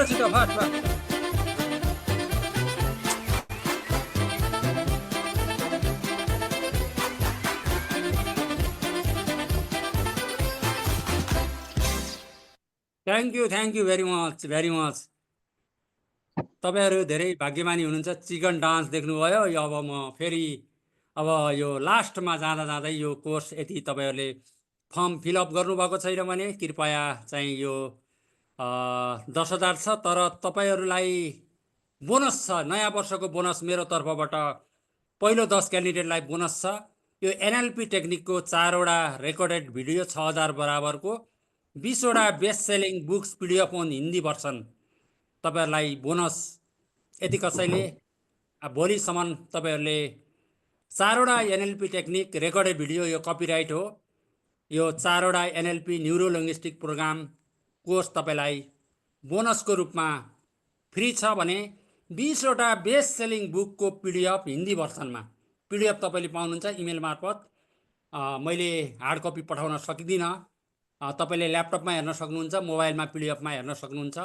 छिटो fast fast. Thank you very much very much. तपाईँहरू धेरै भाग्यमानी हुनुहुन्छ। चिकन डान्स देख्नुभयो। यो अब म फेरि अब यो लास्टमा जाँदा जाँदै यो कोर्स यदि तपाईँहरूले फर्म फिलअप गर्नुभएको छैन भने कृपया चाहिँ यो 10,000 छ, तर तपाईँहरूलाई बोनस छ, नयाँ वर्षको बोनस मेरो तर्फबाट पहिलो 10 क्यान्डिडेटलाई बोनस छ। यो एनएलपी टेक्निकको 4वटा रेकर्डेड भिडियो 6,000 बराबरको 20वटा best selling books PDF on Hindi version तपाईँहरूलाई बोनस। यदि कसैले भोलिसम्म तपाईँहरूले 4वटा एनएलपी टेक्निक रेकर्डेड भिडियो, यो कपिराइट हो, यो 4वटा NLP neuro linguistic programme course तपाईँलाई बोनसको रूपमा फ्री छ भने 20वटा बेस्ट सेलिङ बुकको पिडिएफ हिन्दी भर्सनमा पिडिएफ तपाईँले पाउनुहुन्छ इमेल मार्फत। मैले हार्ड कपी पठाउन सकिदिनँ। तपाईँले ल्यापटपमा हेर्न सक्नुहुन्छ, मोबाइलमा पिडिएफमा हेर्न सक्नुहुन्छ।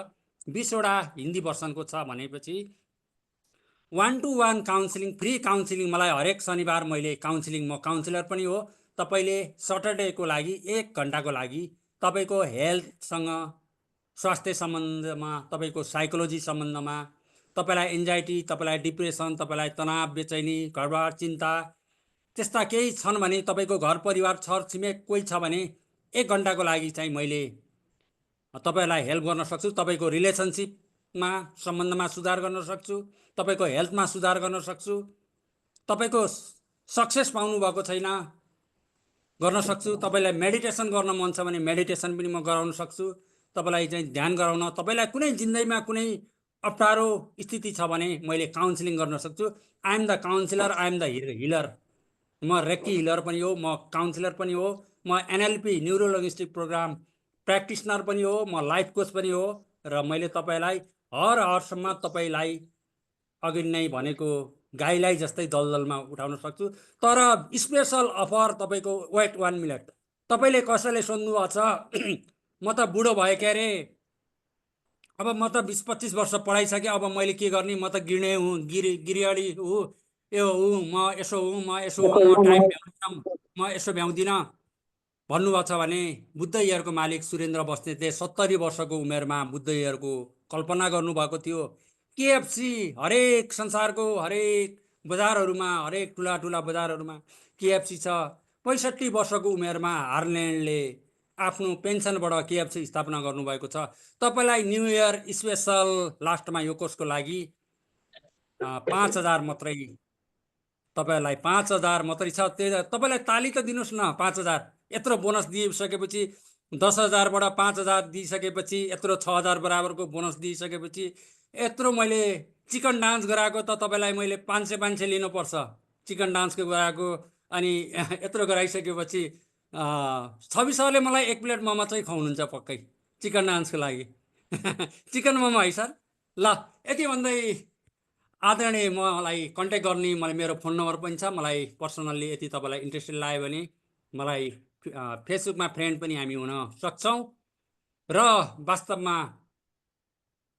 20वटा हिन्दी भर्सनको छ भनेपछि 1-to-1 काउन्सिलिङ, फ्री काउन्सिलिङ। मलाई हरेक शनिबार मैले काउन्सिलिङ, म काउन्सिलर पनि हो। तपाईँले सटरडेको लागि 1 घन्टाको लागि तपाईँको हेल्थसँग, स्वास्थ्य सम्बन्धमा, तपाईँको साइकोलोजी सम्बन्धमा, तपाईँलाई एन्जाइटी, तपाईँलाई डिप्रेसन, तपाईँलाई तनाव, बेचैनी, घरबार चिन्ता त्यस्ता केही छन् भने, तपाईँको घर परिवार छरछिमेक कोही छ भने 1 घन्टाको लागि चाहिँ मैले तपाईँहरूलाई हेल्प गर्न सक्छु। तपाईँको रिलेसनसिपमा, सम्बन्धमा सुधार गर्न सक्छु, तपाईँको हेल्थमा सुधार गर्न सक्छु, तपाईँको सक्सेस पाउनुभएको छैन गर्न सक्छु, तपाईँलाई मेडिटेसन गर्न मन छ भने मेडिटेसन पनि म गराउन सक्छु, तपाईँलाई चाहिँ ध्यान गराउन, तपाईँलाई कुनै जिन्दगीमा कुनै अप्ठ्यारो स्थिति छ भने मैले काउन्सिलिङ गर्न सक्छु। I am the counsellor, I am the healer. म रेक्की हिलर पनि हो, म काउन्सिलर पनि हो, म NLP neuro linguistic program practitioner पनि हो, म लाइफ कोच पनि हो। र मैले तपाईँलाई हर हरसम्म तपाईँलाई अघि नै भनेको गाईलाई जस्तै दलदलमा उठाउन सक्छु। तर स्पेसल अफर तपाईँको वेट 1 मिनट। तपाईँले कसैले सोध्नुभएको छ म त बुढो भएँ के अरे, अब म त 20-25 वर्ष पढाइसकेँ, अब मैले के गर्ने, म त गिर्ने हुँ, गिरियाडी हुँ, यो हुँ, म यसो हुँ, म यसो हुँ, म टाइम भ्याउँदिनँ, म यसो भ्याउँदिनँ भन्नुभएको छ भने बुद्ध एयरको मालिक सुरेन्द्र बस्नेतले 70 वर्षको उमेरमा बुद्ध एयरको कल्पना गर्नुभएको थियो। केएफसी हरेक संसारको हरेक बजारहरूमा, हरेक ठुला ठुला बजारहरूमा केएफसी छ। 65 वर्षको उमेरमा हार्ल्यान्डले आफ्नो पेन्सनबाट केएफसी स्थापना गर्नुभएको छ। तपाईँलाई न्यु इयर स्पेसल लास्टमा यो कोर्सको लागि 5,000 मात्रै, तपाईँलाई 5,000 मात्रै छ। त्यो तपाईँलाई ताली त दिनुहोस् न। 5,000 यत्रो बोनस दिइसकेपछि 10,000बाट 5,000 दिइसकेपछि यत्रो 6,000 बराबरको बोनस दिइसकेपछि यत्रो मैले चिकन डान्स गराएको त तपाईँलाई मैले 500 लिनुपर्छ चिकन डान्सको गराएको। अनि यत्रो गराइसकेपछि 26 सरले मलाई 1 प्लेट मोमो चाहिँ खुवाउनुहुन्छ पक्कै चिकन डान्सको लागि। चिकन मोमो है सर? ल यति भन्दै आदरणीय मलाई कन्ट्याक्ट गर्ने मेरो फोन नम्बर पनि छ। मलाई पर्सनल्ली यदि तपाईँलाई इन्ट्रेस्टेड लाग्यो भने मलाई फेसबुकमा फ्रेन्ड पनि हामी हुन सक्छौँ। र वास्तवमा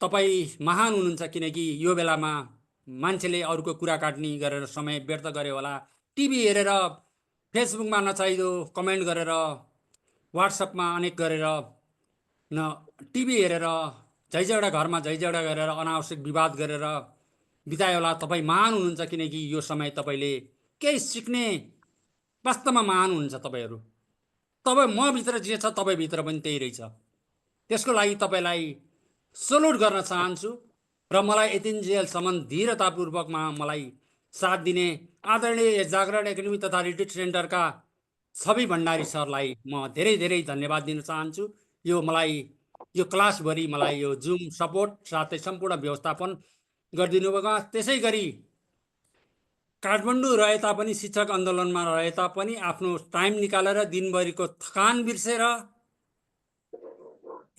तपाईँ महान हुनुहुन्छ, किनकि यो बेलामा मान्छेले अरूको कुरा काट्ने गरेर समय व्यर्थ गरे होला। टिभी हेरेर, फेसबुकमा नचाहिदो कमेन्ट गरेर, वाट्सएपमा अनेक गरेर, टिभी हेरेर झैझगडा घरमा झैझगडा गरेर अनावश्यक विवाद गरेर बितायो होला। तपाईँ महान हुनुहुन्छ, किनकि यो समय तपाईँले केही सिक्ने, वास्तवमा महान हुनुहुन्छ तपाईँहरू। तपाईँ मभित्र जे छ तपाईँभित्र पनि त्यही रहेछ। त्यसको लागि तपाईँलाई सल्युट गर्न चाहन्छु। र मलाई यतिन्जेलसम्म धीरतापूर्वकमा मलाई साथ दिने आदरणीय जागरण एकाडेमी तथा रिट्रिट सेन्टरका छवि भण्डारी सरलाई म धेरै धेरै धन्यवाद दिन चाहन्छु। मलाई यो क्लासभरि मलाई यो जुम सपोर्ट साथै सम्पूर्ण व्यवस्थापन गरिदिनु भएको। त्यसै गरी काठमाडौँ रहे तापनि, शिक्षक आन्दोलनमा रहे तापनि आफ्नो टाइम निकालेर दिनभरिको थकान बिर्सेर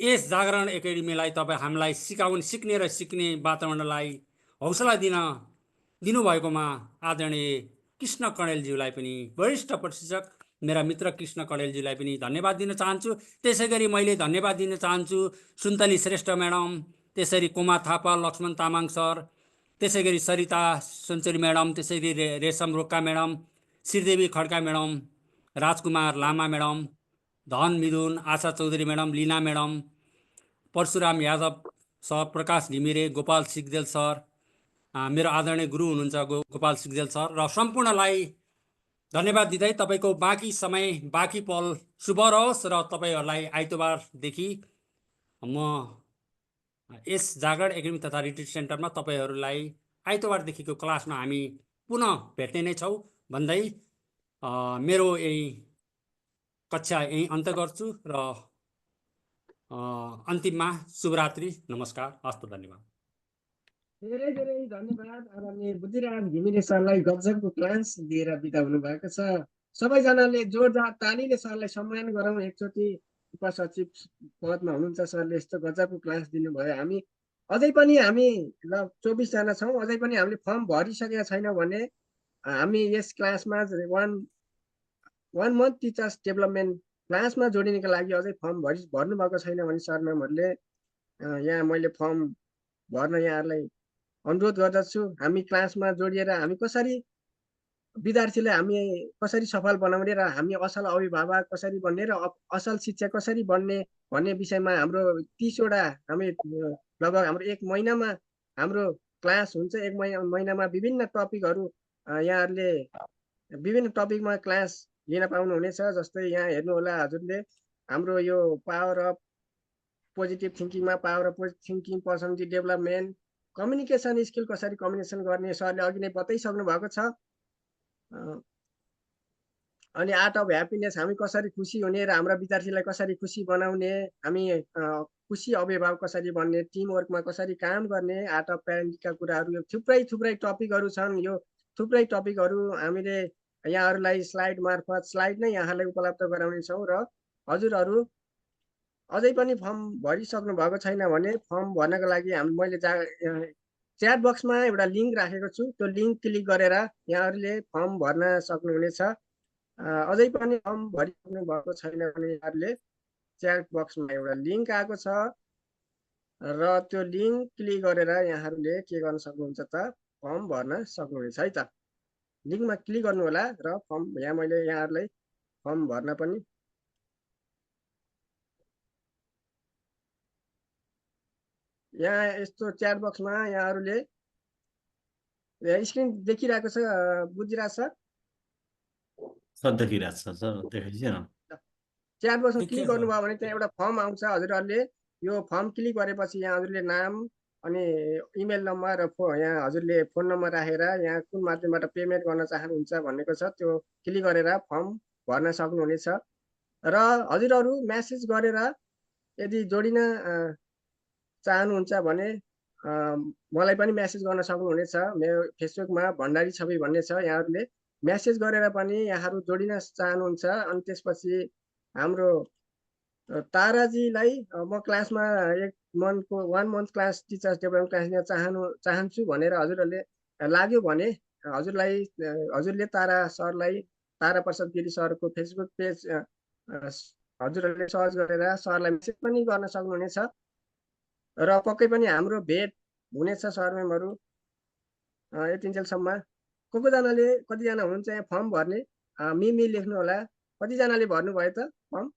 यस जागरण एकाडेमीलाई हामीलाई सिक्ने र सिक्ने वातावरणलाई हौसला दिनुभएकोमा आदरणीय कृष्ण कणेलज्यूलाई पनि, वरिष्ठ प्रशिक्षक मेरा मित्र कृष्ण कणेलज्यूलाई पनि धन्यवाद दिन चाहन्छु। त्यसै गरी मैले धन्यवाद दिन चाहन्छु सुन्तली श्रेष्ठ म्याडम, त्यसरी कोमा थापा, लक्ष्मण तामाङ सर, त्यसै गरी सरिता सञ्चरी म्याडम, त्यसै गरी रेशम रोक्का म्याडम, श्रीदेवी खड्का म्याडम, राजकुमार लामा म्याडम, धन मिदुन, आशा चौधरी म्याडम, लिना म्याडम, परशुराम यादव सर, प्रकाश घिमिरे, गोपाल सिग्देल सर, मेरो आदरणीय गुरु हुनुहुन्छ गोपाल सिग्देल सर, र सम्पूर्णलाई धन्यवाद दिँदै तपाईँको बाँकी समय, बाँकी पल शुभ रहोस्। र तपाईँहरूलाई आइतबारदेखि म यस जागरण एकाडेमी तथा रिट्रिट सेन्टरमा तपाईँहरूलाई आइतबारदेखिको क्लासमा हामी पुनः भेट्ने नै छौँ भन्दै मेरो यही कक्षा यही अन्त गर्छु। र अन्तिममा शुभरात्रि, नमस्कार, हस्त, धन्यवाद। धेरै धेरै धन्यवाद आदरणीय बुद्धिराज घिमिरे सरलाई गजबको क्लास दिएर बिदा हुनुभएको छ। सबैजनाले जोरदार तालीले सरलाई सम्मान गरौँ। एकचोटि उपसचिव पदमा हुनुहुन्छ सरले यस्तो गजबको क्लास दिनुभयो। अझै पनि हामी 24 जना छौँ। अझै पनि हामीले फर्म भरिसकेका छैनौँ भने हामी यस क्लासमा 1 मन्थ टिचर्स डेभलपमेन्ट क्लासमा जोडिनको लागि अझै फर्म भर्नुभएको छैन भने सर म्यामहरूले यहाँ मैले फर्म भर्न यहाँहरूलाई अनुरोध गर्दछु। हामी क्लासमा जोडिएर हामी कसरी विद्यार्थीलाई हामी कसरी सफल बनाउने र हामी असल अभिभावक कसरी बन्ने र असल शिक्षक कसरी बन्ने भन्ने विषयमा हाम्रो 30वटा हामी लगभग हाम्रो 1 महिनामा हाम्रो क्लास हुन्छ। 1 महिनामा विभिन्न टपिकहरू यहाँहरूले विभिन्न टपिकमा क्लास लिन पाउनुहुनेछ। जस्तै यहाँ हेर्नु होला हजुरले हाम्रो यो पावर अफ पोजिटिभ थिङ्किङमा power of positive thinking, personality development, communication skill कसरी कम्युनिकेसन गर्ने सरले अघि नै बताइसक्नु भएको छ। अनि आर्ट अफ ह्याप्पिनेस हामी कसरी खुसी हुने र हाम्रा विद्यार्थीलाई कसरी खुसी बनाउने, हामी खुसी अभिभावक कसरी बन्ने, टिमवर्कमा कसरी काम गर्ने, आर्ट अफ प्यारेन्टिङका कुराहरू, यो थुप्रै टपिकहरू छन्। यो थुप्रै टपिकहरू हामीले यहाँहरूलाई स्लाइड मार्फत स्लाइड नै यहाँलाई उपलब्ध गराउनेछौँ। र हजुरहरू अझै पनि फर्म भरिसक्नु भएको छैन भने फर्म भर्नको लागि मैले च्याट बक्समा एउटा लिङ्क राखेको छु, त्यो लिङ्क क्लिक गरेर यहाँहरूले फर्म भर्न सक्नुहुनेछ। अझै पनि फर्म भरिसक्नु भएको छैन भने यहाँहरूले च्याट बक्समा एउटा लिङ्क आएको छ र त्यो लिङ्क क्लिक गरेर यहाँहरूले के गर्न सक्नुहुन्छ त फर्म भर्न सक्नुहुनेछ है त। लिङ्कमा क्लिक गर्नु होला र फर्म यहाँ मैले यहाँहरूलाई फर्म भर्न पनि यहाँ यस्तो च्याट बक्समा यहाँहरूले स्क्रिन देखिरहेको छ बुझिरहेको छ। सर देखिरहेको छ सर देखाइदिनु न। च्याट बक्समा देखियो क्लिक सर। गर्नुभयो भने त्यहाँ एउटा फर्म आउँछ। हजुरहरूले यो फर्म क्लिक गरेपछि यहाँ हजुरले नाम अनि इमेल नम्बर र यहाँ हजुरले फोन नम्बर राखेर यहाँ कुन माध्यमबाट पेमेन्ट गर्न चाहनुहुन्छ भनेको छ, त्यो क्लिक गरेर फर्म भर्न सक्नुहुनेछ। र हजुरहरू म्यासेज गरेर यदि जोडिन चाहनुहुन्छ भने मलाई पनि म्यासेज गर्न सक्नुहुनेछ। मेरो फेसबुकमा भण्डारी छवि भन्ने छ, यहाँहरूले म्यासेज गरेर पनि यहाँहरू जोडिन चाहनुहुन्छ। अनि त्यसपछि हाम्रो ताराजीलाई म क्लासमा 1 month class teachers development class लिन चाहन्छु भनेर हजुरहरूले लाग्यो भने हजुरले तारा सरलाई, तारा प्रसाद गिरी सरको फेसबुक पेज हजुरहरूले सर्च गरेर सरलाई मेसेज पनि गर्न सक्नुहुनेछ। र पक्कै पनि हाम्रो भेट हुनेछ सर म्यामहरू यतिन्जेलसम्म। कतिजना हुनुहुन्छ यहाँ फर्म भर्ने? मिमी लेख्नु होला। कतिजनाले भर्नुभयो त फर्म?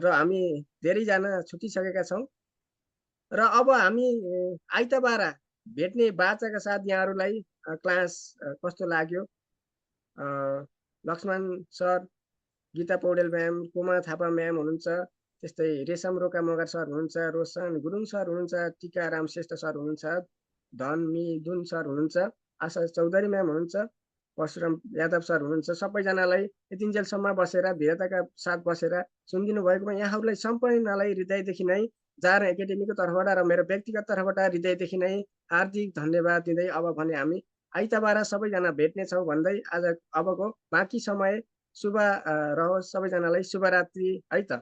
र हामी धेरैजना छुटिसकेका छौँ र अब हामी आइतबार भेट्ने बाचाका साथ यहाँहरूलाई क्लास कस्तो लाग्यो? Laxman sir, Geeta Paudel ma'am, Kumar Thapa ma'am हुनुहुन्छ, त्यस्तै रेशम रोका मगर सर हुनुहुन्छ, रोशन गुरुङ सर हुनुहुन्छ, टिकाराम श्रेष्ठ सर हुनुहुन्छ, धनमिदुन सर हुनुहुन्छ, आशा चौधरी म्याम हुनुहुन्छ, परशुराम यादव सर हुनुहुन्छ। सबैजनालाई यतिन्जेलसम्म बसेर धीरताका साथ बसेर सुनिदिनु भएकोमा यहाँहरूलाई सम्पूर्णलाई हृदयदेखि नै जार एकाडेमीको तर्फबाट र मेरो व्यक्तिगत तर्फबाट हृदयदेखि नै हार्दिक धन्यवाद दिँदै अब भने हामी आइतबार सबैजना भेट्नेछौँ भन्दै आज अबको बाँकी समय शुभ रहोस्। सबैजनालाई शुभरात्रि है त।